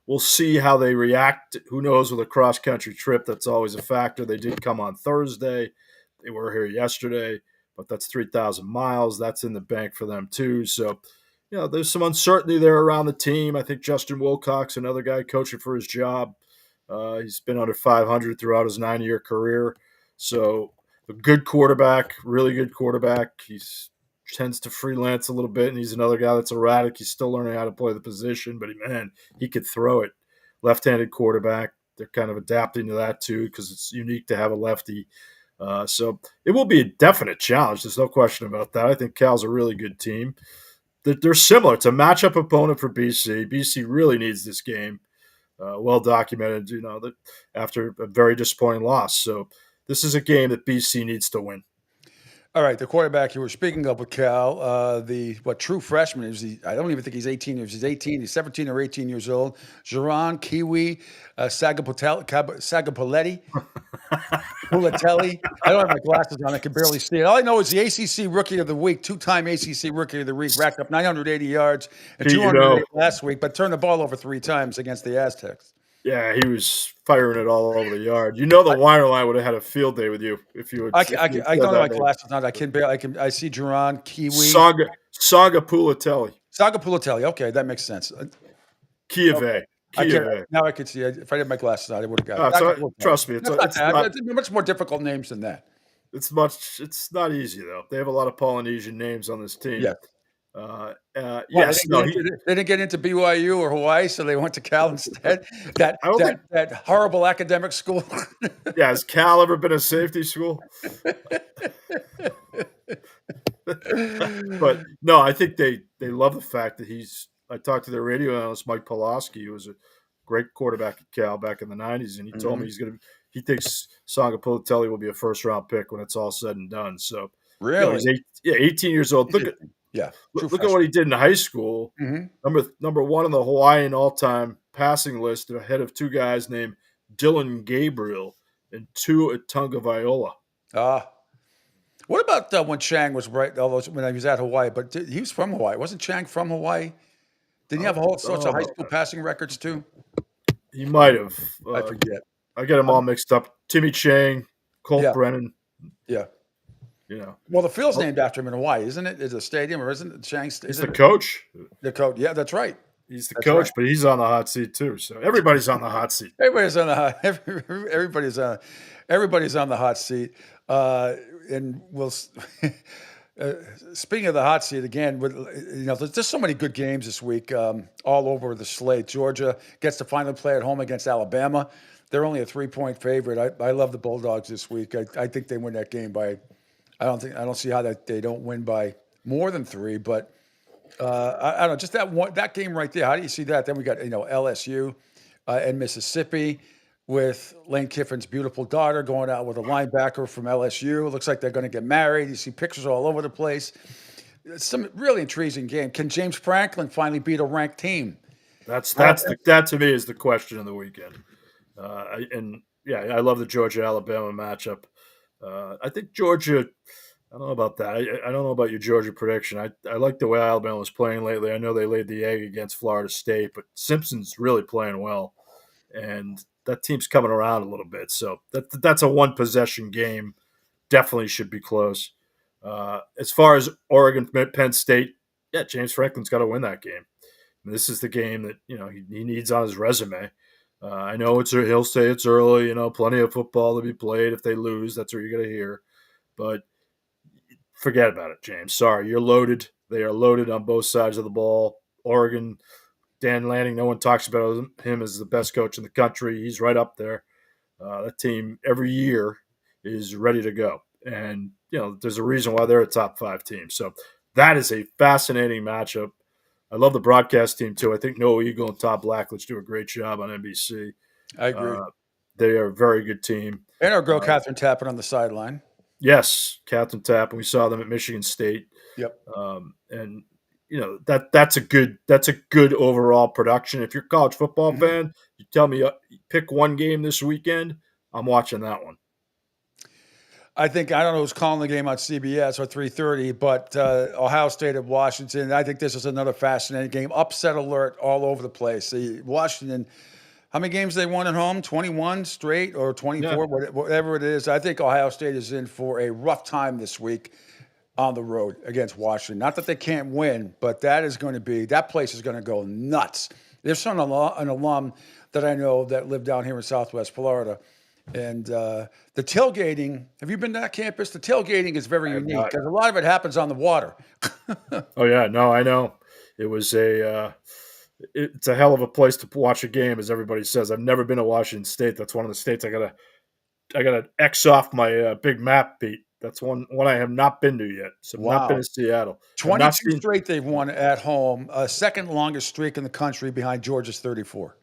we'll see how they react. Who knows, with a cross-country trip, that's always a factor. They did come on Thursday. They were here yesterday, but that's 3,000 miles. That's in the bank for them too. So, there's some uncertainty there around the team. I think Justin Wilcox, another guy coaching for his job, he's been under 500 throughout his 9-year career. So a good quarterback, really good quarterback. He tends to freelance a little bit, and he's another guy that's erratic. He's still learning how to play the position, but he could throw it. Left-handed quarterback. They're kind of adapting to that too, because it's unique to have a lefty. So it will be a definite challenge. There's no question about that. I think Cal's a really good team. They're similar. It's a matchup opponent for BC. BC really needs this game. Well documented, that after a very disappointing loss. So this is a game that BC needs to win. All right, the quarterback you were speaking of with Cal, true freshman is he? I don't even think he's 18 years. He's 18. He's 17 or 18 years old. Jaron Kiwi Sagapaletti. Pulatelli. I don't have my glasses on. I can barely see it. All I know is the ACC Rookie of the Week, 2-time ACC Rookie of the Week, racked up 980 yards and 208 last week, but turned the ball over 3 times against the Aztecs. Yeah, he was firing it all over the yard. The Weiner line would have had a field day with you if you would. I don't have my glasses on. I see Jaron Kiwi. Saga Pulatelli. Saga Pulatelli. Okay, that makes sense. Kieve. Now I could see it. If I had my glasses on, I would have got it. Trust me, it's much more difficult names than that. It's not easy though. They have a lot of Polynesian names on this team. Yeah. Yes. They didn't get into BYU or Hawaii, so they went to Cal instead. That horrible academic school. Yeah, has Cal ever been a safety school? But no, I think they love the fact that I talked to their radio analyst, Mike Pulaski, who was a great quarterback at Cal back in the 90s, and he told me he thinks Saga Pulatelli will be a first-round pick when it's all said and done. So really, he's 18 years old. Look at what he did in high school. Mm-hmm. Number 1 on the Hawaiian all-time passing list, ahead of 2 guys named Dylan Gabriel and Tua Tagovailoa. What about when Chang was when he was at Hawaii? But he was from Hawaii. Wasn't Chang from Hawaii? Didn't he have all sorts of high school passing records too? He might have. I forget. I get them all mixed up. Timmy Chang, Colt Brennan. Yeah. Well, the field's named after him in Hawaii, isn't it? Is a stadium, or isn't it Chang's? He's the coach. The coach. Yeah, that's right. He's the coach, but he's on the hot seat too. So everybody's on the hot seat. Everybody's on the hot seat. And we'll Speaking of the hot seat again, there's just so many good games this week, all over the slate. Georgia gets to finally play at home against Alabama. They're only a 3-point favorite. I love the Bulldogs this week. I think they win that game by. I don't see how that they don't win by more than 3. But I don't know. Just that game right there. How do you see that? Then we got LSU and Mississippi, with Lane Kiffin's beautiful daughter going out with a linebacker from LSU. It looks like they're going to get married. You see pictures all over the place. It's some really intriguing game. Can James Franklin finally beat a ranked team? That to me is the question of the weekend. I love the Georgia Alabama matchup. I think Georgia. I don't know about that. I don't know about your Georgia prediction. I like the way Alabama was playing lately. I know they laid the egg against Florida State, but Simpson's really playing well, and that team's coming around a little bit. So that's a one possession game. Definitely should be close. As far as Oregon Penn State, James Franklin's got to win that game. And this is the game that he needs on his resume. I know he'll say it's early. Plenty of football to be played. If they lose, that's what you're going to hear. But forget about it, James. Sorry, you're loaded. They are loaded on both sides of the ball. Oregon. Dan Lanning, no one talks about him as the best coach in the country. He's right up there. That team every year is ready to go. And, there's a reason why they're a top 5 team. So that is a fascinating matchup. I love the broadcast team, too. I think Noah Eagle and Todd Blackledge do a great job on NBC. I agree. They are a very good team. And our girl, Catherine Tappan, on the sideline. Yes, Catherine Tappan. We saw them at Michigan State. Yep. And that's a good overall production. If you're a college football fan, you tell me pick one game this weekend, I'm watching that one. I don't know who's calling the game on CBS or 3:30, but Ohio State at Washington. I think this is another fascinating game. Upset alert all over the place. Washington, how many games they won at home? 21 straight or 24, whatever it is. I think Ohio State is in for a rough time this week on the road against Washington. Not that they can't win, but that place is going to go nuts. There's an alum that I know that lived down here in Southwest Florida. And the tailgating, have you been to that campus? The tailgating is very unique because a lot of it happens on the water. Oh, yeah. No, I know. It was it's a hell of a place to watch a game, as everybody says. I've never been to Washington State. That's one of the states I gotta X off my big map, Pete. That's one I have not been to yet. So I've not been to Seattle. 22 straight they've won at home, second longest streak in the country behind Georgia's 34.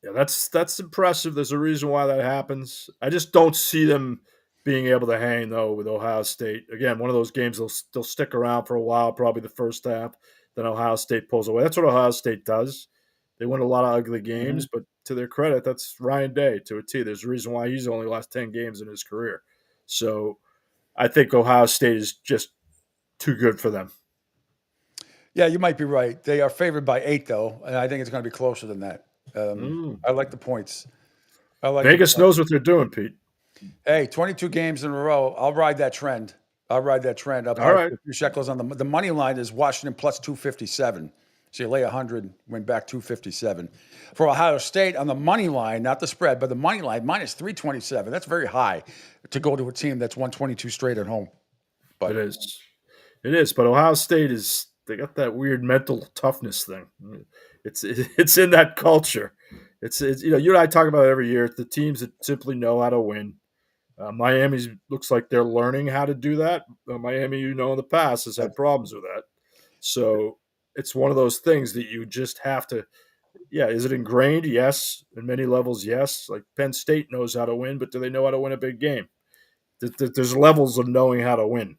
Yeah, that's impressive. There's a reason why that happens. I just don't see them being able to hang, though, with Ohio State. Again, one of those games they'll stick around for a while, probably the first half. Then Ohio State pulls away. That's what Ohio State does. They win a lot of ugly games, but to their credit, that's Ryan Day to a T. There's a reason why he's only lost 10 games in his career. So I think Ohio State is just too good for them. Yeah, you might be right. They are favored by 8, though, and I think it's going to be closer than that. I like the points. Vegas knows what they're doing, Pete. Hey, 22 games in a row. I'll ride that trend. Up All right. a few shekels on the money line is Washington plus 257. So you lay 100, win back 257. For Ohio State on the money line, not the spread, but the money line, minus 327. That's very high to go to a team that's won 22 straight at home. But it is. But Ohio State they got that weird mental toughness thing. It's in that culture. It's you and I talk about it every year. It's the teams that simply know how to win. Miami looks like they're learning how to do that. Miami, in the past, has had problems with that. So it's one of those things that you just have to. Yeah, is it ingrained? Yes. In many levels, yes. Like Penn State knows how to win, but do they know how to win a big game? There's levels of knowing how to win.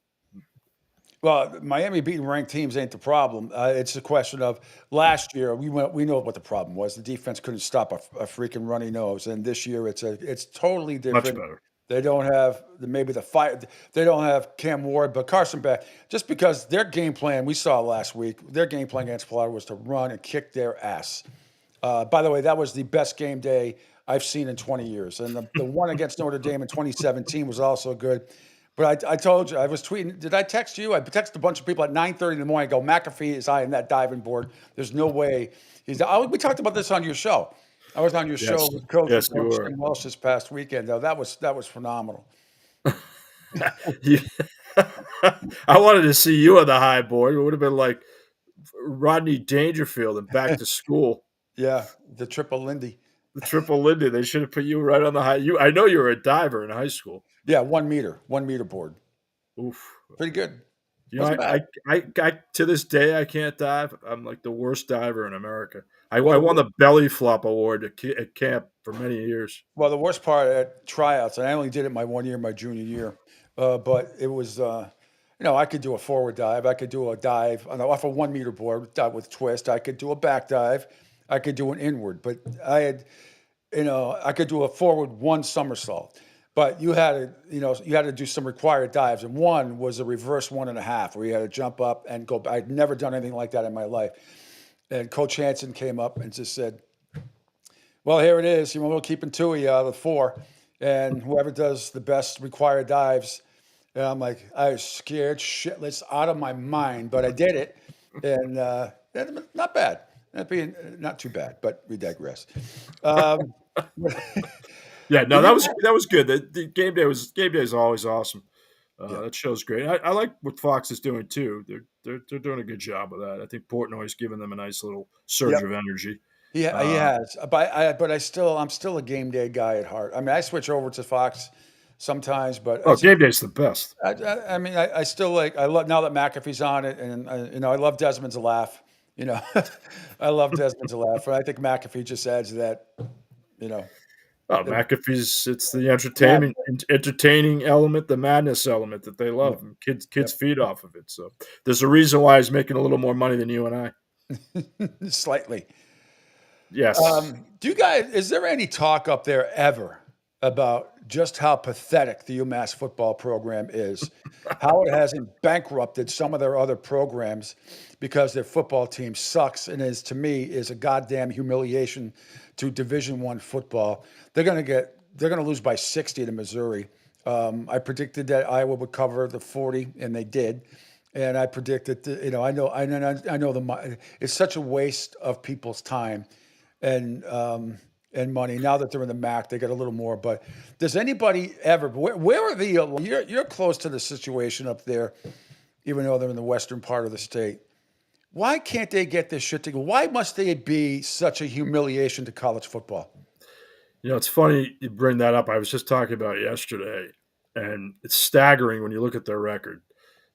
Well, Miami beating ranked teams ain't the problem. It's a question of last year we know what the problem was. The defense couldn't stop a freaking runny nose, and this year it's totally different. Much better. They don't have maybe the fire. They don't have Cam Ward, but Carson Beck. Just because their game plan we saw last week, their game plan against Florida was to run and kick their ass. By the way, that was the best game day I've seen in 20 years, and the one against Notre Dame in 2017 was also good. But I told you, I was tweeting. Did I text you? I texted a bunch of people at 9:30 in the morning. I go, McAfee is high in that diving board. There's no way. We talked about this on your show. I was on your show with Coach Tim Welsh this past weekend. Though that was phenomenal. I wanted to see you on the high board. It would have been like Rodney Dangerfield and Back to School. Yeah, the triple Lindy. The triple Lindy. They should have put you right on the high. I know you were a diver in high school. Yeah, 1 meter board. Oof, pretty good. You know, I to this day I can't dive. I'm like the worst diver in America. I won the belly flop award at camp for many years. Well, the worst part at tryouts, and I only did it my 1 year, my junior year, but it was, I could do a forward dive. I could do a dive off a 1 meter board with twist. I could do a back dive. I could do an inward, but I could do a forward one somersault. But you had to do some required dives, and one was a reverse 1.5, where you had to jump up and go. I'd never done anything like that in my life. And Coach Hansen came up and just said, "Well, here it is. We're keeping 2 of you out of the 4, and whoever does the best required dives." And I'm like, I was scared shitless out of my mind, but I did it, and not bad. Not too bad, but we digress. Yeah, no, that was good. The game day is always awesome. That show's great. I like what Fox is doing too. They're doing a good job with that. I think Portnoy's giving them a nice little surge of energy. Yeah, he has. But I'm still a game day guy at heart. I mean, I switch over to Fox sometimes, but game day's the best. I still I love now that McAfee's on it, and I love Desmond's laugh. I love Desmond's laugh. I think McAfee just adds that. Oh, McAfee's, it's the entertaining element, the madness element that they love. And kids feed off of it. So there's a reason why he's making a little more money than you and I. Slightly. Yes. Is there any talk up there ever about just how pathetic the UMass football program is, how it hasn't bankrupted some of their other programs because their football team sucks and to me is a goddamn humiliation to Division I football. They're going to lose by 60 to Missouri. I predicted that Iowa would cover the 40, and they did. And I predicted, I know it's such a waste of people's time and money. Now that they're in the MAC, they get a little more. But does anybody ever? Where are the? You're close to the situation up there, even though they're in the western part of the state. Why can't they get this shit together? Why must they be such a humiliation to college football? It's funny you bring that up. I was just talking about it yesterday, and it's staggering when you look at their record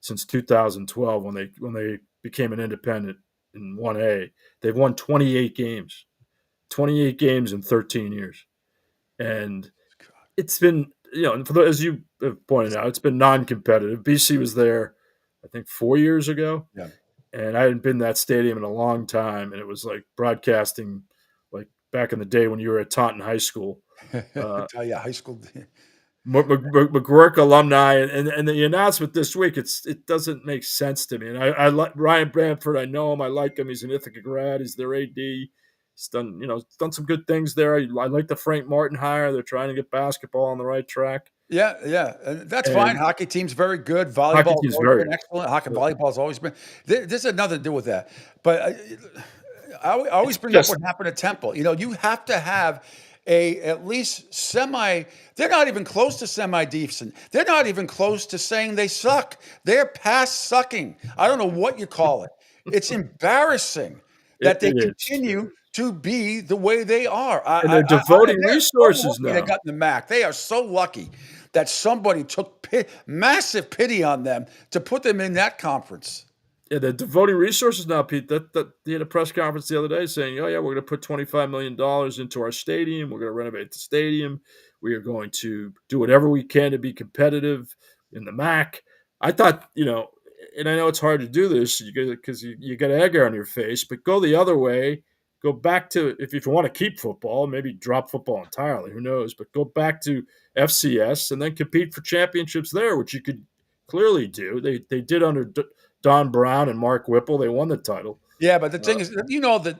since 2012 when they became an independent in 1A. They've won 28 games. 28 games in 13 years. And it's been, as you have pointed out, it's been non-competitive. BC was there, I think, 4 years ago. Yeah. And I hadn't been to that stadium in a long time. And it was like broadcasting like back in the day when you were at Taunton High School. High school. McGurk alumni. And the announcement this week, it doesn't make sense to me. And I like Ryan Bamford. I know him. I like him. He's an Ithaca grad. He's their AD. He's done some good things there. I like the Frank Martin hire. They're trying to get basketball on the right track. Yeah. That's fine. Hockey team's very good. Volleyball's always been excellent. Hockey and volleyball's always been. This has nothing to do with that. But I always bring up what happened at Temple. You have to have at least semi. They're not even close to semi-decent. They're not even close to saying they suck. They're past sucking. I don't know what you call it. It's embarrassing that they continue to be the way they are. And they're devoting resources now. They got in the MAC. They are so lucky that somebody took massive pity on them to put them in that conference. Yeah, they're devoting resources now, Pete. That they had a press conference the other day saying, "Oh yeah, we're going to put $25 million into our stadium. We're going to renovate the stadium. We are going to do whatever we can to be competitive in the MAC." I thought, and I know it's hard to do this because you got egg on your face, but go the other way. Go back to, if you want to keep football, maybe drop football entirely, who knows, but go back to FCS and then compete for championships there, which you could clearly do. They did under Don Brown and Mark Whipple. They won the title. Yeah, but the thing is, that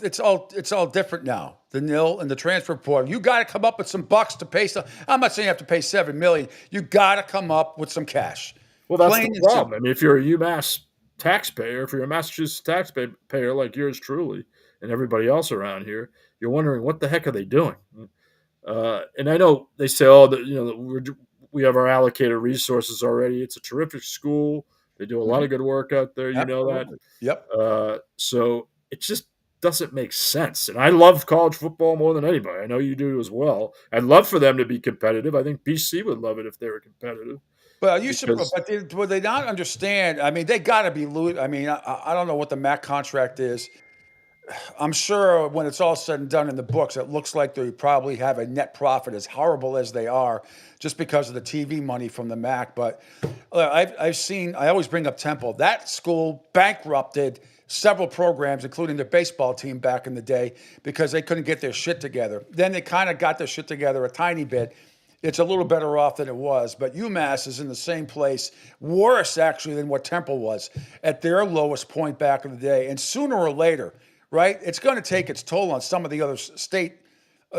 it's all different now. The NIL and the transfer portal. You got to come up with some bucks to pay some. I'm not saying you have to pay $7 million. You got to come up with some cash. Well, that's the problem. I mean, if you're a UMass taxpayer, if you're a Massachusetts taxpayer like yours truly, and everybody else around here, you're wondering what the heck are they doing? And I know they say, we have our allocated resources already. It's a terrific school. They do a lot of good work out there. You know that. Absolutely. Yep. So it just doesn't make sense. And I love college football more than anybody. I know you do as well. I'd love for them to be competitive. I think BC would love it if they were competitive. But Because would they not understand? I mean, they got to be I mean, I don't know what the MAC contract is. I'm sure when it's all said and done in the books, it looks like they probably have a net profit, as horrible as they are, just because of the TV money from the MAC. But I've seen, I always bring up Temple. That school bankrupted several programs, including the baseball team back in the day, because they couldn't get their shit together. Then they kind of got their shit together a tiny bit. It's a little better off than it was, but UMass is in the same place, worse actually than what Temple was at their lowest point back in the day. And sooner or later, right, it's going to take its toll on some of the other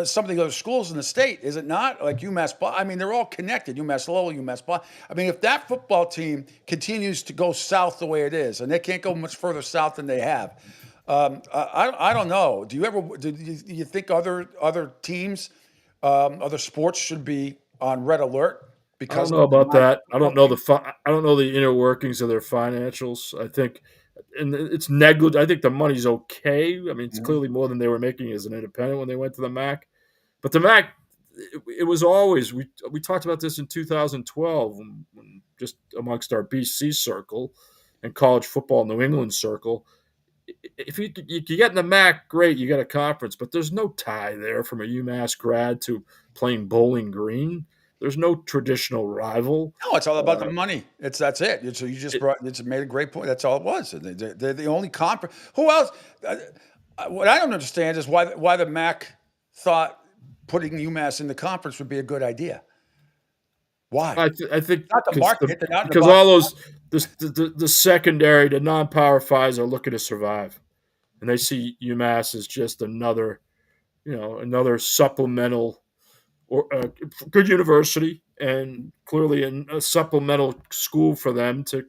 some of the other schools in the state, is it not? Like UMass, I mean, they're all connected. UMass Lowell, UMass. I mean, if that football team continues to go south the way it is, and they can't go much further south than they have, I don't know. Do you think other teams, other sports should be on red alert? Because I don't know about that. I don't know the inner workings of their financials. I think, and it's negligent. I think the money's okay. I mean, it's clearly more than they were making as an independent when they went to the MAC. But the MAC, it was always, we talked about this in 2012 when just amongst our BC circle and college football New England circle. If you get in the MAC, great, you got a conference, but there's no tie there from a UMass grad to playing Bowling Green. There's no traditional rival. No, it's all about the money. That's it. So you just made a great point. That's all it was. They're the only conference. Who else? What I don't understand is why the MAC thought putting UMass in the conference would be a good idea. Why? I think not the market. Because all those the secondary, the non-power fives are looking to survive, and they see UMass as just another supplemental or good university, and clearly a supplemental school for them to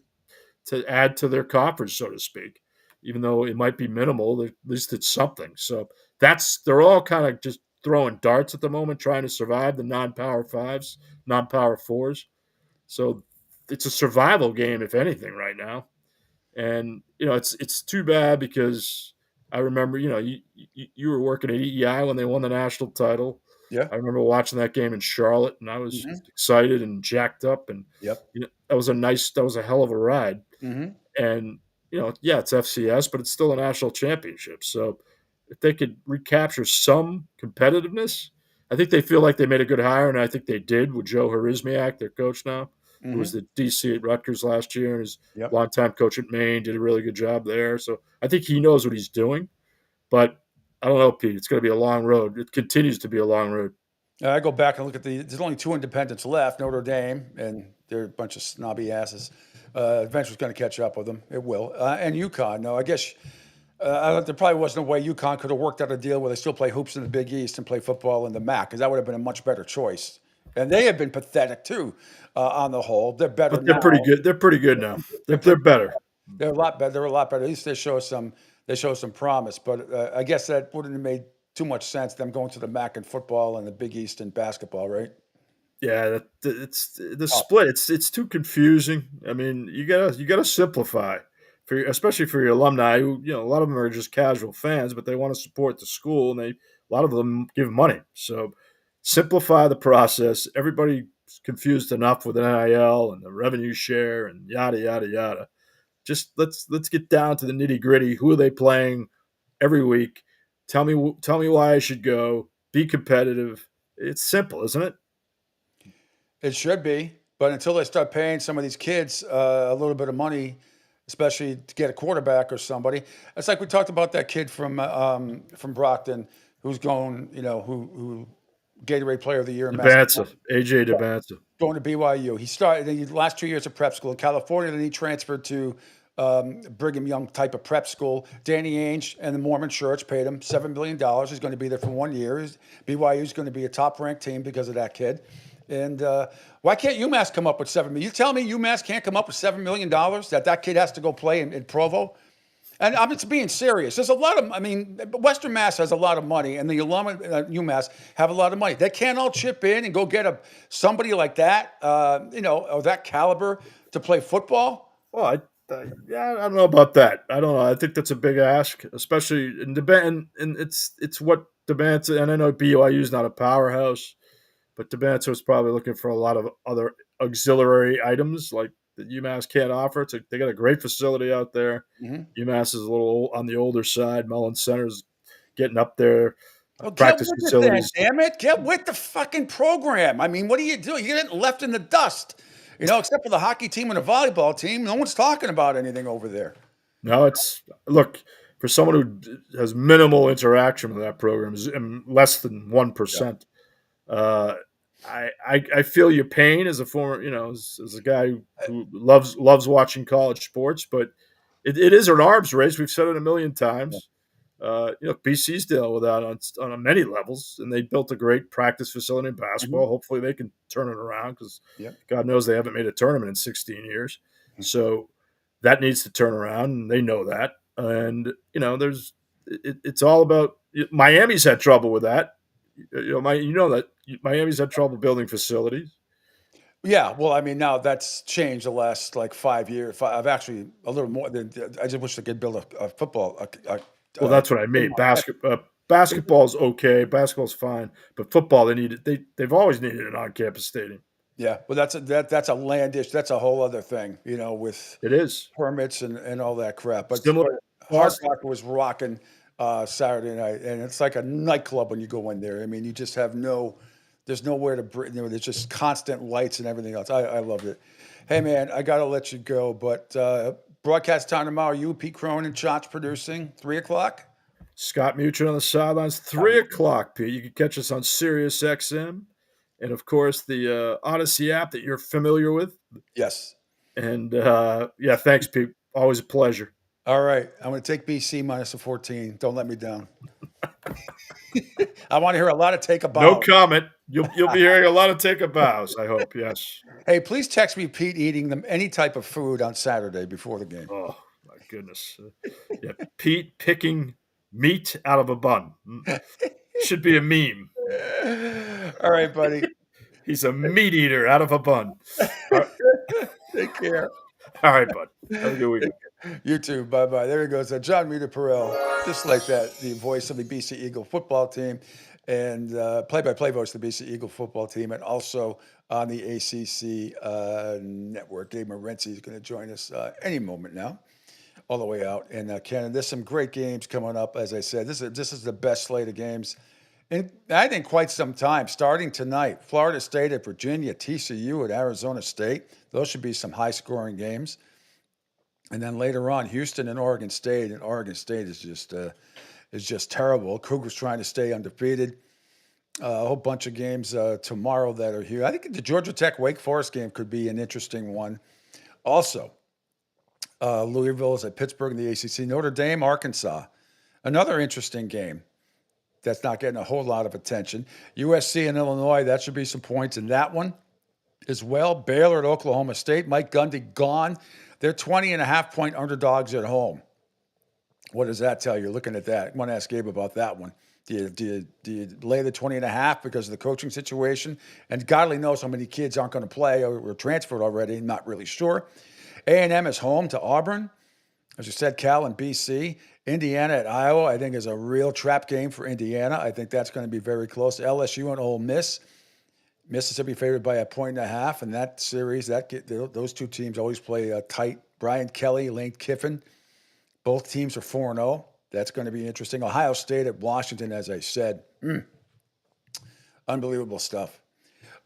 add to their conference, so to speak. Even though it might be minimal, at least it's something. So they're all kind of just throwing darts at the moment, trying to survive the non-power fives, non-power fours. So it's a survival game, if anything, right now. And it's too bad because I remember you were working at EEI when they won the national title. Yeah, I remember watching that game in Charlotte, and I was excited and jacked up, and that was a hell of a ride. And it's FCS, but it's still a national championship. So if they could recapture some competitiveness, I think they feel like they made a good hire, and I think they did with Joe Harizmiak, their coach now, who was the DC at Rutgers last year, and his longtime coach at Maine, did a really good job there. So I think he knows what he's doing. But I don't know, Pete. It's going to be a long road. It continues to be a long road. I go back and look at there's only two independents left, Notre Dame, and they're a bunch of snobby asses. Eventually it's going to catch up with them. It will. And UConn. No, I guess there probably wasn't a way UConn could have worked out a deal where they still play hoops in the Big East and play football in the MAC, because that would have been a much better choice. And they have been pathetic too, on the whole. They're better. But they're pretty good. They're pretty good now. They're better. They're a lot better. They're a lot better. At least they show some promise. But I guess that wouldn't have made too much sense, them going to the MAC in football and the Big East in basketball, right? Yeah, it's the split. It's too confusing. I mean, you gotta simplify, especially for your alumni. Who, a lot of them are just casual fans, but they want to support the school, and a lot of them give money. So simplify the process. Everybody's confused enough with an NIL and the revenue share and yada yada yada. Just let's get down to the nitty gritty. Who are they playing every week? Tell me why I should go. Be competitive. It's simple, isn't it? It should be, but until they start paying some of these kids a little bit of money, especially to get a quarterback or somebody, it's like we talked about that kid from Brockton who's going, who Gatorade Player of the Year in Massachusetts. AJ Debanza. Going to BYU. He started the last 2 years of prep school in California, then he transferred to Brigham Young type of prep school. Danny Ainge and the Mormon Church paid him $7 million. He's going to be there for 1 year. BYU is going to be a top-ranked team because of that kid. And why can't UMass come up with $7 million? You tell me UMass can't come up with $7 million that kid has to go play in Provo? And I'm just being serious. There's a lot of, Western Mass has a lot of money, and the alumni at UMass have a lot of money. They can't all chip in and go get somebody like that, or that caliber to play football. Well, I don't know about that. I don't know. I think that's a big ask, especially in and it's what demands. And I know BYU is not a powerhouse, but Devanto is probably looking for a lot of other auxiliary items like that UMass can't offer. They got a great facility out there. Mhm. UMass is a little on the older side. Mullins Center's getting up there. Well, get Practice with it then, facilities. damn it. Get with the fucking program. I mean, what are you doing? You're getting left in the dust. Except for the hockey team and the volleyball team, no one's talking about anything over there. No, look, for someone who has minimal interaction with that program, is less than 1%. Yeah. I feel your pain as a former, as a guy who loves watching college sports, but it is an arms race. We've said it a million times. BC's dealt with that on many levels, and they built a great practice facility in basketball. Hopefully, they can turn it around because God knows they haven't made a tournament in 16 years. So that needs to turn around, and they know that. And it's all about Miami's had trouble with that. That Miami's had trouble building facilities. Yeah, well, I mean, now that's changed the last 5 years. I've actually a little more than I just wish they could build a football. Well, that's what I mean. Basketball's okay. Basketball's fine, but football they've always needed an on-campus stadium. Yeah, well, that's a land issue. That's a whole other thing, with it is permits and all that crap. But similar. Hard Rock was rocking Saturday night, and it's like a nightclub when you go in there. I mean, you just have there's nowhere to breathe. There's just constant lights and everything else. I loved it. Hey, man, I got to let you go, but broadcast time tomorrow. You, Pete Cronin, Chotch producing, 3 o'clock. Scott Mutryn on the sidelines, 3 o'clock, Pete. You can catch us on Sirius XM. And, of course, the Odyssey app that you're familiar with. Yes. And, thanks, Pete. Always a pleasure. All right. I'm going to take BC minus a 14. Don't let me down. I want to hear a lot of take a bow. No comment. You'll be hearing a lot of take a bows, I hope, yes. Hey, please text me Pete eating any type of food on Saturday before the game. Oh, my goodness. Pete picking meat out of a bun. Should be a meme. All right, buddy. He's a meat eater out of a bun. Take care. All right, bud. Have a good weekend. You too. Bye-bye. There he goes. John Meter-Perel, just like that, the voice of the BC Eagle football team and play-by-play voice of the BC Eagle football team, and also on the ACC network. Gabe Morency is going to join us any moment now, all the way out in Canada. There's some great games coming up. As I said, this is the best slate of games in, I think, quite some time. Starting tonight, Florida State at Virginia, TCU at Arizona State. Those should be some high-scoring games. And then later on, Houston and Oregon State. And Oregon State is just terrible. Cougars trying to stay undefeated. A whole bunch of games tomorrow that are here. I think the Georgia Tech Wake Forest game could be an interesting one. Also, Louisville is at Pittsburgh in the ACC. Notre Dame, Arkansas. Another interesting game that's not getting a whole lot of attention. USC and Illinois, that should be some points in that one as well. Baylor at Oklahoma State. Mike Gundy gone. They're 20.5-point underdogs at home. What does that tell you? Looking at that, I want to ask Gabe about that one. Do you lay the 20.5 because of the coaching situation? And God only knows how many kids aren't going to play or were transferred already. Not really sure. A&M is home to Auburn. As you said, Cal and BC. Indiana at Iowa, I think, is a real trap game for Indiana. I think that's going to be very close. LSU and Ole Miss. Mississippi favored by 1.5, and that series, those two teams always play tight. Brian Kelly, Lane Kiffin, both teams are 4-0. That's going to be interesting. Ohio State at Washington, as I said. Unbelievable stuff.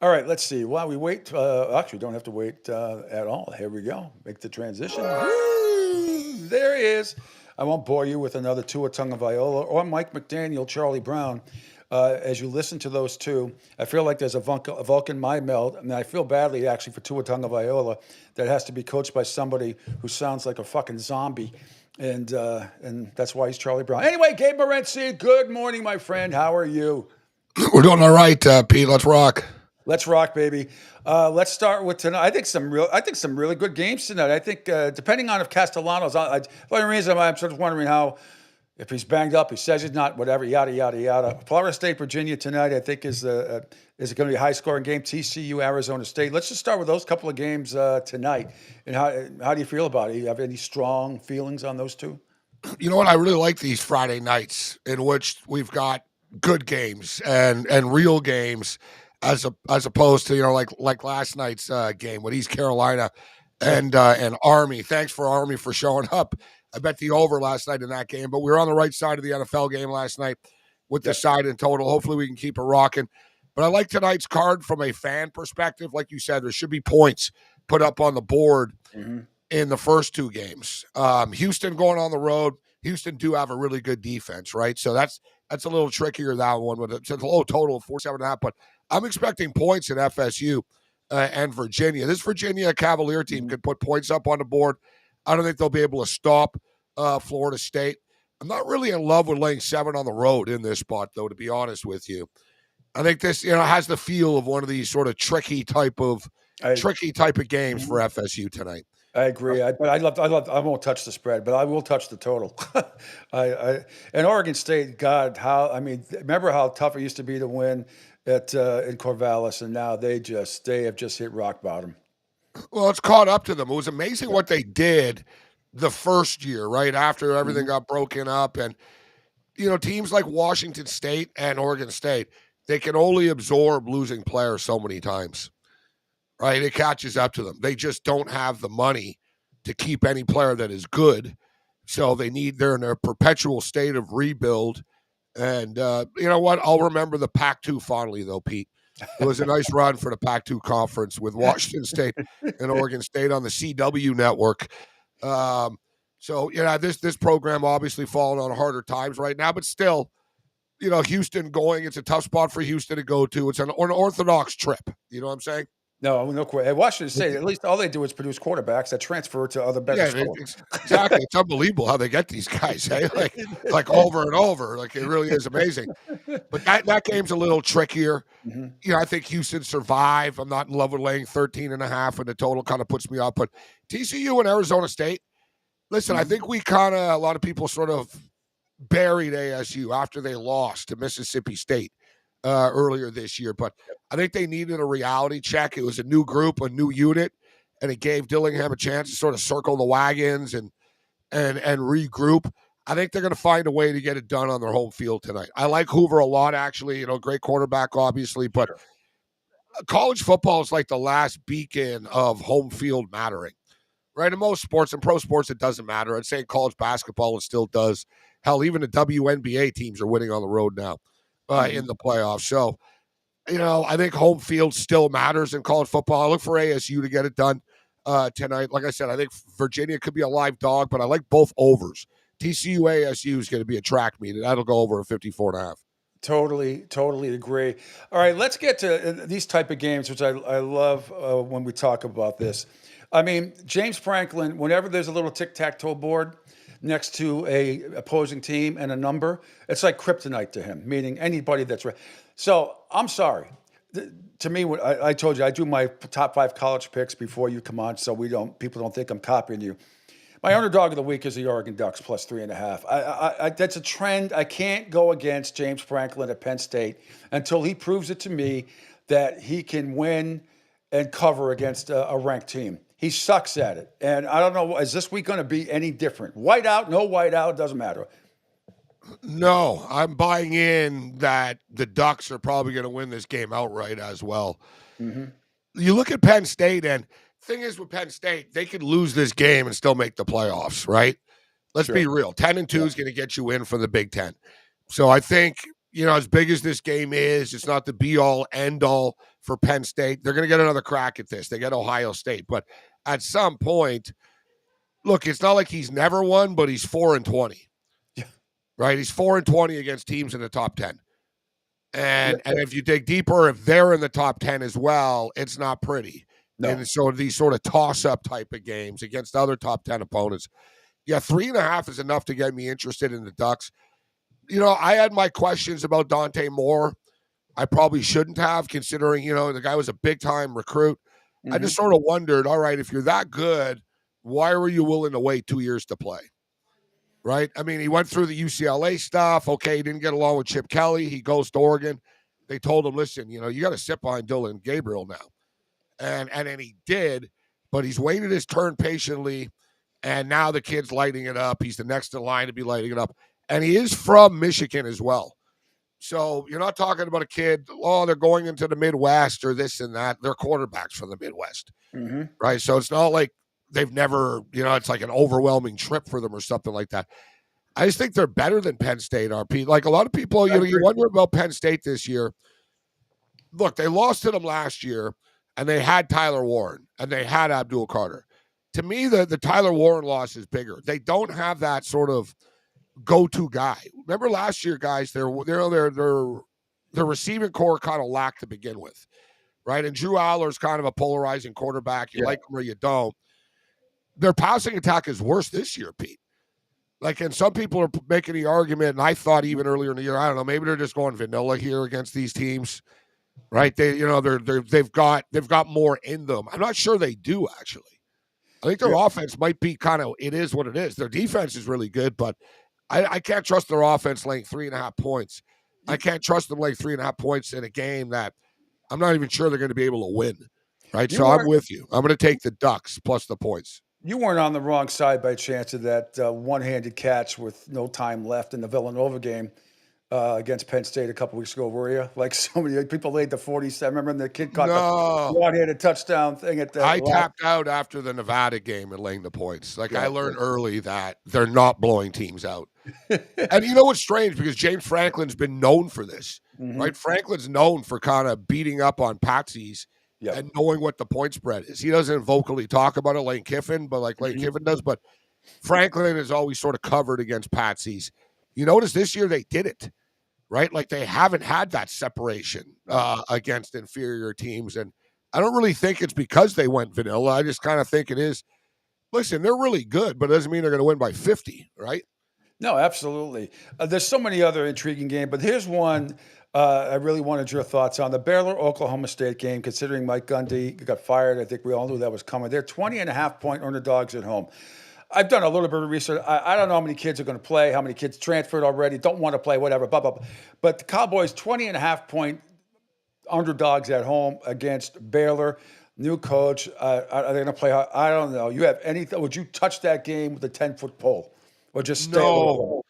All right, let's see. While we wait, actually, don't have to wait at all. Here we go. Make the transition. Woo! There he is. I won't bore you with another Tua Tagovailoa or Mike McDaniel, Charlie Brown. As you listen to those two, I feel like there's a Vulcan mind meld, and I feel badly actually for Tua Tagovailoa that has to be coached by somebody who sounds like a fucking zombie, and that's why he's Charlie Brown. Anyway, Gabe Morency, good morning, my friend. How are you? We're doing all right, Pete. Let's rock. Let's rock, baby. Let's start with tonight. I think some really good games tonight. I think depending on if Castellanos, the only reason I'm sort of wondering how. If he's banged up, he says he's not, whatever, yada, yada, yada. Florida State, Virginia tonight, I think is Is it going to be a high-scoring game? TCU, Arizona State. Let's just start with those couple of games tonight. And how do you feel about it? You have any strong feelings on those two? You know what? I really like these Friday nights in which we've got good games and real games, as opposed to like last night's game with East Carolina and Army. Thanks for Army for showing up. I bet the over last night in that game, but we were on the right side of the NFL game last night with the side in total. Hopefully we can keep it rocking. But I like tonight's card from a fan perspective. Like you said, there should be points put up on the board in the first two games. Houston going on the road. Houston do have a really good defense, right? So that's a little trickier, that one. But it's a low total of 47.5. But I'm expecting points in FSU and Virginia. This Virginia Cavalier team could put points up on the board. I don't think they'll be able to stop Florida State. I'm not really in love with laying 7 on the road in this spot, though, to be honest with you. I think this, has the feel of one of these sort of tricky type of games for FSU tonight. I agree. I won't touch the spread, but I will touch the total. And Oregon State, God, remember how tough it used to be to win in Corvallis, and now they have just hit rock bottom. Well, it's caught up to them. It was amazing what they did the first year, right after everything got broken up, and teams like Washington State and Oregon State, they can only absorb losing players so many times. Right, it catches up to them. They just don't have the money to keep any player that is good, so they're in a perpetual state of rebuild. And you know what? I'll remember the Pac-2 fondly, though, Pete. It was a nice run for the Pac-2 conference with Washington State and Oregon State on the CW network. So this program obviously falling on harder times right now, but still, Houston going. It's a tough spot for Houston to go to. It's an unorthodox trip. You know what I'm saying? No question. At Washington State, at least all they do is produce quarterbacks that transfer to other better schools. Exactly. It's unbelievable how they get these guys, hey? Like over and over. Like, it really is amazing. But that game's a little trickier. I think Houston survive. I'm not in love with laying 13.5, and the total kind of puts me up. But TCU and Arizona State, listen, I think a lot of people sort of buried ASU after they lost to Mississippi State earlier this year, but I think they needed a reality check. It was a new group, a new unit, and it gave Dillingham a chance to sort of circle the wagons and regroup. I think they're going to find a way to get it done on their home field tonight. I like Hoover a lot, actually. Great quarterback, obviously, but college football is like the last beacon of home field mattering, right? In most sports and pro sports, it doesn't matter. I'd say in college basketball, it still does. Hell, even the WNBA teams are winning on the road now in the playoffs. So, I think home field still matters in college football. I look for ASU to get it done tonight. Like I said, I think Virginia could be a live dog, but I like both overs. TCU ASU is going to be a track meet, and that'll go over a 54.5. Totally agree. All right, let's get to these type of games, which I love when we talk about this. I mean, James Franklin, whenever there's a little tic-tac-toe board next to a opposing team and a number, it's like kryptonite to him, meaning anybody that's right. So I'm sorry. To me, I told you, I do my top 5 college picks before you come on, so people don't think I'm copying you. My underdog of the week is the Oregon Ducks plus 3.5. That's a trend. I can't go against James Franklin at Penn State until he proves it to me that he can win and cover against a ranked team. He sucks at it. And I don't know, is this week going to be any different? Whiteout, no whiteout, doesn't matter. No, I'm buying in that the Ducks are probably going to win this game outright as well. You look at Penn State, and thing is with Penn State, they could lose this game and still make the playoffs, right? Let's be real. 10-2 is going to get you in from the Big Ten. So I think, as big as this game is, it's not the be-all, end-all for Penn State. They're going to get another crack at this. They get Ohio State. But at some point, look, it's not like he's never won, but he's 4-20. Right? He's 4-20 against teams in the top 10. And if you dig deeper, if they're in the top 10 as well, it's not pretty. No. And so these sort of toss-up type of games against other top 10 opponents. 3.5 is enough to get me interested in the Ducks. I had my questions about Dante Moore. I probably shouldn't have, considering, the guy was a big-time recruit. I just sort of wondered, all right, if you're that good, why were you willing to wait 2 years to play? Right? I mean, he went through the UCLA stuff. Okay, he didn't get along with Chip Kelly. He goes to Oregon. they told him, listen, you got to sit behind Dylan Gabriel now. And then he did, but he's waited his turn patiently, and now the kid's lighting it up. He's the next in line to be lighting it up. And he is from Michigan as well. So you're not talking about a kid, they're going into the Midwest or this and that. They're quarterbacks from the Midwest, right? So it's not like they've never, it's like an overwhelming trip for them or something like that. I just think they're better than Penn State, RP. Like a lot of people, you wonder about Penn State this year. Look, they lost to them last year, and they had Tyler Warren, and they had Abdul Carter. To me, the Tyler Warren loss is bigger. They don't have that sort of go-to guy. Remember last year, guys, their receiving core kind of lacked to begin with, right? And Drew Aller's kind of a polarizing quarterback. You like him or you don't. Their passing attack is worse this year, Pete. Like, and some people are making the argument, and I thought even earlier in the year, I don't know, maybe they're just going vanilla here against these teams, right? They've got more in them. I'm not sure they do, actually. I think their offense might be it is what it is. Their defense is really good, but I can't trust their offense laying 3.5 points. I can't trust them laying 3.5 points in a game that I'm not even sure they're going to be able to win, right? So I'm with you. I'm going to take the Ducks plus the points. You weren't on the wrong side by chance of that one-handed catch with no time left in the Villanova game against Penn State a couple weeks ago, were you? Like so many people laid the 47. Remember the kid caught the one-handed touchdown thing at the I tapped out after the Nevada game and laying the points. Like I learned early that they're not blowing teams out. And you know what's strange? Because James Franklin's been known for this, right? Franklin's known for kind of beating up on patsies and knowing what the point spread is. He doesn't vocally talk about it, Lane Kiffin, but like Lane Kiffin does. But Franklin is always sort of covered against patsies. You notice this year they did it, right? Like they haven't had that separation against inferior teams. And I don't really think it's because they went vanilla. I just kind of think it is, listen, they're really good, but it doesn't mean they're going to win by 50, right? No, absolutely. There's so many other intriguing games, but here's one I really wanted your thoughts on. The Baylor-Oklahoma State game, considering Mike Gundy got fired, I think we all knew that was coming. They're 20.5-point underdogs at home. I've done a little bit of research. I don't know how many kids are going to play, how many kids transferred already, don't want to play, whatever, blah, blah, blah. But the Cowboys, 20.5-point underdogs at home against Baylor. New coach. Are they going to play? I don't know. You have anything? Would you touch that game with a 10-foot pole? Or just stay no.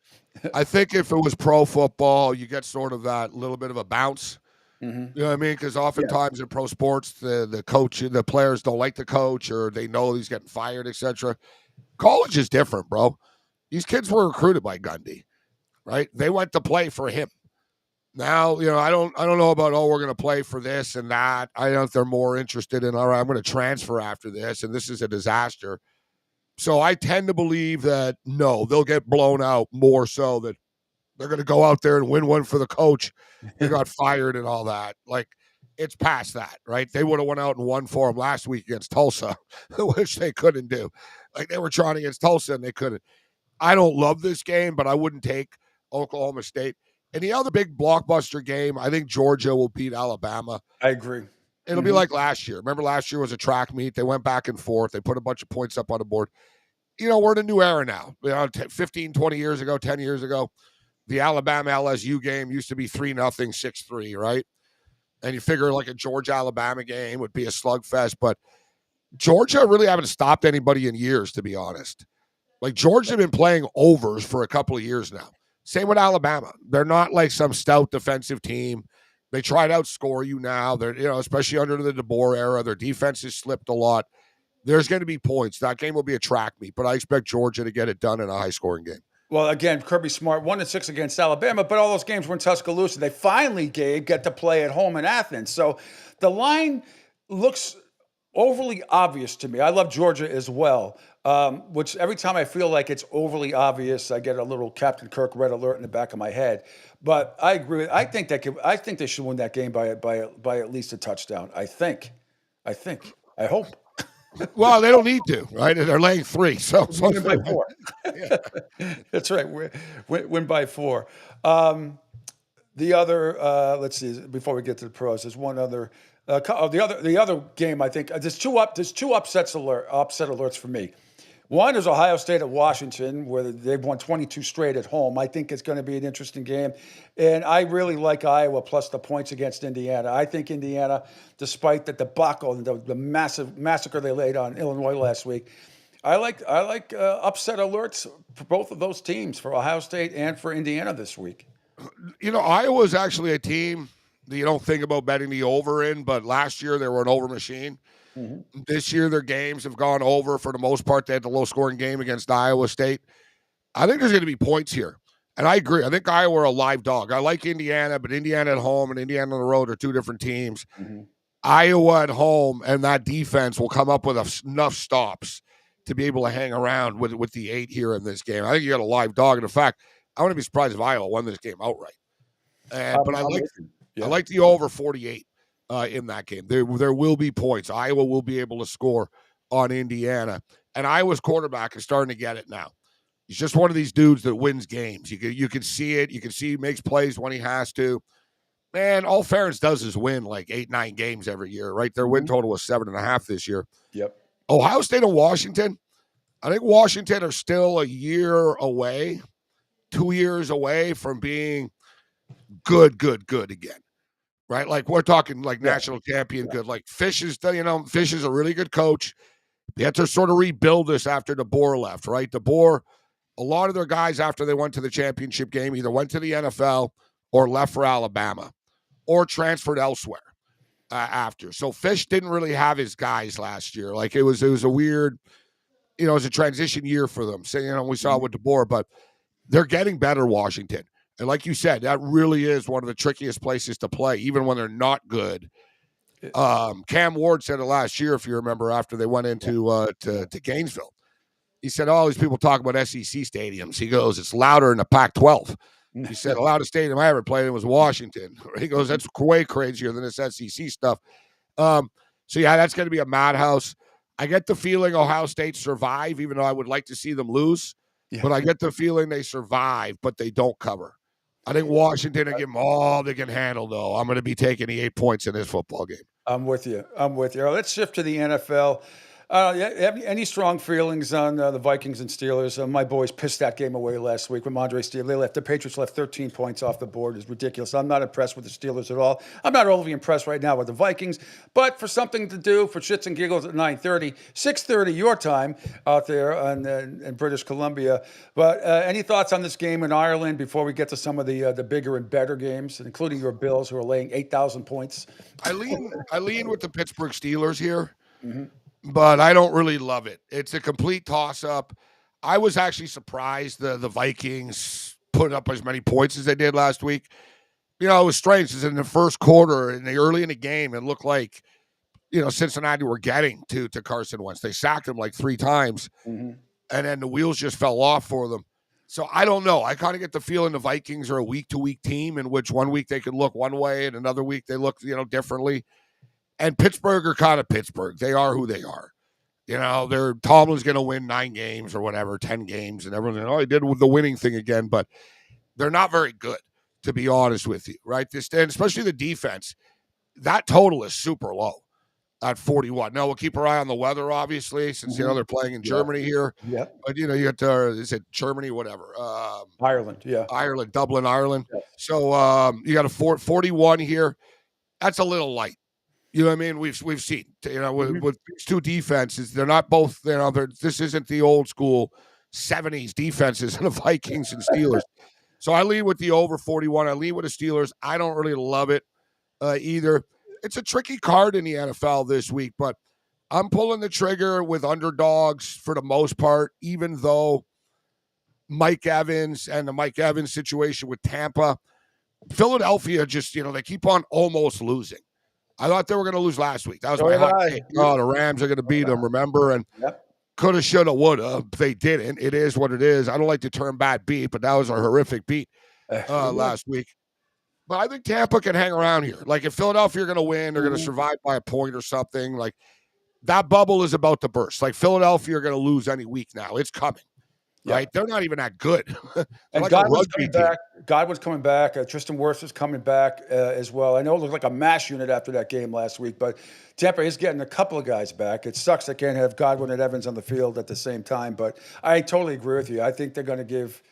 I think if it was pro football, you get sort of that little bit of a bounce. You know what I mean? Because oftentimes in pro sports, the coach, the players don't like the coach, or they know he's getting fired, etc. College is different, bro. These kids were recruited by Gundy, right? They went to play for him. Now, I don't know about, we're going to play for this and that. I don't know if they're more interested in, all right, I'm going to transfer after this, and this is a disaster. So I tend to believe that, no, they'll get blown out more so that they're going to go out there and win one for the coach who got fired and all that. Like, it's past that, right? They would have went out and won for them last week against Tulsa, which they couldn't do. Like, they were trying against Tulsa and they couldn't. I don't love this game, but I wouldn't take Oklahoma State. And the other big blockbuster game, I think Georgia will beat Alabama. I agree. It'll be like last year. Remember last year was a track meet. They went back and forth. They put a bunch of points up on the board. We're in a new era now. 15, 20 years ago, 10 years ago, the Alabama LSU game used to be 3-0, 6-3, right? And you figure like a Georgia-Alabama game would be a slugfest. But Georgia really haven't stopped anybody in years, to be honest. Like Georgia been playing overs for a couple of years now. Same with Alabama. They're not like some stout defensive team. They try to outscore you now. They're, especially under the DeBoer era, their defense has slipped a lot. There's going to be points. That game will be a track meet, but I expect Georgia to get it done in a high-scoring game. Well, again, Kirby Smart, 1-6 against Alabama, but all those games were in Tuscaloosa. They finally, Gabe, get to play at home in Athens. So the line looks overly obvious to me. I love Georgia as well, which every time I feel like it's overly obvious, I get a little Captain Kirk red alert in the back of my head. But I agree. I think they should win that game by at least a touchdown. I hope. Well, they don't need to, right? They're laying 3, so win by 4. That's right. Win by 4. The other, let's see. Before we get to the pros, there's one other. The other game. I think there's two upset alerts for me. One is Ohio State at Washington, where they've won 22 straight at home. I think it's going to be an interesting game. And I really like Iowa plus the points against Indiana. I think Indiana, despite the debacle and the massive massacre they laid on Illinois last week, I like upset alerts for both of those teams, for Ohio State and for Indiana this week. Iowa's actually a team that you don't think about betting the over in, but last year they were an over machine. Mm-hmm. This year their games have gone over for the most part. They had the low-scoring game against Iowa State. I think there's going to be points here. And I agree. I think Iowa are a live dog. I like Indiana, but Indiana at home and Indiana on the road are two different teams. Mm-hmm. Iowa at home and that defense will come up with enough stops to be able to hang around with the 8 here in this game. I think you got a live dog. And in fact, I wouldn't be surprised if Iowa won this game outright. But I like the over 48 in that game. There will be points. Iowa will be able to score on Indiana. And Iowa's quarterback is starting to get it now. He's just one of these dudes that wins games. You can see it. You can see he makes plays when he has to. Man, all Ferentz does is win like 8-9 games every year, right? Their win total was 7.5 this year. Yep. Ohio State and Washington. I think Washington are still a year away, 2 years away from being good again, right? Like we're talking like national champion good. Like Fish is a really good coach. They had to sort of rebuild this after DeBoer left, right? DeBoer, a lot of their guys after they went to the championship game either went to the NFL or left for Alabama or transferred elsewhere after. So Fish didn't really have his guys last year. Like it was a weird, it was a transition year for them. So, we saw it with DeBoer, but they're getting better, Washington. And like you said, that really is one of the trickiest places to play, even when they're not good. Cam Ward said it last year, if you remember, after they went into to Gainesville. He said, all these people talk about SEC stadiums. He goes, it's louder in the Pac-12. He said, the loudest stadium I ever played in was Washington. He goes, that's way crazier than this SEC stuff. So, yeah, that's going to be a madhouse. I get the feeling Ohio State survive, even though I would like to see them lose. Yeah. But I get the feeling they survive, but they don't cover. I think Washington will give them all they can handle, though. I'm going to be taking the 8 points in this football game. I'm with you. Let's shift to the NFL. Any strong feelings on the Vikings and Steelers? My boys pissed that game away last week when Andre Steele. The Patriots left 13 points off the board. It's ridiculous. I'm not impressed with the Steelers at all. I'm not overly impressed right now with the Vikings. But for something to do, for shits and giggles at 9:30, 6:30 your time out there in British Columbia. But any thoughts on this game in Ireland before we get to some of the bigger and better games, including your Bills, who are laying 8,000 points? I lean with the Pittsburgh Steelers here. Mm-hmm. But I don't really love it. It's a complete toss-up. I was actually surprised the Vikings put up as many points as they did last week. It was strange because in the first quarter, early in the game, it looked like, Cincinnati were getting to Carson Wentz. They sacked him like 3 times, and then the wheels just fell off for them. So I don't know. I kind of get the feeling the Vikings are a week-to-week team in which one week they could look one way and another week they look, differently. And Pittsburgh are kind of Pittsburgh. They are who they are. Tomlin's going to win 9 games or whatever, 10 games, and everyone, he did with the winning thing again, but they're not very good, to be honest with you, right? And especially the defense. That total is super low at 41. Now, we'll keep our eye on the weather, obviously, since, they're playing in Germany here. Yeah. But, you got is it Germany, whatever? Ireland, yeah. Ireland, Dublin, Ireland. Yeah. So you got a 41 here. That's a little light. You know what I mean? We've seen, with these two defenses, they're not both, this isn't the old school 70s defenses of the Vikings and Steelers. So I lean with the over 41. I lean with the Steelers. I don't really love it either. It's a tricky card in the NFL this week, but I'm pulling the trigger with underdogs for the most part, even though Mike Evans and the Mike Evans situation with Tampa. Philadelphia just, they keep on almost losing. I thought they were going to lose last week. That was my hot take. Oh, the Rams are going to beat them, remember? And coulda, shoulda, woulda. They didn't. It is what it is. I don't like the term bad beat, but that was a horrific beat last week. But I think Tampa can hang around here. Like, if Philadelphia are going to win, they're going to survive by a point or something. Like, that bubble is about to burst. Like, Philadelphia are going to lose any week now. It's coming. Right? They're not even that good. And like Godwin's coming back. Godwin's coming back. Tristan Wirfs is coming back as well. I know it looked like a mash unit after that game last week, but Tampa is getting a couple of guys back. It sucks they can't have Godwin and Evans on the field at the same time, but I totally agree with you. I think they're going to give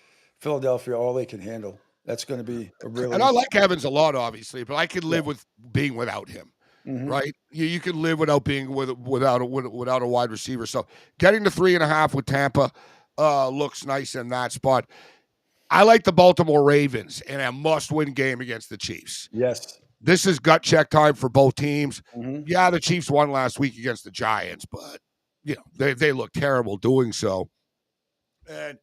Philadelphia all they can handle. That's going to be a really. And I like Evans a lot, obviously, but I could live with being without him. Mhm. Right? You can live without being without a wide receiver. So getting to 3.5 with Tampa looks nice in that spot. I like the Baltimore Ravens in a must-win game against the Chiefs. Yes. This is gut check time for both teams. Mhm. Yeah, the Chiefs won last week against the Giants, but they look terrible doing so. And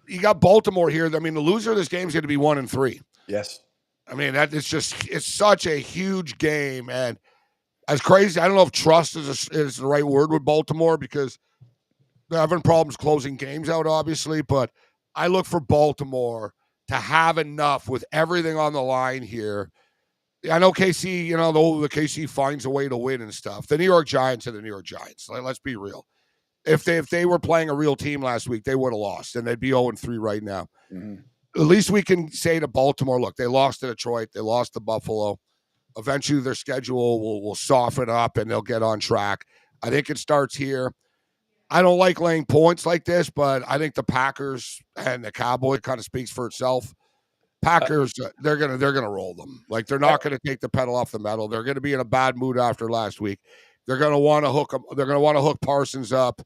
you got Baltimore here. I mean, the loser of this game is going to be 1-3. Yes. I mean, it's such a huge game. And as crazy, I don't know if trust is the right word with Baltimore because they're having problems closing games out, obviously. But I look for Baltimore to have enough with everything on the line here. I know KC, the KC finds a way to win and stuff. The New York Giants are the New York Giants. Let's be real. If they were playing a real team last week, they would have lost, and they'd be 0-3 right now. Mm-hmm. At least we can say to Baltimore, look, they lost to Detroit. They lost to Buffalo. Eventually, their schedule will soften up, and they'll get on track. I think it starts here. I don't like laying points like this, but I think the Packers and the Cowboys kind of speaks for itself. Packers, they're gonna roll them. Like they're not gonna take the pedal off the metal. They're gonna be in a bad mood after last week. They're gonna want to hook them. They're gonna want to hook Parsons up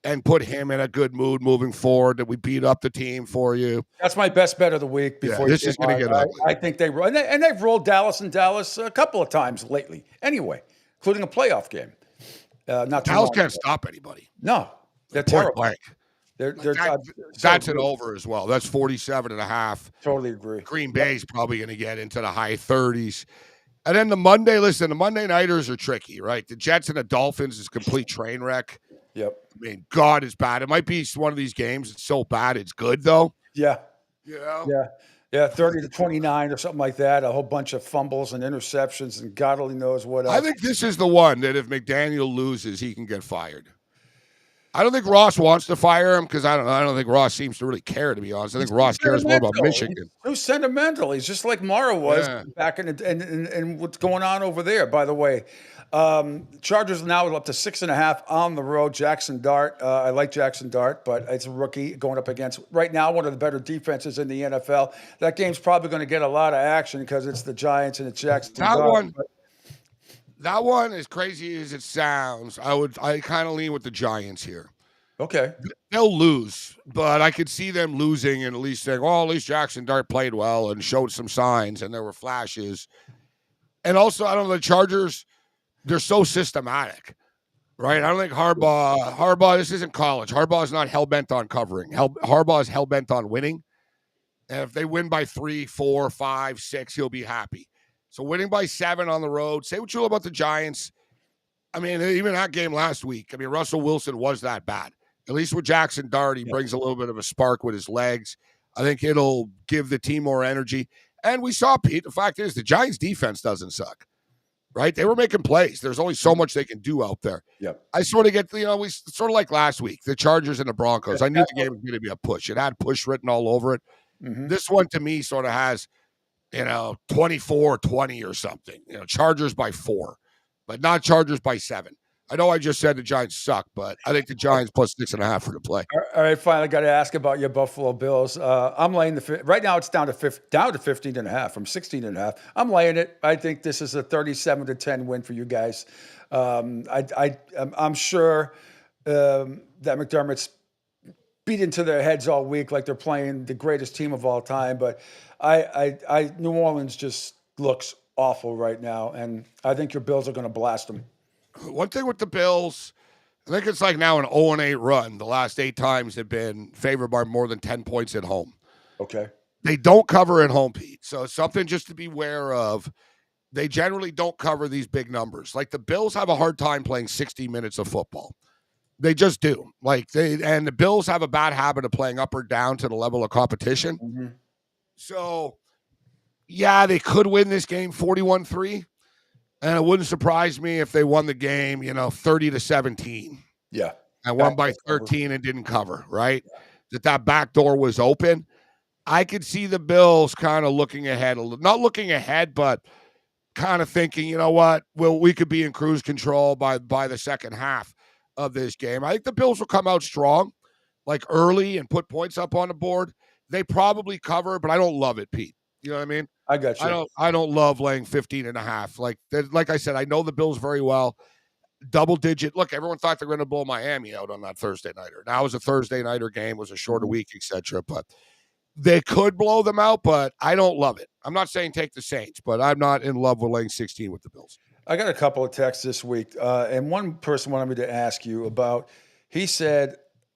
and put him in a good mood moving forward. That we beat up the team for you. That's my best bet of the week. Before this is going to get ugly. I think they've rolled Dallas a couple of times lately. Anyway, including a playoff game. Not Dallas can't stop anybody. No, they're terrible. Blank. That's an over as well. That's 47.5. Totally agree. Green Bay's probably going to get into the high 30s. And then the Monday Nighters are tricky, right? The Jets and the Dolphins is complete train wreck. Yep. I mean, God is bad. It might be one of these games. It's so bad. It's good though. Yeah. Yeah. Yeah. 30-29 or something like that. A whole bunch of fumbles and interceptions and God only knows what else. I think this is the one that if McDaniel loses, he can get fired. I don't think Ross wants to fire him because I don't think Ross seems to really care, to be honest. I think Ross cares more about Michigan. He's sentimental. He's just like Mara was back in and what's going on over there, by the way. Chargers now are up to 6.5 on the road. Jackson Dart. I like Jackson Dart, but it's a rookie going up against, right now, one of the better defenses in the NFL. That game's probably going to get a lot of action because it's the Giants and it's Jackson Dart. That one, as crazy as it sounds, I kind of lean with the Giants here. Okay. They'll lose, but I could see them losing and at least saying, well, at least Jackson Dart played well and showed some signs and there were flashes. And also, I don't know, the Chargers, they're so systematic, right? I don't think Harbaugh, this isn't college. Harbaugh is not hell-bent on covering. Harbaugh is hell-bent on winning. And if they win by 3, 4, 5, 6, he'll be happy. So winning by 7 on the road. Say what you will about the Giants. I mean, even that game last week, I mean, Russell Wilson was that bad. At least with Jackson Dart, he brings a little bit of a spark with his legs. I think it'll give the team more energy. And we saw, Pete, the fact is the Giants' defense doesn't suck, right? They were making plays. There's only so much they can do out there. Yep. I sort of get, we sort of like last week, the Chargers and the Broncos. I knew the game was going to be a push. It had push written all over it. Mm-hmm. This one, to me, sort of has, 24-20 or something. Chargers by 4, but not Chargers by 7. I know I just said the Giants suck, but I think the Giants plus 6.5 for the play. All right, finally got to ask about your Buffalo Bills. I'm laying right now. It's down to 15.5 from 16.5. I'm laying it. I think this is a 37-10 win for you guys. I'm sure that McDermott's beat into their heads all week like they're playing the greatest team of all time, but New Orleans just looks awful right now, and I think your Bills are going to blast them. One thing with the Bills, I think it's like now an 0-8 run. The last 8 times have been favored by more than 10 points at home. Okay. They don't cover at home, Pete. So it's something just to be aware of. They generally don't cover these big numbers. Like the Bills have a hard time playing 60 minutes of football. They just do. And the Bills have a bad habit of playing up or down to the level of competition. Mm-hmm. So, yeah, they could win this game 41-3. And it wouldn't surprise me if they won the game, 30-17. Yeah. And won by 13 and didn't cover, right? Yeah. That back door was open. I could see the Bills kind of looking ahead, not looking ahead, but kind of thinking, you know what, well, we could be in cruise control by the second half of this game. I think the Bills will come out strong, like early, and put points up on the board. They probably cover, but I don't love it, Pete. You know what I mean? I got you. I don't love laying 15.5. Like I said, I know the Bills very well. Double digit. Look, everyone thought they were going to blow Miami out on that Thursday nighter. Now it was a Thursday nighter game, was a shorter week, etc. But they could blow them out, but I don't love it. I'm not saying take the Saints, but I'm not in love with laying 16 with the Bills. I got a couple of texts this week, and one person wanted me to ask you about. He said,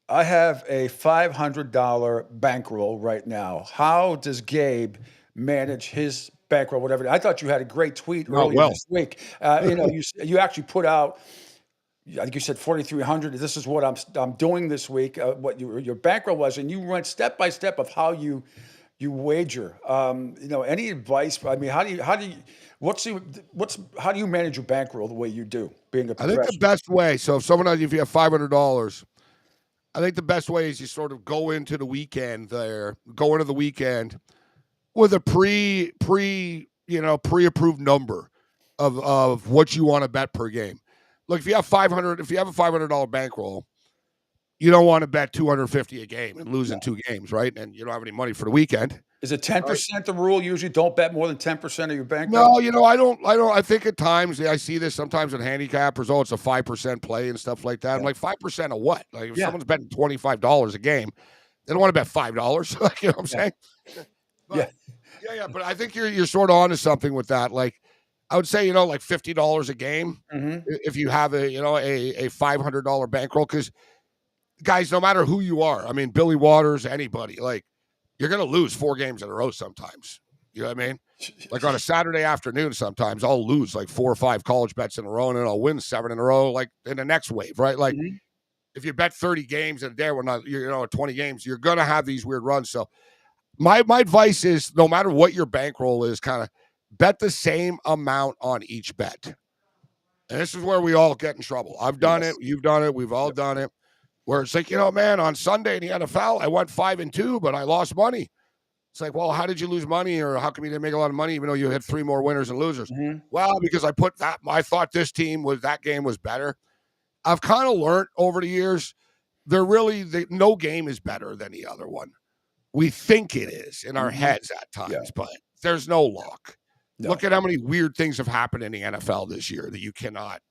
I have a $500 bankroll right now. How does Gabe manage his bankroll, whatever? I thought you had a great tweet earlier this week. You actually put out, I think you said 4,300. This is what I'm doing this week. What your bankroll was, and you went step by step of how you wager. Any advice? I mean, how do you manage your bankroll the way you do? Being a professional, I think the best way. So if you have $500, I think the best way is you sort of go into the weekend with a pre-approved number of what you want to bet per game. Look, if you have a $500 bankroll, you don't want to bet $250 a game and lose in 2 games, right? And you don't have any money for the weekend. Is it 10% the rule? Usually don't bet more than 10% of your bankroll? No, I don't. I think at times I see this sometimes with handicappers. Oh, it's a 5% play and stuff like that. Yeah. I'm like, 5% of what? Like if someone's betting $25 a game, they don't want to bet $5. Like, you know what I'm saying? But, yeah. But I think you're sort of onto something with that. Like, I would say, like $50 a game if you have a $500 bankroll. Because guys, no matter who you are, I mean, Billy Waters, anybody, like, you're going to lose 4 games in a row sometimes. You know what I mean? Like on a Saturday afternoon, sometimes I'll lose like 4 or 5 college bets in a row, and then I'll win 7 in a row, like in the next wave, right? Like if you bet 30 games in a day, 20 games, you're going to have these weird runs. So my advice is, no matter what your bankroll is, kind of bet the same amount on each bet. And this is where we all get in trouble. I've done it. You've done it. We've all done it. Where it's like, man, on Sunday in the NFL, I went 5-2, but I lost money. It's like, well, how did you lose money, or how come you didn't make a lot of money even though you had 3 more winners and losers? Well, because I thought this team that game was better. I've kind of learned over the years, no game is better than the other one. We think it is in our heads at times, but there's no luck. No. Look at how many weird things have happened in the NFL this year that you cannot.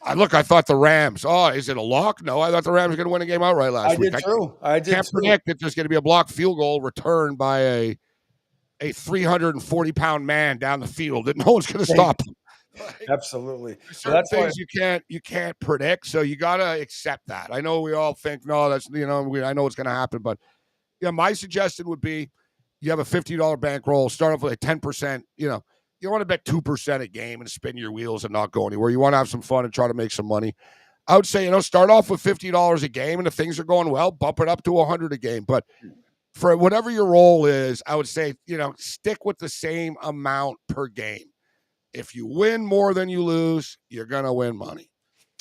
I thought the Rams. Oh, is it a lock? No, I thought the Rams were going to win a game outright last week. I can't predict that there's going to be a blocked field goal returned by a 340-pound man down the field that no one's going to stop him. Absolutely. Certain things you can't predict, so you got to accept that. I know we all think, no, that's I know what's going to happen, but my suggestion would be, you have a $50 bankroll, start off with a 10%. You want to bet 2% a game and spin your wheels and not go anywhere. You want to have some fun and try to make some money. I would say, start off with $50 a game, and if things are going well, bump it up to $100 a game. But for whatever your role is, I would say, stick with the same amount per game. If you win more than you lose, you're going to win money.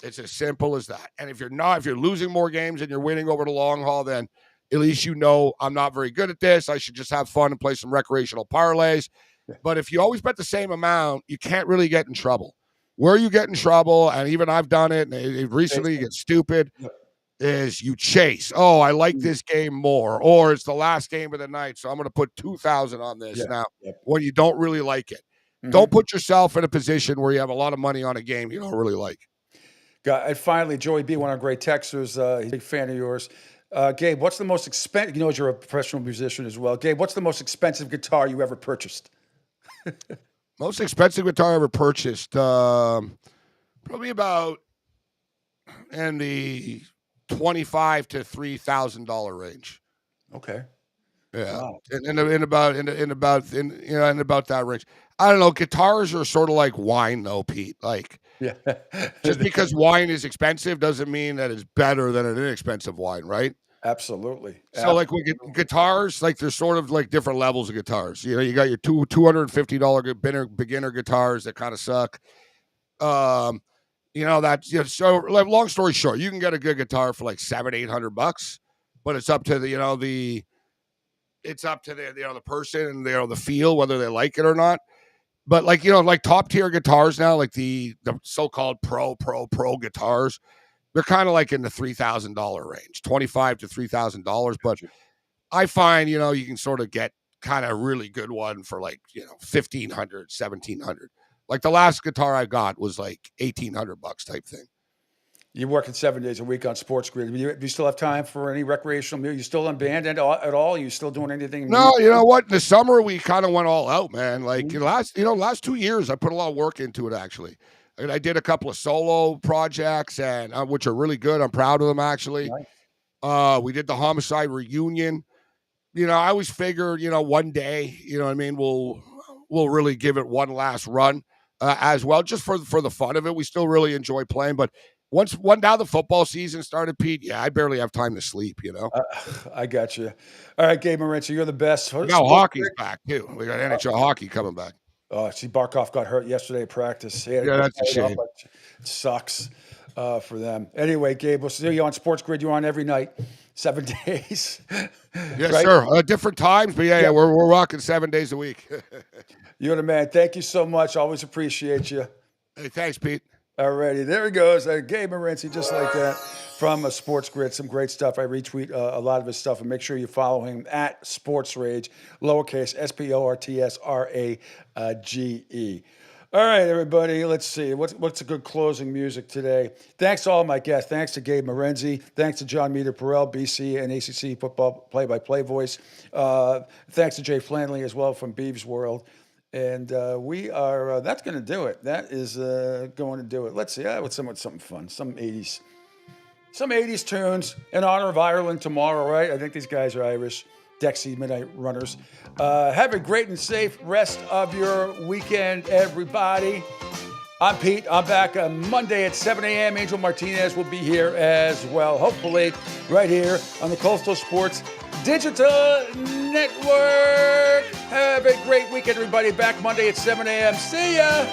It's as simple as that. And if you're losing more games and you're winning over the long haul, then at least I'm not very good at this. I should just have fun and play some recreational parlays. But if you always bet the same amount, you can't really get in trouble. Where you get in trouble, and even I've done it, and recently you get stupid, is you chase. Oh, I like this game more, or it's the last game of the night, so I'm going to put 2,000 on this now when you don't really like it. Don't put yourself in a position where you have a lot of money on a game you don't really like. And finally, Joey B., one of our great texters, he's a big fan of yours. Gabe, what's the most expensive, you're a professional musician as well. Gabe, what's the most expensive guitar you ever purchased? Most expensive guitar I ever purchased, probably about in the $25,000 to $3,000 range. Okay. Yeah, wow. in about that range. I don't know. Guitars are sort of like wine, though, Pete. Like, just because wine is expensive doesn't mean that it's better than an inexpensive wine, right? Absolutely. So, like with guitars, like there's sort of like different levels of guitars. You got your $250 beginner guitars that kind of suck. So like, long story short, you can get a good guitar for like $700-800, but it's up to the it's up to the person and the feel, whether they like it or not. But like top tier guitars now, like the so-called pro guitars, they're kind of like in the $3,000 range, $2,500 to $3,000. But I find, you can sort of get kind of really good one for like, $1,500, $1,700. Like the last guitar I got was like $1,800 type thing. You're working 7 days a week on Sports Grid. Do you still have time for any recreational music? You still in band at all? You still doing anything? No, you know what? In the summer we kind of went all out, man. Like last 2 years, I put a lot of work into it. Actually, I did a couple of solo projects, and which are really good. I'm proud of them. Actually, nice. We did the Homicide reunion. I always figured, one day, we'll really give it one last run as well, just for the fun of it. We still really enjoy playing, but once now the football season started, Pete, I barely have time to sleep, I got you. All right, Gabe Morency, you're the best. Now hockey's back, too. We got NHL hockey coming back. See, Barkov got hurt yesterday at practice. That's a shame. It sucks for them. Anyway, Gabe, we'll see you on Sports Grid. You're on every night, 7 days. Yes, right? Sir. Different times, but yeah, we're rocking 7 days a week. You're the man. Thank you so much. Always appreciate you. Hey, thanks, Pete. Alrighty, there he goes. Gabe Morency, just like that, from Sports Grid. Some great stuff. I retweet a lot of his stuff, and make sure you follow him at Sports Rage, lowercase SPORTSRAGE. All right, everybody, let's see. What's a good closing music today? Thanks to all my guests. Thanks to Gabe Morency. Thanks to John Meter-Perel, BC and ACC football play-by-play voice. Thanks to Jay Flanley as well from Beeves World. And we are, that's going to do it. That is going to do it. Let's see. What's something fun? Some 80s tunes in honor of Ireland tomorrow, right? I think these guys are Irish. Dexy Midnight Runners. Have a great and safe rest of your weekend, everybody. I'm Pete. I'm back on Monday at 7 a.m. Angel Martinez will be here as well, hopefully right here on the Coastal Sports Digital Network. Have a great weekend, everybody. Back Monday at 7 a.m. See ya.